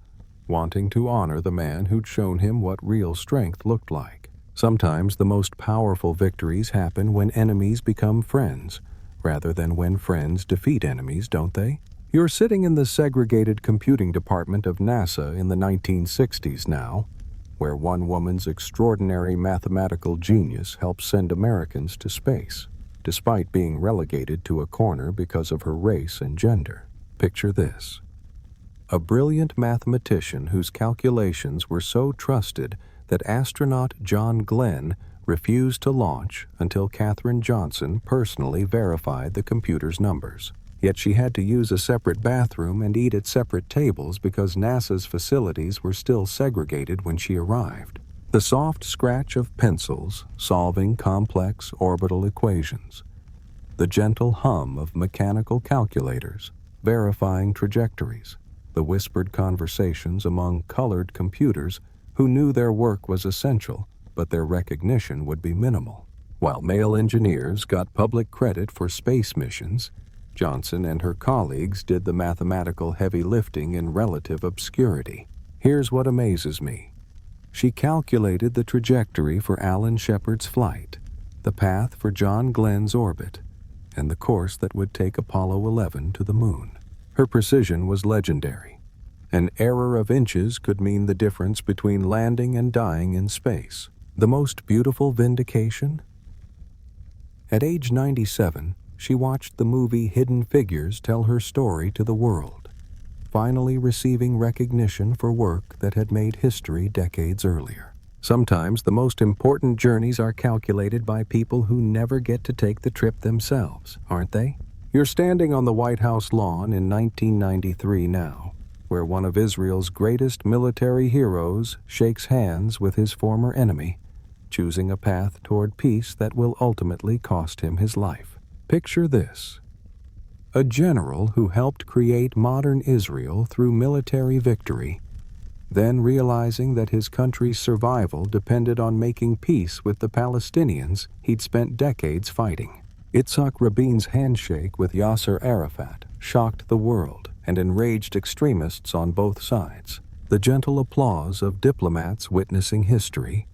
wanting to honor the man who'd shown him what real strength looked like. Sometimes the most powerful victories happen when enemies become friends, rather than when friends defeat enemies, don't they? You're sitting in the segregated computing department of NASA in the 1960s now, where one woman's extraordinary mathematical genius helped send Americans to space, despite being relegated to a corner because of her race and gender. Picture this. A brilliant mathematician whose calculations were so trusted that astronaut John Glenn refused to launch until Katherine Johnson personally verified the computer's numbers. Yet she had to use a separate bathroom and eat at separate tables because NASA's facilities were still segregated when she arrived. The soft scratch of pencils solving complex orbital equations. The gentle hum of mechanical calculators verifying trajectories. The whispered conversations among colored computers who knew their work was essential, but their recognition would be minimal. While male engineers got public credit for space missions, Johnson and her colleagues did the mathematical heavy lifting in relative obscurity. Here's what amazes me. She calculated the trajectory for Alan Shepard's flight, the path for John Glenn's orbit, and the course that would take Apollo 11 to the moon. Her precision was legendary. An error of inches could mean the difference between landing and dying in space. The most beautiful vindication? At age 97, she watched the movie Hidden Figures tell her story to the world, finally receiving recognition for work that had made history decades earlier. Sometimes the most important journeys are calculated by people who never get to take the trip themselves, aren't they? You're standing on the White House lawn in 1993 now, where one of Israel's greatest military heroes shakes hands with his former enemy, choosing a path toward peace that will ultimately cost him his life. Picture this. A general who helped create modern Israel through military victory, then realizing that his country's survival depended on making peace with the Palestinians he'd spent decades fighting. Itzhak Rabin's handshake with Yasser Arafat shocked the world and enraged extremists on both sides. The gentle applause of diplomats witnessing history,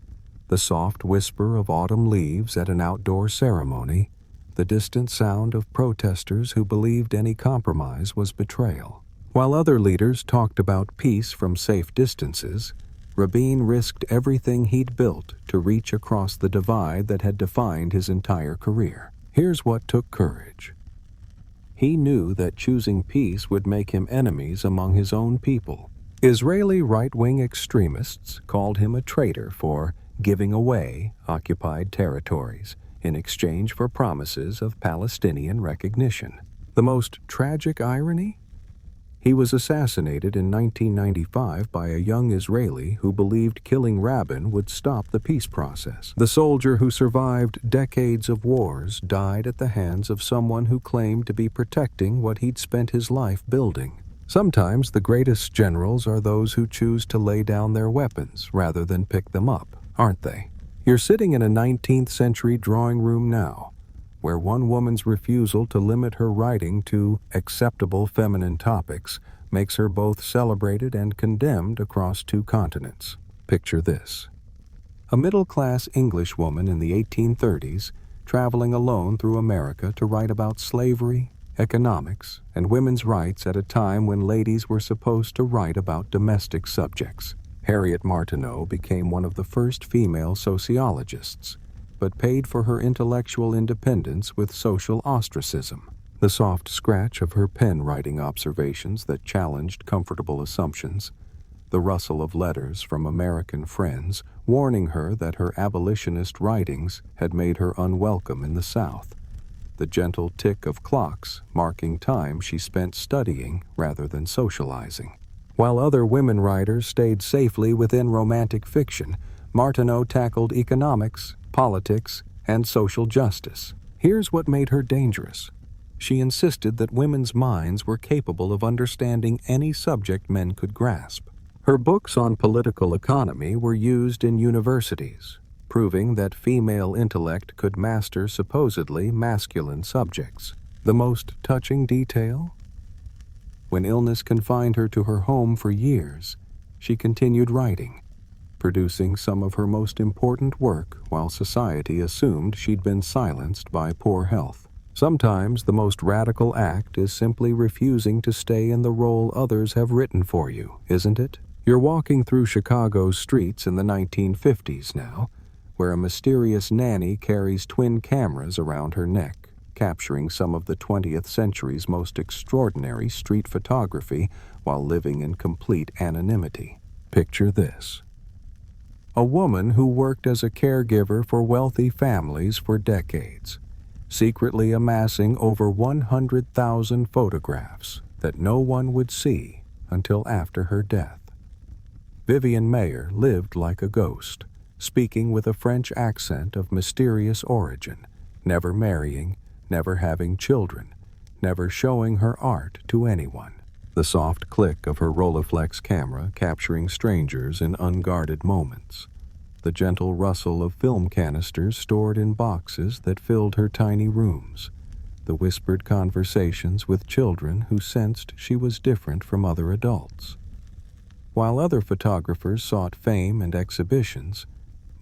the soft whisper of autumn leaves at an outdoor ceremony, the distant sound of protesters who believed any compromise was betrayal. While other leaders talked about peace from safe distances, Rabin risked everything he'd built to reach across the divide that had defined his entire career. Here's what took courage. He knew that choosing peace would make him enemies among his own people. Israeli right-wing extremists called him a traitor for giving away occupied territories in exchange for promises of Palestinian recognition. The most tragic irony? He was assassinated in 1995 by a young Israeli who believed killing Rabin would stop the peace process. The soldier who survived decades of wars died at the hands of someone who claimed to be protecting what he'd spent his life building. Sometimes the greatest generals are those who choose to lay down their weapons rather than pick them up, aren't they? You're sitting in a 19th century drawing room now, where one woman's refusal to limit her writing to acceptable feminine topics makes her both celebrated and condemned across 2 continents. Picture this. A middle-class English woman in the 1830s traveling alone through America to write about slavery, economics, and women's rights at a time when ladies were supposed to write about domestic subjects. Harriet Martineau became one of the first female sociologists, but paid for her intellectual independence with social ostracism. The soft scratch of her pen writing observations that challenged comfortable assumptions, the rustle of letters from American friends warning her that her abolitionist writings had made her unwelcome in the South, the gentle tick of clocks marking time she spent studying rather than socializing. While other women writers stayed safely within romantic fiction, Martineau tackled economics, politics, and social justice. Here's what made her dangerous. She insisted that women's minds were capable of understanding any subject men could grasp. Her books on political economy were used in universities, proving that female intellect could master supposedly masculine subjects. The most touching detail? When illness confined her to her home for years, she continued writing, producing some of her most important work while society assumed she'd been silenced by poor health. Sometimes the most radical act is simply refusing to stay in the role others have written for you, isn't it? You're walking through Chicago's streets in the 1950s now, where a mysterious nanny carries twin cameras around her neck, capturing some of the 20th century's most extraordinary street photography while living in complete anonymity. Picture this. A woman who worked as a caregiver for wealthy families for decades, secretly amassing over 100,000 photographs that no one would see until after her death. Vivian Mayer lived like a ghost, speaking with a French accent of mysterious origin, never marrying, never having children, never showing her art to anyone. The soft click of her Rolleiflex camera capturing strangers in unguarded moments. The gentle rustle of film canisters stored in boxes that filled her tiny rooms. The whispered conversations with children who sensed she was different from other adults. While other photographers sought fame and exhibitions,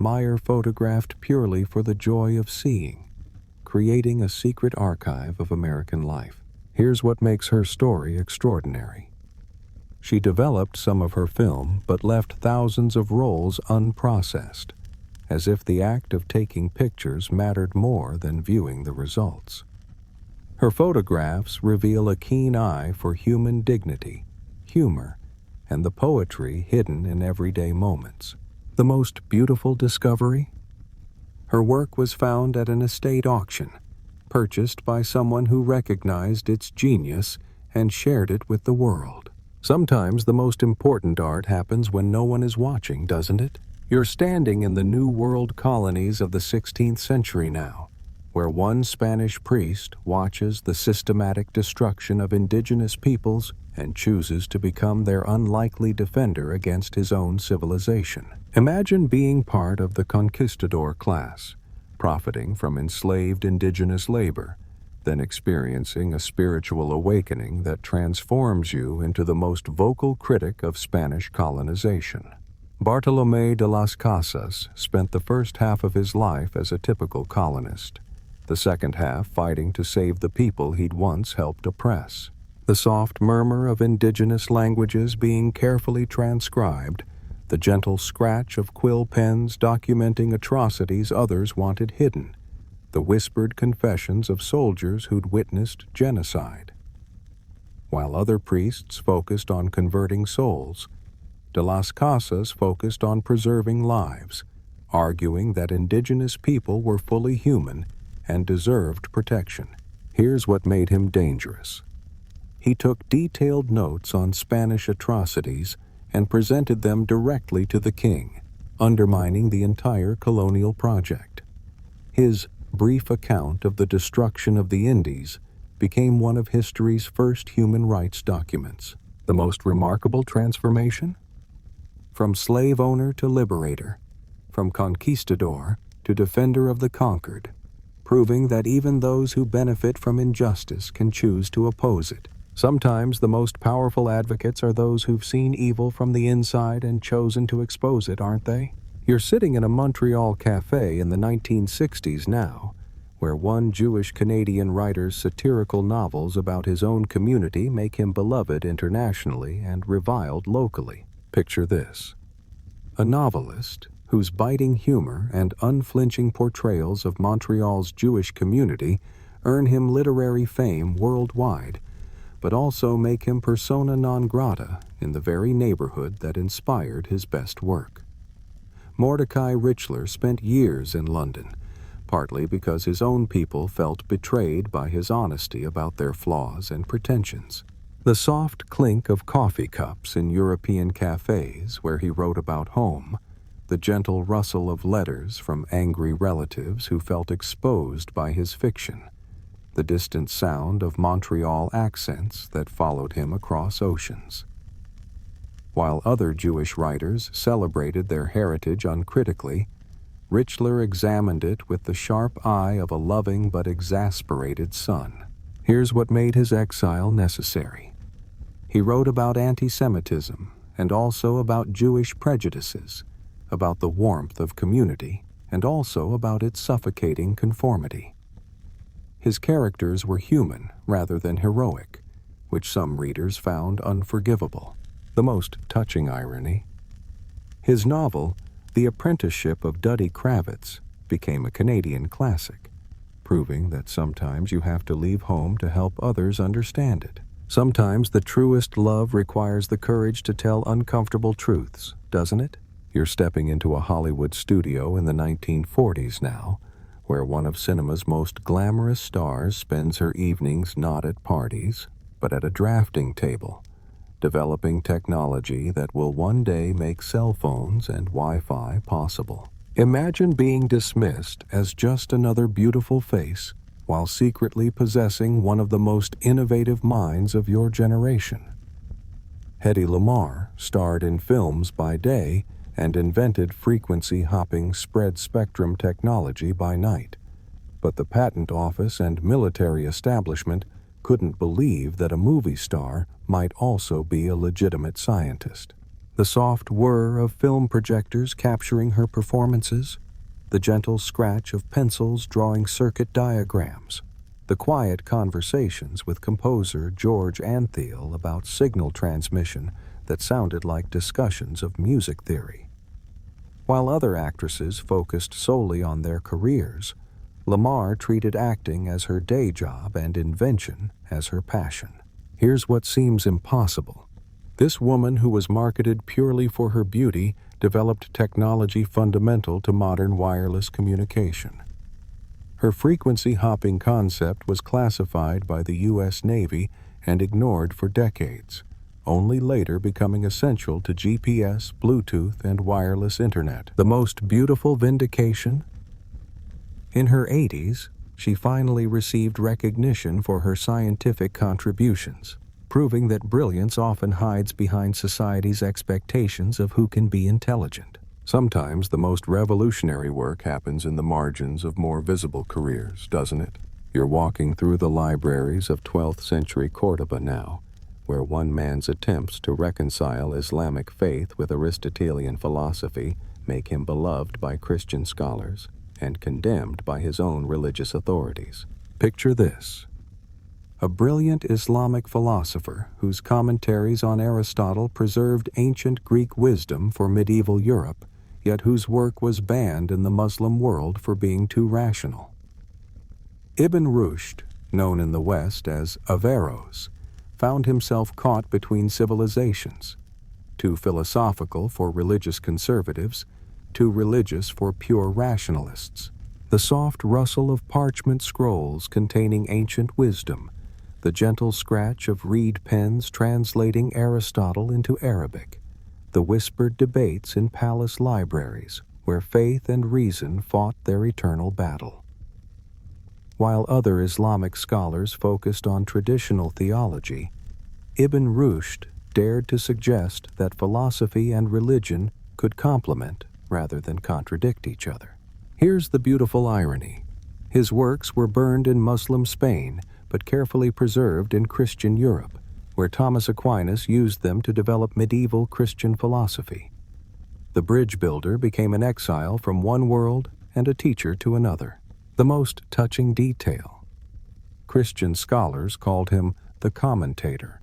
Meyer photographed purely for the joy of seeing, creating a secret archive of American life. Here's what makes her story extraordinary. She developed some of her film but left thousands of rolls unprocessed, as if the act of taking pictures mattered more than viewing the results. Her photographs reveal a keen eye for human dignity, humor, and the poetry hidden in everyday moments. The most beautiful discovery? Her work was found at an estate auction, purchased by someone who recognized its genius and shared it with the world. Sometimes the most important art happens when no one is watching, doesn't it? You're standing in the New World colonies of the 16th century now, where one Spanish priest watches the systematic destruction of indigenous peoples and chooses to become their unlikely defender against his own civilization. Imagine being part of the conquistador class, profiting from enslaved indigenous labor, then experiencing a spiritual awakening that transforms you into the most vocal critic of Spanish colonization. Bartolomé de las Casas spent the first half of his life as a typical colonist, the second half fighting to save the people he'd once helped oppress. The soft murmur of indigenous languages being carefully transcribed, the gentle scratch of quill pens documenting atrocities others wanted hidden, the whispered confessions of soldiers who'd witnessed genocide. While other priests focused on converting souls, de las Casas focused on preserving lives, arguing that indigenous people were fully human and deserved protection. Here's what made him dangerous. He took detailed notes on Spanish atrocities and presented them directly to the king, undermining the entire colonial project. His brief account of the destruction of the Indies became one of history's first human rights documents. The most remarkable transformation? From slave owner to liberator, from conquistador to defender of the conquered, proving that even those who benefit from injustice can choose to oppose it. Sometimes the most powerful advocates are those who've seen evil from the inside and chosen to expose it, aren't they? You're sitting in a Montreal cafe in the 1960s now, where one Jewish Canadian writer's satirical novels about his own community make him beloved internationally and reviled locally. Picture this. A novelist whose biting humor and unflinching portrayals of Montreal's Jewish community earn him literary fame worldwide, but also make him persona non grata in the very neighborhood that inspired his best work. Mordecai Richler spent years in London, partly because his own people felt betrayed by his honesty about their flaws and pretensions. The soft clink of coffee cups in European cafes where he wrote about home, the gentle rustle of letters from angry relatives who felt exposed by his fiction, the distant sound of Montreal accents that followed him across oceans. While other Jewish writers celebrated their heritage uncritically, Richler examined it with the sharp eye of a loving but exasperated son. Here's what made his exile necessary. He wrote about anti-Semitism and also about Jewish prejudices, about the warmth of community, and also about its suffocating conformity. His characters were human rather than heroic, which some readers found unforgivable. The most touching irony. His novel, The Apprenticeship of Duddy Kravitz, became a Canadian classic, proving that sometimes you have to leave home to help others understand it. Sometimes the truest love requires the courage to tell uncomfortable truths, doesn't it? You're stepping into a Hollywood studio in the 1940s now, where one of cinema's most glamorous stars spends her evenings not at parties, but at a drafting table, developing technology that will one day make cell phones and Wi-Fi possible. Imagine being dismissed as just another beautiful face while secretly possessing one of the most innovative minds of your generation. Hedy Lamarr starred in films by day and invented frequency-hopping spread-spectrum technology by night, but the patent office and military establishment couldn't believe that a movie star might also be a legitimate scientist. The soft whir of film projectors capturing her performances, the gentle scratch of pencils drawing circuit diagrams, the quiet conversations with composer George Antheil about signal transmission that sounded like discussions of music theory. While other actresses focused solely on their careers, Lamarr treated acting as her day job and invention as her passion. Here's what seems impossible. This woman, who was marketed purely for her beauty, developed technology fundamental to modern wireless communication. Her frequency-hopping concept was classified by the U.S. Navy and ignored for decades, only later becoming essential to GPS, Bluetooth, and wireless internet. The most beautiful vindication? In her 80s, she finally received recognition for her scientific contributions, proving that brilliance often hides behind society's expectations of who can be intelligent. Sometimes the most revolutionary work happens in the margins of more visible careers, doesn't it? You're walking through the libraries of 12th century Cordoba now, where one man's attempts to reconcile Islamic faith with Aristotelian philosophy make him beloved by Christian scholars and condemned by his own religious authorities. Picture this. A brilliant Islamic philosopher whose commentaries on Aristotle preserved ancient Greek wisdom for medieval Europe, yet whose work was banned in the Muslim world for being too rational. Ibn Rushd, known in the West as Averroes, found himself caught between civilizations, too philosophical for religious conservatives, too religious for pure rationalists. The soft rustle of parchment scrolls containing ancient wisdom, the gentle scratch of reed pens translating Aristotle into Arabic, the whispered debates in palace libraries where faith and reason fought their eternal battle. While other Islamic scholars focused on traditional theology, Ibn Rushd dared to suggest that philosophy and religion could complement rather than contradict each other. Here's the beautiful irony. His works were burned in Muslim Spain, but carefully preserved in Christian Europe, where Thomas Aquinas used them to develop medieval Christian philosophy. The bridge builder became an exile from one world and a teacher to another. The most touching detail. Christian scholars called him the commentator,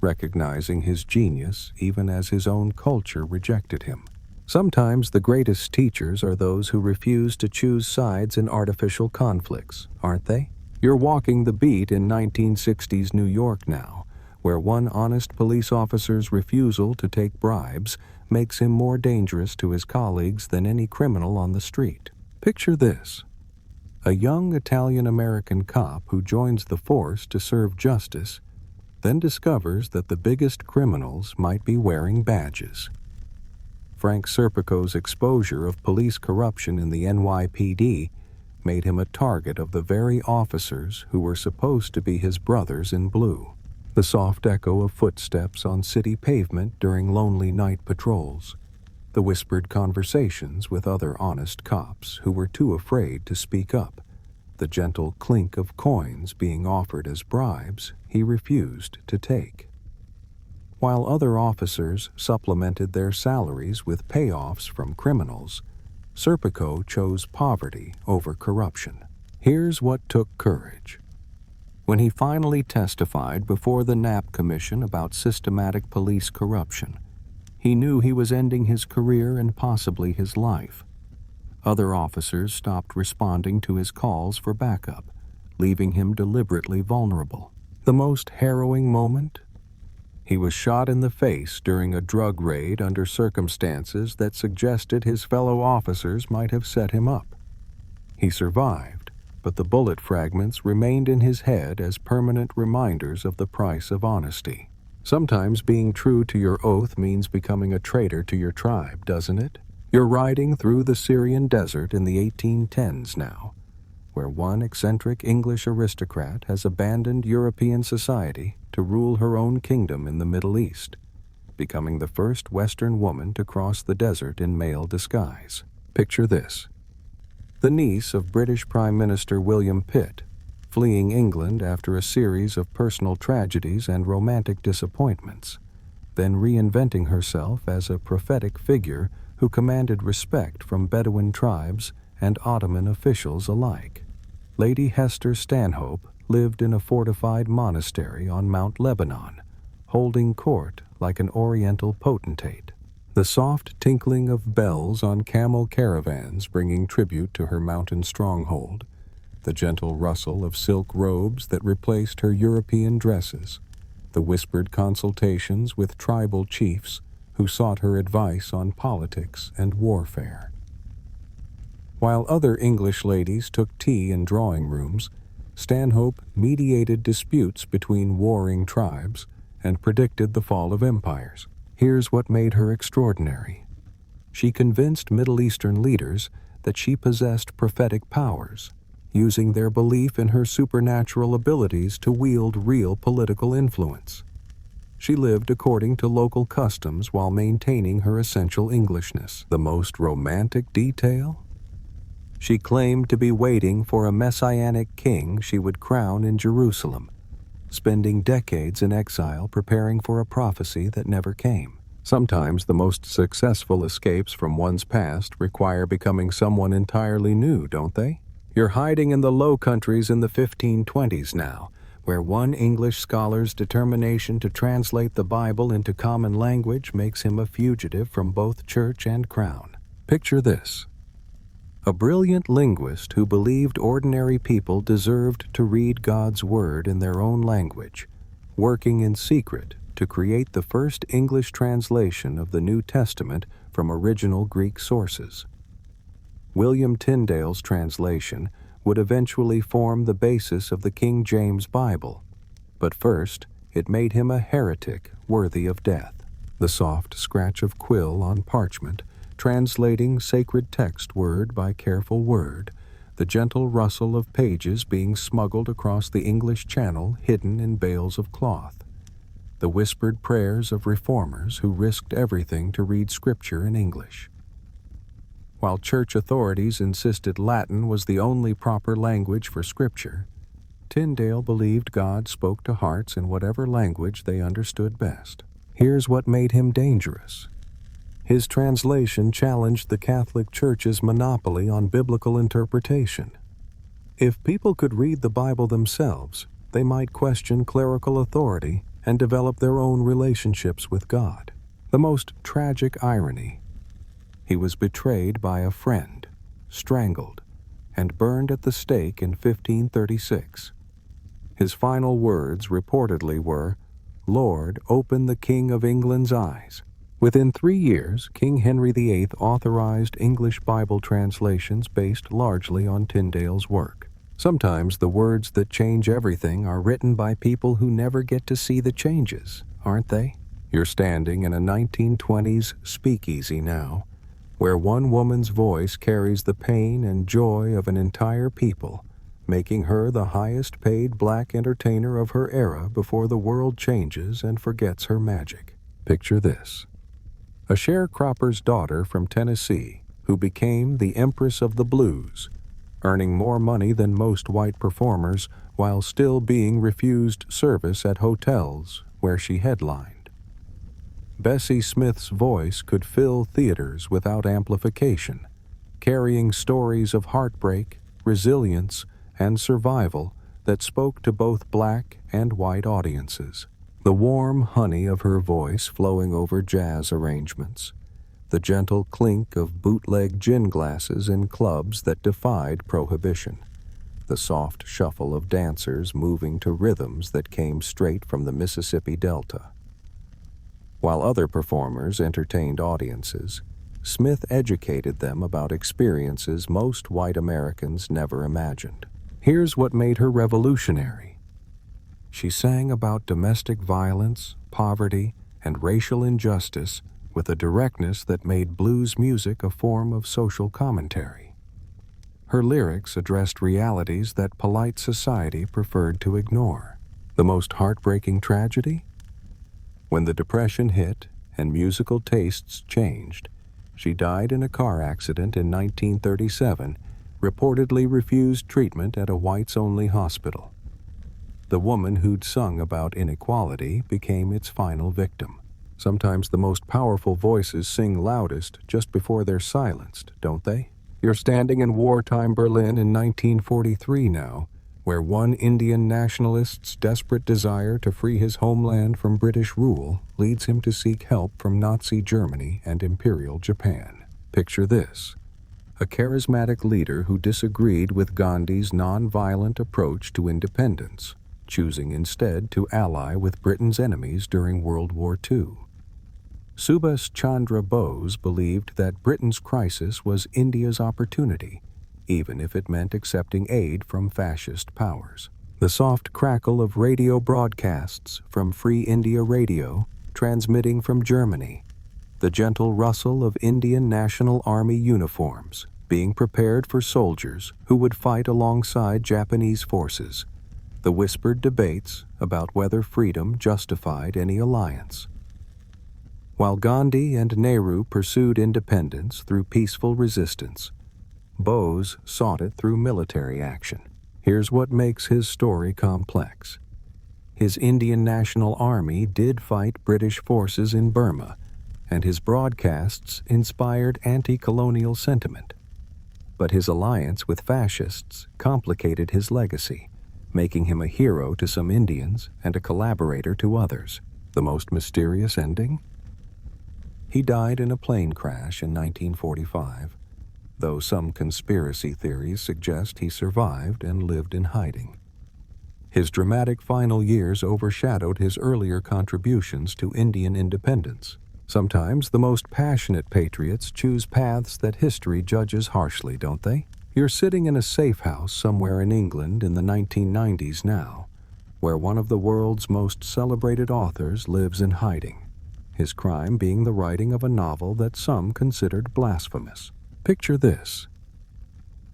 recognizing his genius even as his own culture rejected him. Sometimes the greatest teachers are those who refuse to choose sides in artificial conflicts, aren't they? You're walking the beat in 1960s New York now, where one honest police officer's refusal to take bribes makes him more dangerous to his colleagues than any criminal on the street. Picture this. A young Italian-American cop who joins the force to serve justice, then discovers that the biggest criminals might be wearing badges. Frank Serpico's exposure of police corruption in the NYPD made him a target of the very officers who were supposed to be his brothers in blue. The soft echo of footsteps on city pavement during lonely night patrols, the whispered conversations with other honest cops who were too afraid to speak up, the gentle clink of coins being offered as bribes he refused to take. While other officers supplemented their salaries with payoffs from criminals, Serpico chose poverty over corruption. Here's what took courage. When he finally testified before the Knapp Commission about systematic police corruption, he knew he was ending his career and possibly his life. Other officers stopped responding to his calls for backup, leaving him deliberately vulnerable. The most harrowing moment? He was shot in the face during a drug raid under circumstances that suggested his fellow officers might have set him up. He survived, but the bullet fragments remained in his head as permanent reminders of the price of honesty. Sometimes being true to your oath means becoming a traitor to your tribe, doesn't it? You're riding through the Syrian desert in the 1810s now, where one eccentric English aristocrat has abandoned European society to rule her own kingdom in the Middle East, becoming the first Western woman to cross the desert in male disguise. Picture this: the niece of British Prime Minister William Pitt, fleeing England after a series of personal tragedies and romantic disappointments, then reinventing herself as a prophetic figure who commanded respect from Bedouin tribes and Ottoman officials alike. Lady Hester Stanhope lived in a fortified monastery on Mount Lebanon, holding court like an oriental potentate. The soft tinkling of bells on camel caravans bringing tribute to her mountain stronghold, the gentle rustle of silk robes that replaced her European dresses, the whispered consultations with tribal chiefs who sought her advice on politics and warfare. While other English ladies took tea in drawing rooms, Stanhope mediated disputes between warring tribes and predicted the fall of empires. Here's what made her extraordinary. She convinced Middle Eastern leaders that she possessed prophetic powers, using their belief in her supernatural abilities to wield real political influence. She lived according to local customs while maintaining her essential Englishness. The most romantic detail? She claimed to be waiting for a messianic king she would crown in Jerusalem, spending decades in exile preparing for a prophecy that never came. Sometimes the most successful escapes from one's past require becoming someone entirely new, don't they? You're hiding in the Low Countries in the 1520s now, where one English scholar's determination to translate the Bible into common language makes him a fugitive from both church and crown. Picture this: a brilliant linguist who believed ordinary people deserved to read God's Word in their own language, working in secret to create the first English translation of the New Testament from original Greek sources. William Tyndale's translation would eventually form the basis of the King James Bible, but first it made him a heretic worthy of death. The soft scratch of quill on parchment, translating sacred text word by careful word, the gentle rustle of pages being smuggled across the English Channel hidden in bales of cloth, the whispered prayers of reformers who risked everything to read Scripture in English. While church authorities insisted Latin was the only proper language for Scripture, Tyndale believed God spoke to hearts in whatever language they understood best. Here's what made him dangerous. His translation challenged the Catholic Church's monopoly on biblical interpretation. If people could read the Bible themselves, they might question clerical authority and develop their own relationships with God. The most tragic irony: he was betrayed by a friend, strangled, and burned at the stake in 1536. His final words reportedly were, "Lord, open the King of England's eyes." Within 3 years, King Henry VIII authorized English Bible translations based largely on Tyndale's work. Sometimes the words that change everything are written by people who never get to see the changes, aren't they? You're standing in a 1920s speakeasy now, where one woman's voice carries the pain and joy of an entire people, making her the highest-paid black entertainer of her era before the world changes and forgets her magic. Picture this: a sharecropper's daughter from Tennessee who became the Empress of the Blues, earning more money than most white performers while still being refused service at hotels where she headlined. Bessie Smith's voice could fill theaters without amplification, carrying stories of heartbreak, resilience, and survival that spoke to both black and white audiences. The warm honey of her voice flowing over jazz arrangements, the gentle clink of bootleg gin glasses in clubs that defied prohibition, the soft shuffle of dancers moving to rhythms that came straight from the Mississippi Delta. While other performers entertained audiences, Smith educated them about experiences most white Americans never imagined. Here's what made her revolutionary. She sang about domestic violence, poverty, and racial injustice with a directness that made blues music a form of social commentary. Her lyrics addressed realities that polite society preferred to ignore. The most heartbreaking tragedy? When the Depression hit and musical tastes changed, she died in a car accident in 1937, reportedly refused treatment at a whites-only hospital. The woman who'd sung about inequality became its final victim. Sometimes the most powerful voices sing loudest just before they're silenced, don't they? You're standing in wartime Berlin in 1943 now, where one Indian nationalist's desperate desire to free his homeland from British rule leads him to seek help from Nazi Germany and Imperial Japan. Picture this: a charismatic leader who disagreed with Gandhi's non-violent approach to independence, choosing instead to ally with Britain's enemies during World War II. Subhas Chandra Bose believed that Britain's crisis was India's opportunity, even if it meant accepting aid from fascist powers. The soft crackle of radio broadcasts from Free India Radio transmitting from Germany, the gentle rustle of Indian National Army uniforms being prepared for soldiers who would fight alongside Japanese forces, the whispered debates about whether freedom justified any alliance. While Gandhi and Nehru pursued independence through peaceful resistance, Bose sought it through military action. Here's what makes his story complex. His Indian National Army did fight British forces in Burma, and his broadcasts inspired anti-colonial sentiment. But his alliance with fascists complicated his legacy, making him a hero to some Indians and a collaborator to others. The most mysterious ending? He died in a plane crash in 1945, though some conspiracy theories suggest he survived and lived in hiding. His dramatic final years overshadowed his earlier contributions to Indian independence. Sometimes the most passionate patriots choose paths that history judges harshly, don't they? You're sitting in a safe house somewhere in England in the 1990s now, where one of the world's most celebrated authors lives in hiding, his crime being the writing of a novel that some considered blasphemous. Picture this: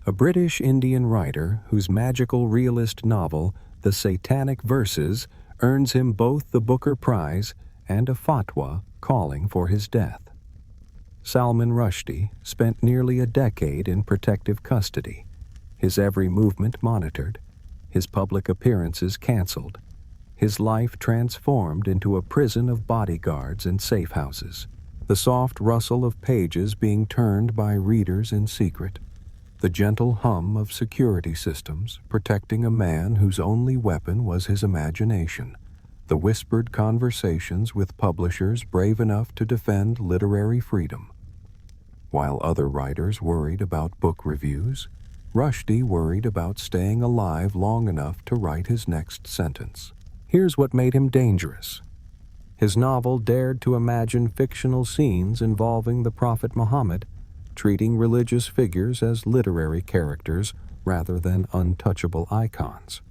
a British Indian writer whose magical realist novel, The Satanic Verses, earns him both the Booker Prize and a fatwa calling for his death. Salman Rushdie spent nearly a decade in protective custody, his every movement monitored, his public appearances canceled, his life transformed into a prison of bodyguards and safe houses, the soft rustle of pages being turned by readers in secret, the gentle hum of security systems protecting a man whose only weapon was his imagination, the whispered conversations with publishers brave enough to defend literary freedom. While other writers worried about book reviews, Rushdie worried about staying alive long enough to write his next sentence. Here's what made him dangerous. His novel dared to imagine fictional scenes involving the Prophet Muhammad, treating religious figures as literary characters rather than untouchable icons.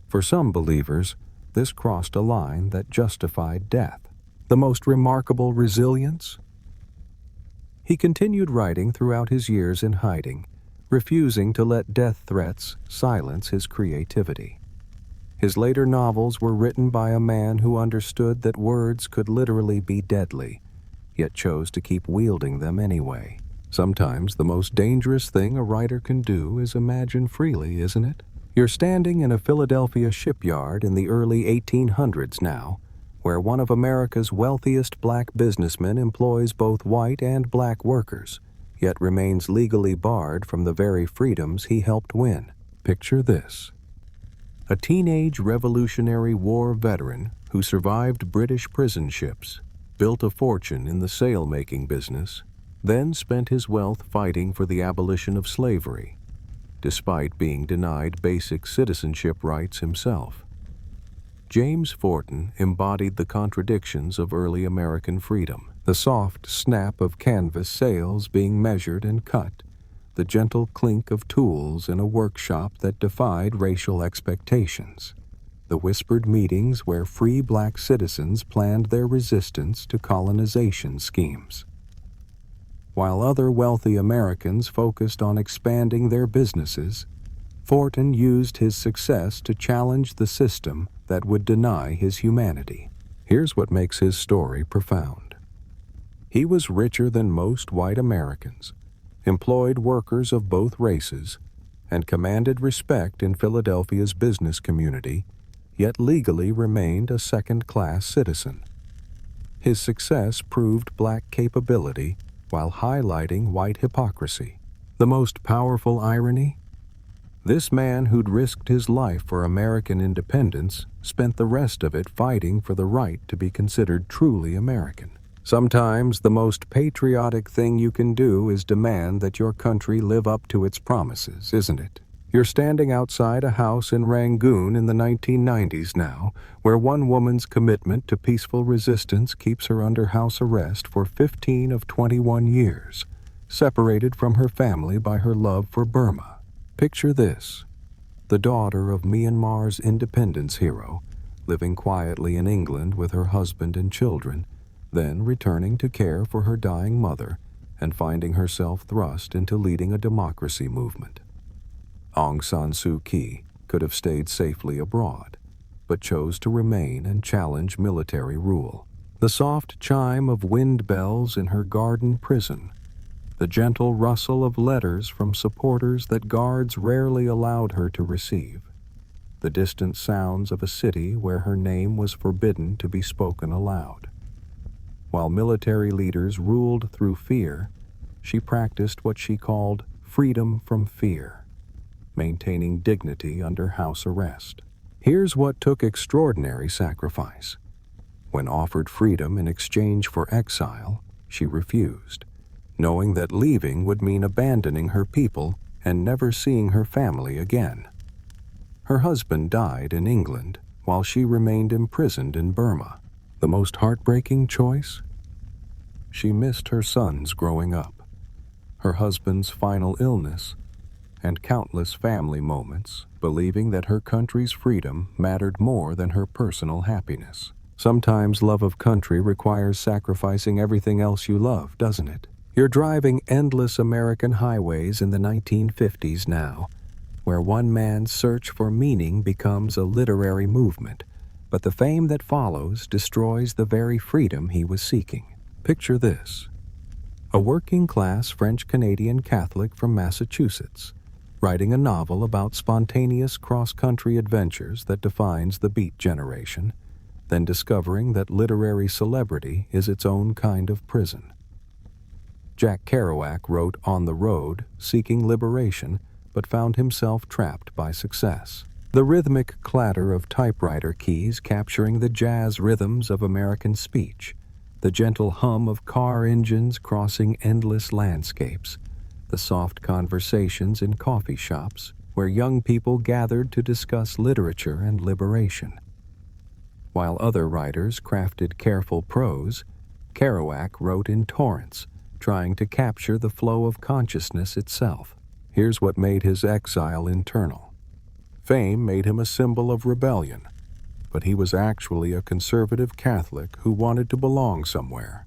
For some believers, this crossed a line that justified death. The most remarkable resilience? He continued writing throughout his years in hiding, refusing to let death threats silence his creativity. His later novels were written by a man who understood that words could literally be deadly, yet chose to keep wielding them anyway. Sometimes the most dangerous thing a writer can do is imagine freely, isn't it? You're standing in a Philadelphia shipyard in the early 1800s now, where one of America's wealthiest black businessmen employs both white and black workers, yet remains legally barred from the very freedoms he helped win. Picture this. A teenage Revolutionary War veteran who survived British prison ships, built a fortune in the sail-making business, then spent his wealth fighting for the abolition of slavery, despite being denied basic citizenship rights himself. James Forten embodied the contradictions of early American freedom, the soft snap of canvas sails being measured and cut, the gentle clink of tools in a workshop that defied racial expectations, the whispered meetings where free black citizens planned their resistance to colonization schemes. While other wealthy Americans focused on expanding their businesses, Forten used his success to challenge the system that would deny his humanity. Here's what makes his story profound. He was richer than most white Americans, employed workers of both races, and commanded respect in Philadelphia's business community, yet legally remained a second-class citizen. His success proved black capability while highlighting white hypocrisy. The most powerful irony? This man who'd risked his life for American independence spent the rest of it fighting for the right to be considered truly American. Sometimes the most patriotic thing you can do is demand that your country live up to its promises, isn't it? You're standing outside a house in Rangoon in the 1990s now, where one woman's commitment to peaceful resistance keeps her under house arrest for 15 of 21 years, separated from her family by her love for Burma. Picture this: the daughter of Myanmar's independence hero, living quietly in England with her husband and children, then returning to care for her dying mother and finding herself thrust into leading a democracy movement. Aung San Suu Kyi could have stayed safely abroad, but chose to remain and challenge military rule. The soft chime of wind bells in her garden prison, the gentle rustle of letters from supporters that guards rarely allowed her to receive, the distant sounds of a city where her name was forbidden to be spoken aloud. While military leaders ruled through fear, she practiced what she called freedom from fear, maintaining dignity under house arrest. Here's what took extraordinary sacrifice. When offered freedom in exchange for exile, she refused, knowing that leaving would mean abandoning her people and never seeing her family again. Her husband died in England while she remained imprisoned in Burma. The most heartbreaking choice? She missed her sons growing up, her husband's final illness, and countless family moments, believing that her country's freedom mattered more than her personal happiness. Sometimes love of country requires sacrificing everything else you love, doesn't it? You're driving endless American highways in the 1950s now, where one man's search for meaning becomes a literary movement, but the fame that follows destroys the very freedom he was seeking. Picture this: a working-class French-Canadian Catholic from Massachusetts, writing a novel about spontaneous cross-country adventures that defines the Beat Generation, then discovering that literary celebrity is its own kind of prison. Jack Kerouac wrote On the Road, seeking liberation, but found himself trapped by success. The rhythmic clatter of typewriter keys capturing the jazz rhythms of American speech, the gentle hum of car engines crossing endless landscapes, the soft conversations in coffee shops where young people gathered to discuss literature and liberation. While other writers crafted careful prose, Kerouac wrote in torrents, trying to capture the flow of consciousness itself. Here's what made his exile internal. Fame made him a symbol of rebellion, but he was actually a conservative Catholic who wanted to belong somewhere.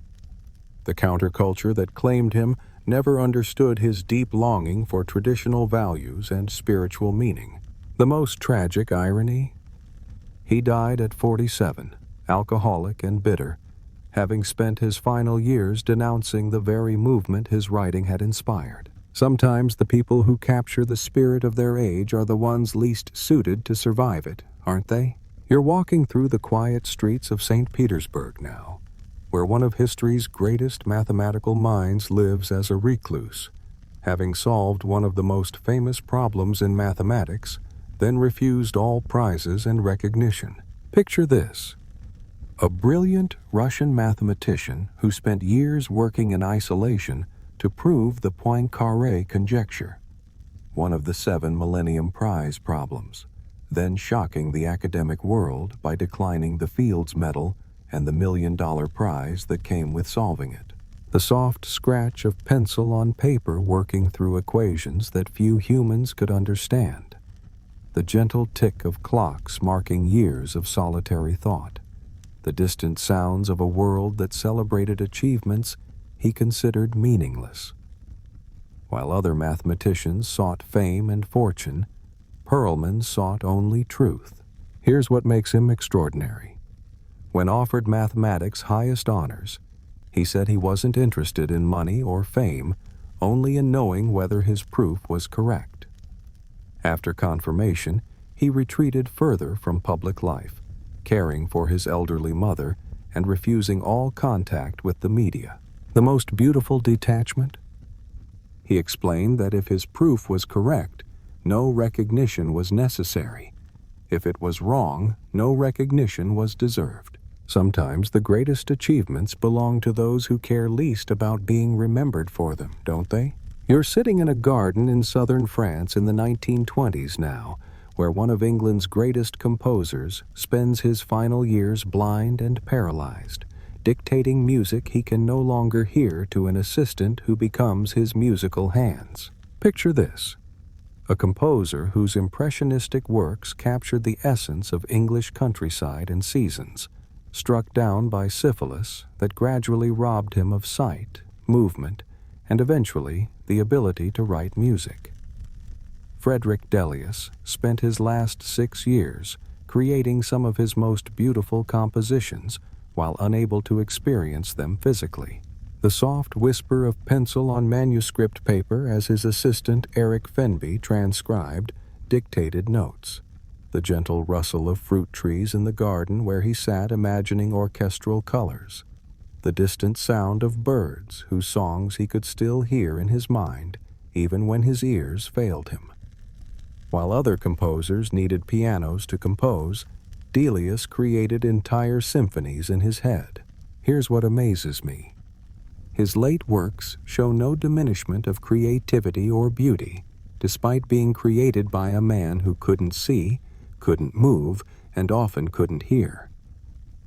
The counterculture that claimed him never understood his deep longing for traditional values and spiritual meaning. The most tragic irony? He died at 47, alcoholic and bitter, having spent his final years denouncing the very movement his writing had inspired. Sometimes the people who capture the spirit of their age are the ones least suited to survive it, aren't they? You're walking through the quiet streets of St. Petersburg now, where one of history's greatest mathematical minds lives as a recluse, having solved one of the most famous problems in mathematics, then refused all prizes and recognition. Picture this: a brilliant Russian mathematician who spent years working in isolation to prove the Poincaré conjecture, one of the 7 Millennium Prize problems, then shocking the academic world by declining the Fields Medal and the $1 million prize that came with solving it. The soft scratch of pencil on paper working through equations that few humans could understand. The gentle tick of clocks marking years of solitary thought. The distant sounds of a world that celebrated achievements he considered meaningless. While other mathematicians sought fame and fortune, Perelman sought only truth. Here's what makes him extraordinary. When offered mathematics' highest honors, he said he wasn't interested in money or fame, only in knowing whether his proof was correct. After confirmation, he retreated further from public life, caring for his elderly mother and refusing all contact with the media. The most beautiful detachment? He explained that if his proof was correct, no recognition was necessary. If it was wrong, no recognition was deserved. Sometimes the greatest achievements belong to those who care least about being remembered for them, don't they? You're sitting in a garden in southern France in the 1920s now, where one of England's greatest composers spends his final years blind and paralyzed, dictating music he can no longer hear to an assistant who becomes his musical hands. Picture this: a composer whose impressionistic works captured the essence of English countryside and seasons, struck down by syphilis that gradually robbed him of sight, movement, and eventually the ability to write music. Frederick Delius spent his last 6 years creating some of his most beautiful compositions while unable to experience them physically. The soft whisper of pencil on manuscript paper as his assistant Eric Fenby transcribed dictated notes. The gentle rustle of fruit trees in the garden where he sat imagining orchestral colors. The distant sound of birds whose songs he could still hear in his mind even when his ears failed him. While other composers needed pianos to compose, Delius created entire symphonies in his head. Here's what amazes me. His late works show no diminishment of creativity or beauty, despite being created by a man who couldn't see, couldn't move, and often couldn't hear.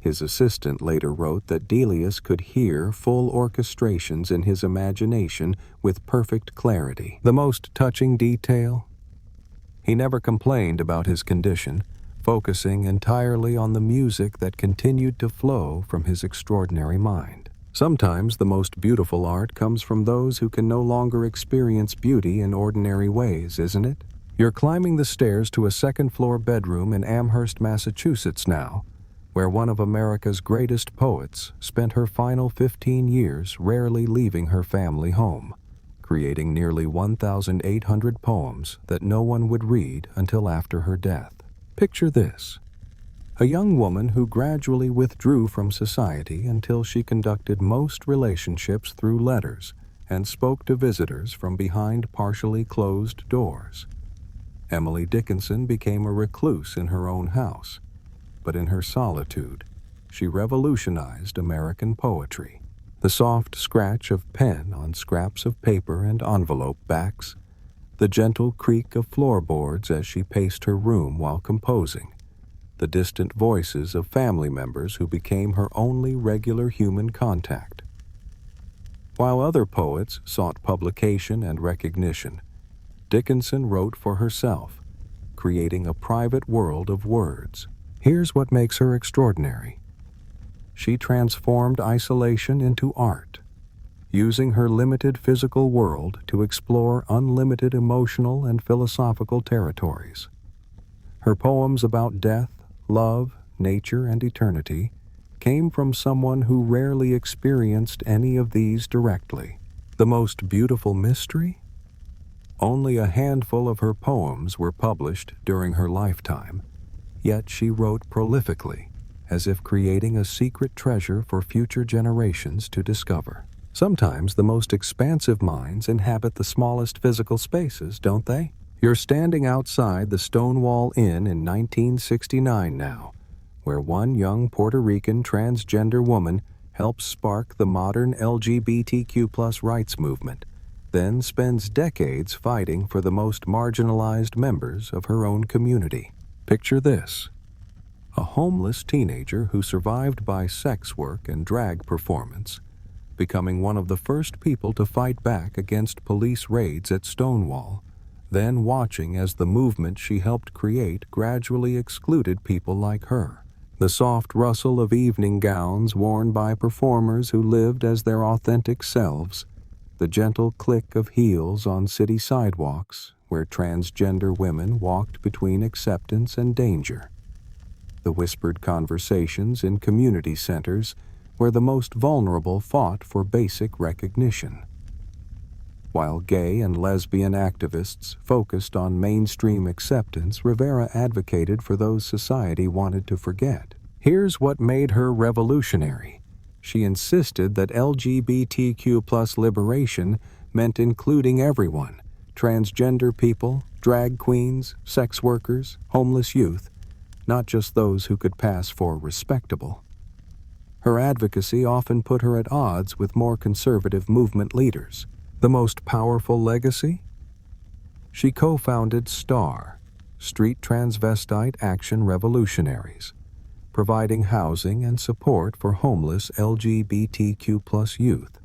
His assistant later wrote that Delius could hear full orchestrations in his imagination with perfect clarity. The most touching detail? He never complained about his condition, focusing entirely on the music that continued to flow from his extraordinary mind. Sometimes the most beautiful art comes from those who can no longer experience beauty in ordinary ways, isn't it? You're climbing the stairs to a second-floor bedroom in Amherst, Massachusetts now, where one of America's greatest poets spent her final 15 years rarely leaving her family home, creating nearly 1,800 poems that no one would read until after her death. Picture this: a young woman who gradually withdrew from society until she conducted most relationships through letters and spoke to visitors from behind partially closed doors. Emily Dickinson became a recluse in her own house, but in her solitude, she revolutionized American poetry. The soft scratch of pen on scraps of paper and envelope backs, the gentle creak of floorboards as she paced her room while composing, the distant voices of family members who became her only regular human contact. While other poets sought publication and recognition, Dickinson wrote for herself, creating a private world of words. Here's what makes her extraordinary. She transformed isolation into art, using her limited physical world to explore unlimited emotional and philosophical territories. Her poems about death, love, nature, and eternity came from someone who rarely experienced any of these directly. The most beautiful mystery? Only a handful of her poems were published during her lifetime, yet she wrote prolifically, as if creating a secret treasure for future generations to discover. Sometimes the most expansive minds inhabit the smallest physical spaces, don't they? You're standing outside the Stonewall Inn in 1969 now, where one young Puerto Rican transgender woman helps spark the modern LGBTQ+ rights movement, then spends decades fighting for the most marginalized members of her own community. Picture this: a homeless teenager who survived by sex work and drag performance, becoming one of the first people to fight back against police raids at Stonewall, then watching as the movement she helped create gradually excluded people like her. The soft rustle of evening gowns worn by performers who lived as their authentic selves, the gentle click of heels on city sidewalks where transgender women walked between acceptance and danger, the whispered conversations in community centers where the most vulnerable fought for basic recognition. While gay and lesbian activists focused on mainstream acceptance, Rivera advocated for those society wanted to forget. Here's what made her revolutionary. She insisted that LGBTQ+ liberation meant including everyone: transgender people, drag queens, sex workers, homeless youth, not just those who could pass for respectable. Her advocacy often put her at odds with more conservative movement leaders. The most powerful legacy? She co-founded STAR, Street Transvestite Action Revolutionaries, providing housing and support for homeless LGBTQ+ youth,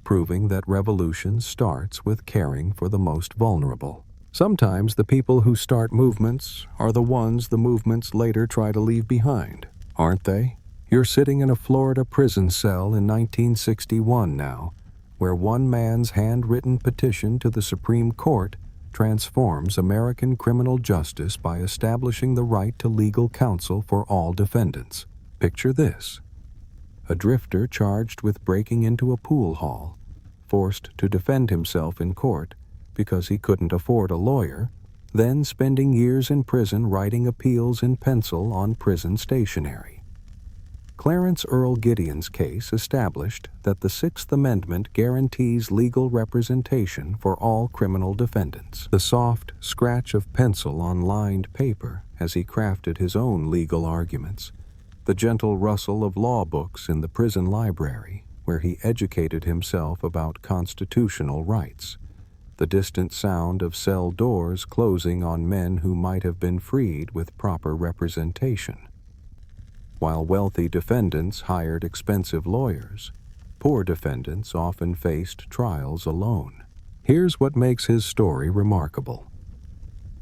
proving that revolution starts with caring for the most vulnerable. Sometimes the people who start movements are the ones the movements later try to leave behind, aren't they? You're sitting in a Florida prison cell in 1961 now, where one man's handwritten petition to the Supreme Court transforms American criminal justice by establishing the right to legal counsel for all defendants. Picture this: a drifter charged with breaking into a pool hall, forced to defend himself in court because he couldn't afford a lawyer, then spending years in prison writing appeals in pencil on prison stationery. Clarence Earl Gideon's case established that the Sixth Amendment guarantees legal representation for all criminal defendants. The soft scratch of pencil on lined paper as he crafted his own legal arguments, the gentle rustle of law books in the prison library where he educated himself about constitutional rights, the distant sound of cell doors closing on men who might have been freed with proper representation. While wealthy defendants hired expensive lawyers, poor defendants often faced trials alone. Here's what makes his story remarkable.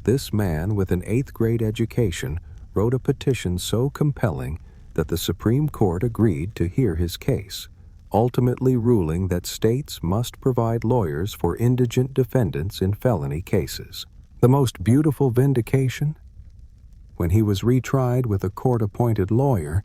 This man with an 8th grade education wrote a petition so compelling that the Supreme Court agreed to hear his case, ultimately ruling that states must provide lawyers for indigent defendants in felony cases. The most beautiful vindication? When he was retried with a court-appointed lawyer,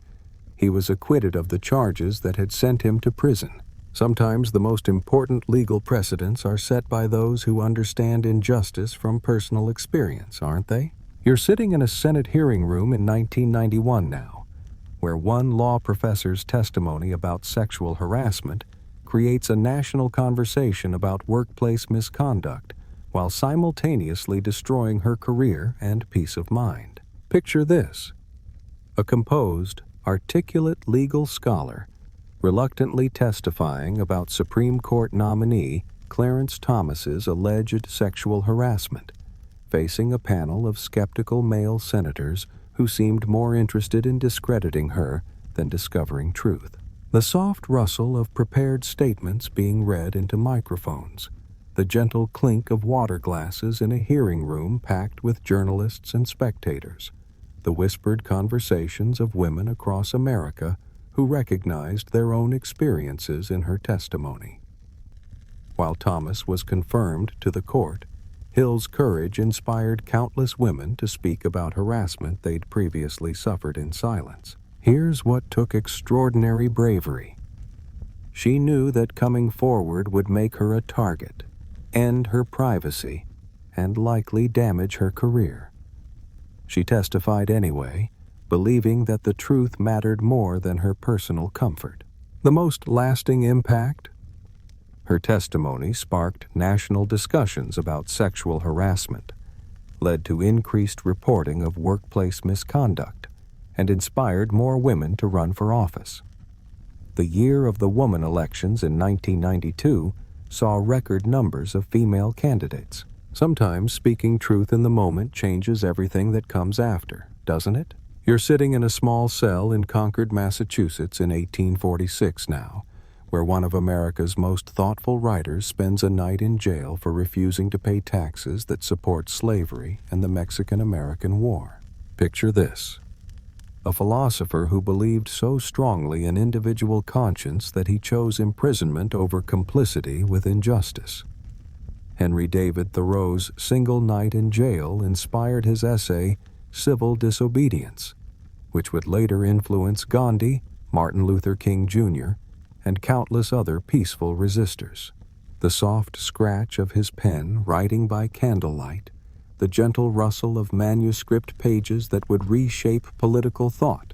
he was acquitted of the charges that had sent him to prison. Sometimes the most important legal precedents are set by those who understand injustice from personal experience, aren't they? You're sitting in a Senate hearing room in 1991 now, where one law professor's testimony about sexual harassment creates a national conversation about workplace misconduct while simultaneously destroying her career and peace of mind. Picture this: a composed, articulate legal scholar reluctantly testifying about Supreme Court nominee Clarence Thomas's alleged sexual harassment, facing a panel of skeptical male senators who seemed more interested in discrediting her than discovering truth. The soft rustle of prepared statements being read into microphones, the gentle clink of water glasses in a hearing room packed with journalists and spectators, the whispered conversations of women across America who recognized their own experiences in her testimony. While Thomas was confirmed to the court, Hill's courage inspired countless women to speak about harassment they'd previously suffered in silence. Here's what took extraordinary bravery. She knew that coming forward would make her a target, end her privacy, and likely damage her career. She testified anyway, believing that the truth mattered more than her personal comfort. The most lasting impact? Her testimony sparked national discussions about sexual harassment, led to increased reporting of workplace misconduct, and inspired more women to run for office. The year of the woman elections in 1992 saw record numbers of female candidates. Sometimes speaking truth in the moment changes everything that comes after, doesn't it? You're sitting in a small cell in Concord, Massachusetts in 1846 now, where one of America's most thoughtful writers spends a night in jail for refusing to pay taxes that support slavery and the Mexican-American War. Picture this: a philosopher who believed so strongly in individual conscience that he chose imprisonment over complicity with injustice. Henry David Thoreau's single night in jail inspired his essay, Civil Disobedience, which would later influence Gandhi, Martin Luther King Jr., and countless other peaceful resistors. The soft scratch of his pen writing by candlelight, the gentle rustle of manuscript pages that would reshape political thought,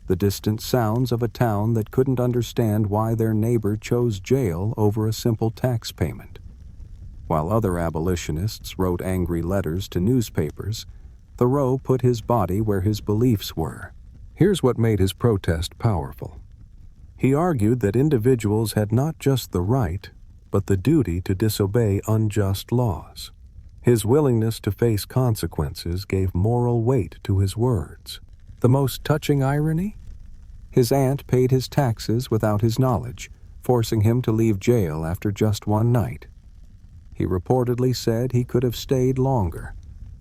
the distant sounds of a town that couldn't understand why their neighbor chose jail over a simple tax payment. While other abolitionists wrote angry letters to newspapers, Thoreau put his body where his beliefs were. Here's what made his protest powerful. He argued that individuals had not just the right, but the duty to disobey unjust laws. His willingness to face consequences gave moral weight to his words. The most touching irony? His aunt paid his taxes without his knowledge, forcing him to leave jail after just one night. He reportedly said he could have stayed longer,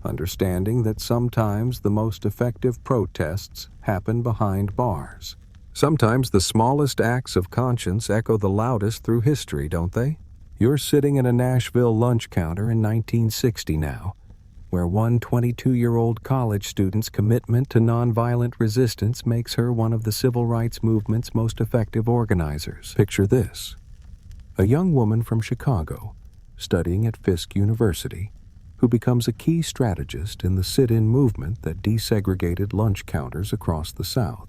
understanding that sometimes the most effective protests happen behind bars. Sometimes the smallest acts of conscience echo the loudest through history, don't they? You're sitting in a Nashville lunch counter in 1960 now, where one 22-year-old college student's commitment to nonviolent resistance makes her one of the civil rights movement's most effective organizers. Picture this: a young woman from Chicago, studying at Fisk University, who becomes a key strategist in the sit-in movement that desegregated lunch counters across the South.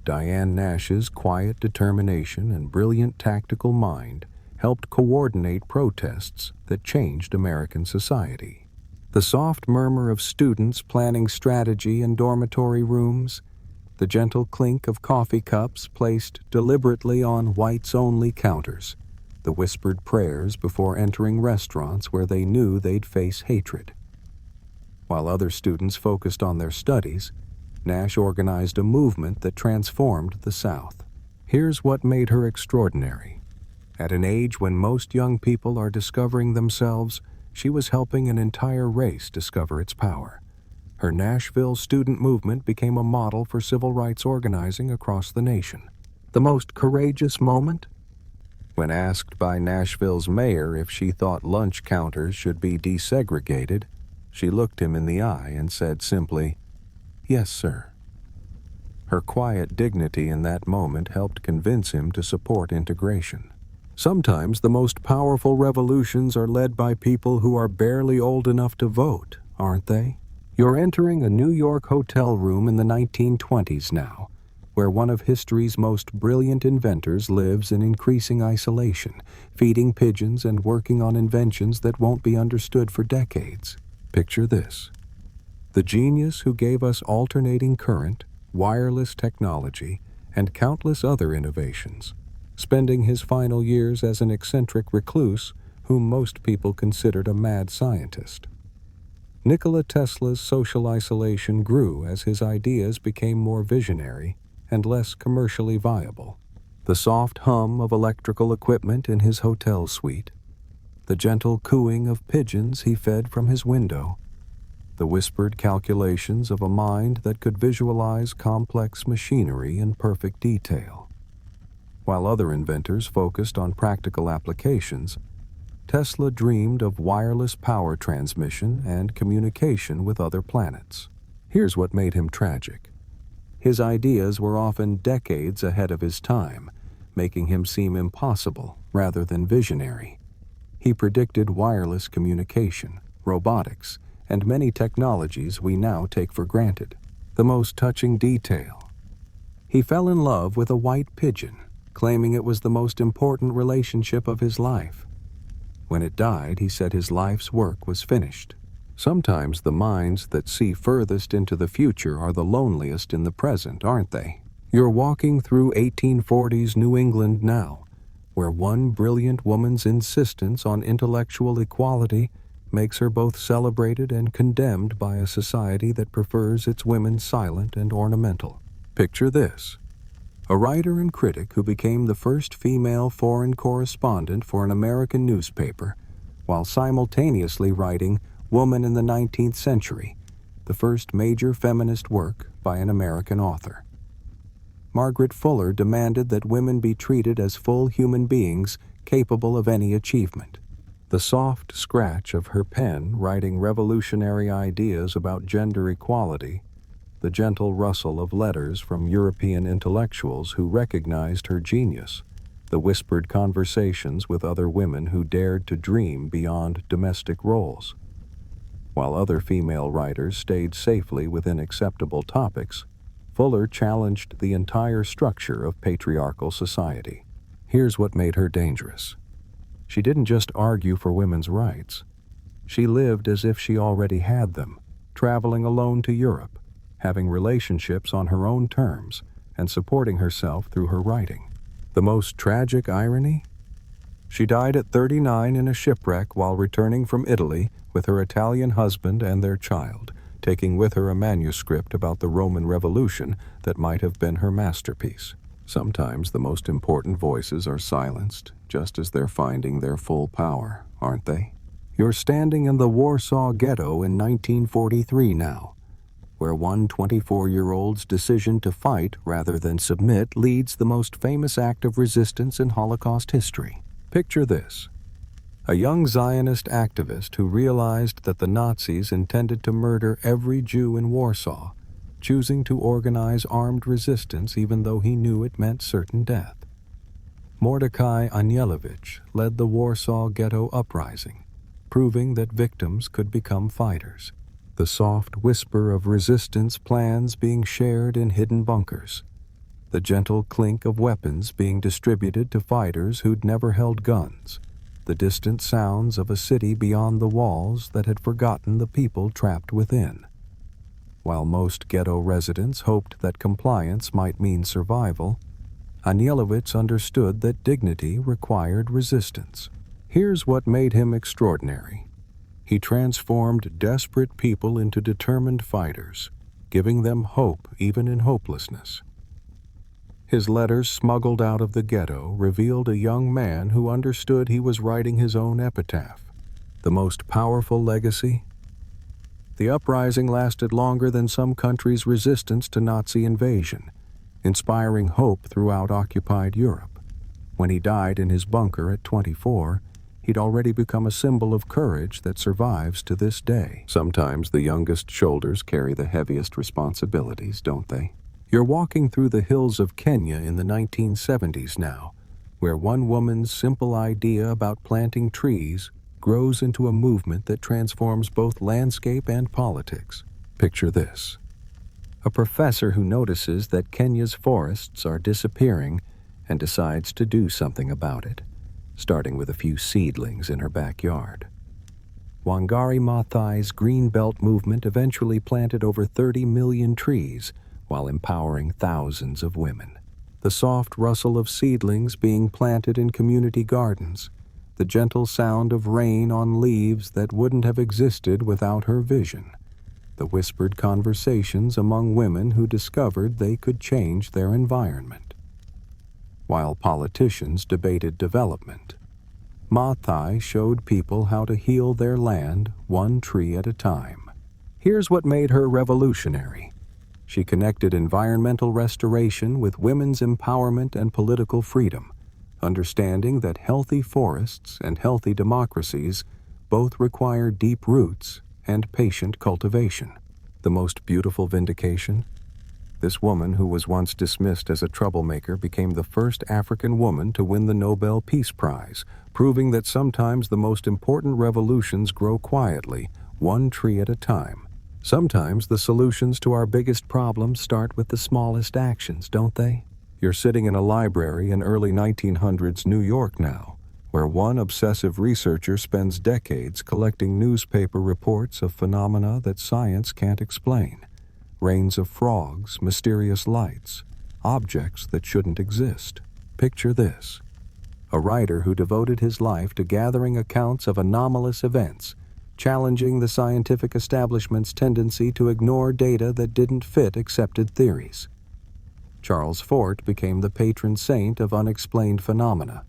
Diane Nash's quiet determination and brilliant tactical mind helped coordinate protests that changed American society. The soft murmur of students planning strategy in dormitory rooms, the gentle clink of coffee cups placed deliberately on whites-only counters, the whispered prayers before entering restaurants where they knew they'd face hatred. While other students focused on their studies, Nash organized a movement that transformed the South. Here's what made her extraordinary. At an age when most young people are discovering themselves, she was helping an entire race discover its power. Her Nashville student movement became a model for civil rights organizing across the nation. The most courageous moment? When asked by Nashville's mayor if she thought lunch counters should be desegregated, she looked him in the eye and said simply, "Yes, sir." Her quiet dignity in that moment helped convince him to support integration. Sometimes the most powerful revolutions are led by people who are barely old enough to vote, aren't they? You're entering a New York hotel room in the 1920s now, where one of history's most brilliant inventors lives in increasing isolation, feeding pigeons and working on inventions that won't be understood for decades. Picture this: the genius who gave us alternating current, wireless technology, and countless other innovations, spending his final years as an eccentric recluse whom most people considered a mad scientist. Nikola Tesla's social isolation grew as his ideas became more visionary and less commercially viable. The soft hum of electrical equipment in his hotel suite, the gentle cooing of pigeons he fed from his window, the whispered calculations of a mind that could visualize complex machinery in perfect detail. While other inventors focused on practical applications, Tesla dreamed of wireless power transmission and communication with other planets. Here's what made him tragic. His ideas were often decades ahead of his time, making him seem impossible rather than visionary. He predicted wireless communication, robotics, and many technologies we now take for granted. The most touching detail: he fell in love with a white pigeon, claiming it was the most important relationship of his life. When it died, he said his life's work was finished. Sometimes the minds that see furthest into the future are the loneliest in the present, aren't they? You're walking through 1840s New England now, where one brilliant woman's insistence on intellectual equality makes her both celebrated and condemned by a society that prefers its women silent and ornamental. Picture this: a writer and critic who became the first female foreign correspondent for an American newspaper, while simultaneously writing Woman in the 19th Century, the first major feminist work by an American author. Margaret Fuller demanded that women be treated as full human beings capable of any achievement. The soft scratch of her pen writing revolutionary ideas about gender equality, the gentle rustle of letters from European intellectuals who recognized her genius, the whispered conversations with other women who dared to dream beyond domestic roles. While other female writers stayed safely within acceptable topics, Fuller challenged the entire structure of patriarchal society. Here's what made her dangerous: she didn't just argue for women's rights. She lived as if she already had them, traveling alone to Europe, having relationships on her own terms, and supporting herself through her writing. The most tragic irony? She died at 39 in a shipwreck while returning from Italy with her Italian husband and their child, taking with her a manuscript about the Roman Revolution that might have been her masterpiece. Sometimes the most important voices are silenced, just as they're finding their full power, aren't they? You're standing in the Warsaw Ghetto in 1943 now, where one 24-year-old's decision to fight rather than submit leads the most famous act of resistance in Holocaust history. Picture this: a young Zionist activist who realized that the Nazis intended to murder every Jew in Warsaw, choosing to organize armed resistance even though he knew it meant certain death. Mordecai Anielewicz led the Warsaw Ghetto Uprising, proving that victims could become fighters. The soft whisper of resistance plans being shared in hidden bunkers. The gentle clink of weapons being distributed to fighters who'd never held guns. The distant sounds of a city beyond the walls that had forgotten the people trapped within. While most ghetto residents hoped that compliance might mean survival, Anielewicz understood that dignity required resistance. Here's what made him extraordinary: he transformed desperate people into determined fighters, giving them hope even in hopelessness. His letters smuggled out of the ghetto revealed a young man who understood he was writing his own epitaph. The most powerful legacy? The uprising lasted longer than some countries' resistance to Nazi invasion, inspiring hope throughout occupied Europe. When he died in his bunker at 24, he'd already become a symbol of courage that survives to this day. Sometimes the youngest shoulders carry the heaviest responsibilities, don't they? You're walking through the hills of Kenya in the 1970s now, where one woman's simple idea about planting trees grows into a movement that transforms both landscape and politics. Picture this: a professor who notices that Kenya's forests are disappearing and decides to do something about it, starting with a few seedlings in her backyard. Wangari Maathai's Green Belt movement eventually planted over 30 million trees while empowering thousands of women. The soft rustle of seedlings being planted in community gardens, the gentle sound of rain on leaves that wouldn't have existed without her vision, the whispered conversations among women who discovered they could change their environment. While politicians debated development, Maathai showed people how to heal their land one tree at a time. Here's what made her revolutionary: she connected environmental restoration with women's empowerment and political freedom, understanding that healthy forests and healthy democracies both require deep roots and patient cultivation. The most beautiful vindication? This woman, who was once dismissed as a troublemaker, became the first African woman to win the Nobel Peace Prize, proving that sometimes the most important revolutions grow quietly, one tree at a time. Sometimes the solutions to our biggest problems start with the smallest actions, don't they? You're sitting in a library in early 1900s New York now, where one obsessive researcher spends decades collecting newspaper reports of phenomena that science can't explain. Rains of frogs, mysterious lights, objects that shouldn't exist. Picture this: a writer who devoted his life to gathering accounts of anomalous events, challenging the scientific establishment's tendency to ignore data that didn't fit accepted theories. Charles Fort became the patron saint of unexplained phenomena,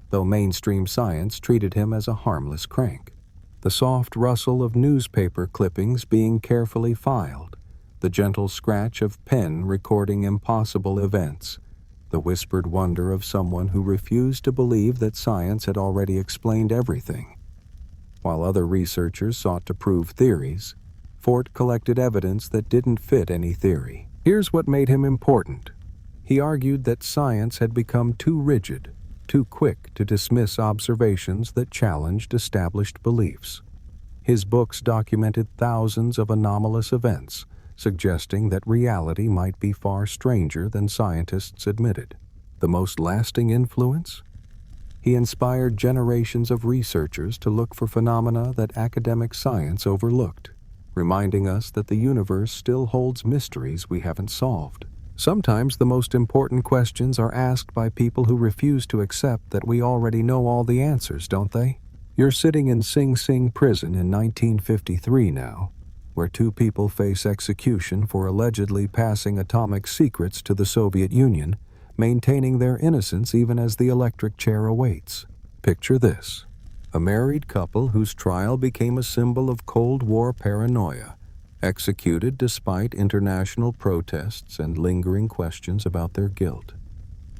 though mainstream science treated him as a harmless crank. The soft rustle of newspaper clippings being carefully filed, the gentle scratch of pen recording impossible events, the whispered wonder of someone who refused to believe that science had already explained everything. While other researchers sought to prove theories, Fort collected evidence that didn't fit any theory. Here's what made him important. He argued that science had become too rigid, too quick to dismiss observations that challenged established beliefs. His books documented thousands of anomalous events, suggesting that reality might be far stranger than scientists admitted. The most lasting influence? He inspired generations of researchers to look for phenomena that academic science overlooked, reminding us that the universe still holds mysteries we haven't solved. Sometimes the most important questions are asked by people who refuse to accept that we already know all the answers, don't they? You're sitting in Sing Sing prison in 1953 now, where two people face execution for allegedly passing atomic secrets to the Soviet Union, maintaining their innocence even as the electric chair awaits. Picture this: a married couple whose trial became a symbol of Cold War paranoia, executed despite international protests and lingering questions about their guilt.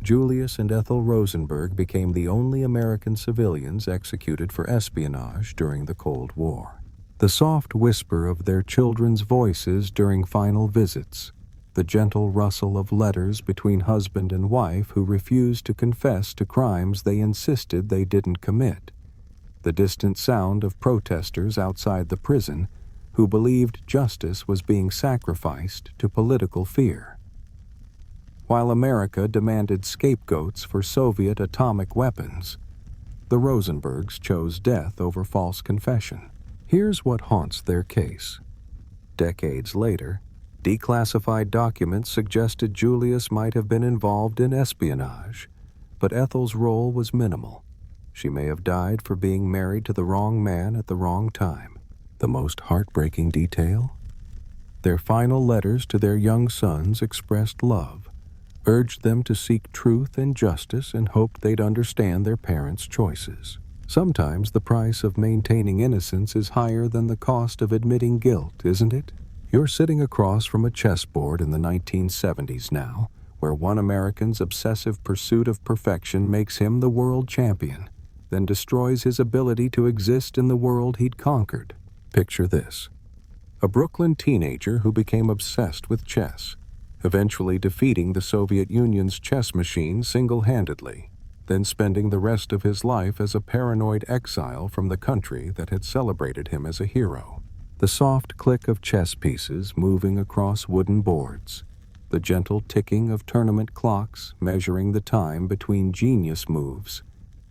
Julius and Ethel Rosenberg became the only American civilians executed for espionage during the Cold War. The soft whisper of their children's voices during final visits, the gentle rustle of letters between husband and wife who refused to confess to crimes they insisted they didn't commit, the distant sound of protesters outside the prison who believed justice was being sacrificed to political fear. While America demanded scapegoats for Soviet atomic weapons, the Rosenbergs chose death over false confession. Here's what haunts their case. Decades later, declassified documents suggested Julius might have been involved in espionage, but Ethel's role was minimal. She may have died for being married to the wrong man at the wrong time. The most heartbreaking detail? Their final letters to their young sons expressed love, urged them to seek truth and justice, and hoped they'd understand their parents' choices. Sometimes the price of maintaining innocence is higher than the cost of admitting guilt, isn't it? You're sitting across from a chessboard in the 1970s now, where one American's obsessive pursuit of perfection makes him the world champion, then destroys his ability to exist in the world he'd conquered. Picture this: a Brooklyn teenager who became obsessed with chess, eventually defeating the Soviet Union's chess machine single-handedly, then spending the rest of his life as a paranoid exile from the country that had celebrated him as a hero. The soft click of chess pieces moving across wooden boards, the gentle ticking of tournament clocks measuring the time between genius moves,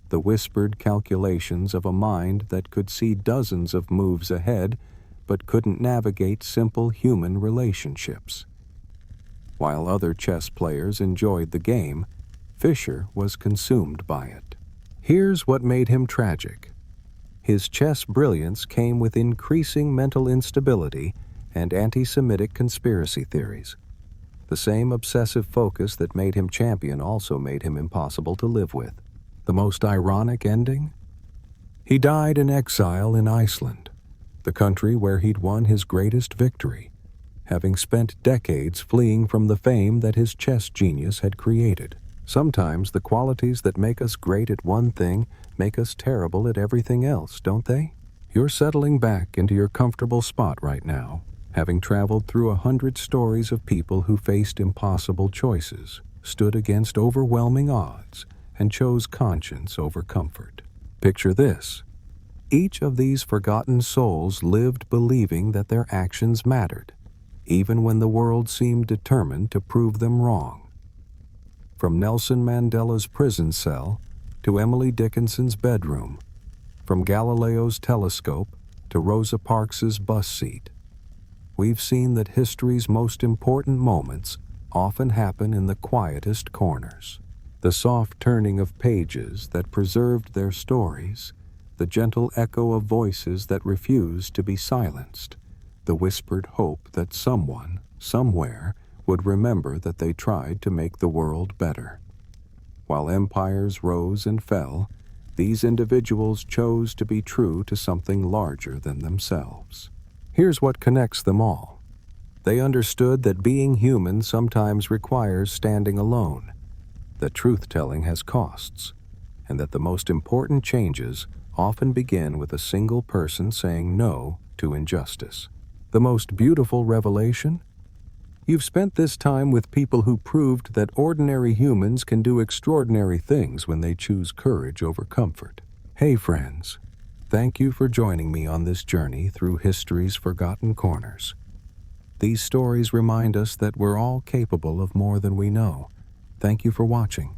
the whispered calculations of a mind that could see dozens of moves ahead but couldn't navigate simple human relationships. While other chess players enjoyed the game, Fischer was consumed by it. Here's what made him tragic. His chess brilliance came with increasing mental instability and anti-Semitic conspiracy theories. The same obsessive focus that made him champion also made him impossible to live with. The most ironic ending? He died in exile in Iceland, the country where he'd won his greatest victory, having spent decades fleeing from the fame that his chess genius had created. Sometimes the qualities that make us great at one thing make us terrible at everything else, don't they? You're settling back into your comfortable spot right now, having traveled through 100 stories of people who faced impossible choices, stood against overwhelming odds, and chose conscience over comfort. Picture this. Each of these forgotten souls lived believing that their actions mattered, even when the world seemed determined to prove them wrong. From Nelson Mandela's prison cell to Emily Dickinson's bedroom, from Galileo's telescope to Rosa Parks's bus seat, we've seen that history's most important moments often happen in the quietest corners. The soft turning of pages that preserved their stories, the gentle echo of voices that refused to be silenced, the whispered hope that someone, somewhere, would remember that they tried to make the world better. While empires rose and fell, these individuals chose to be true to something larger than themselves. Here's what connects them all. They understood that being human sometimes requires standing alone, that truth-telling has costs, and that the most important changes often begin with a single person saying no to injustice. The most beautiful revelation? You've spent this time with people who proved that ordinary humans can do extraordinary things when they choose courage over comfort. Hey friends, thank you for joining me on this journey through history's forgotten corners. These stories remind us that we're all capable of more than we know. Thank you for watching.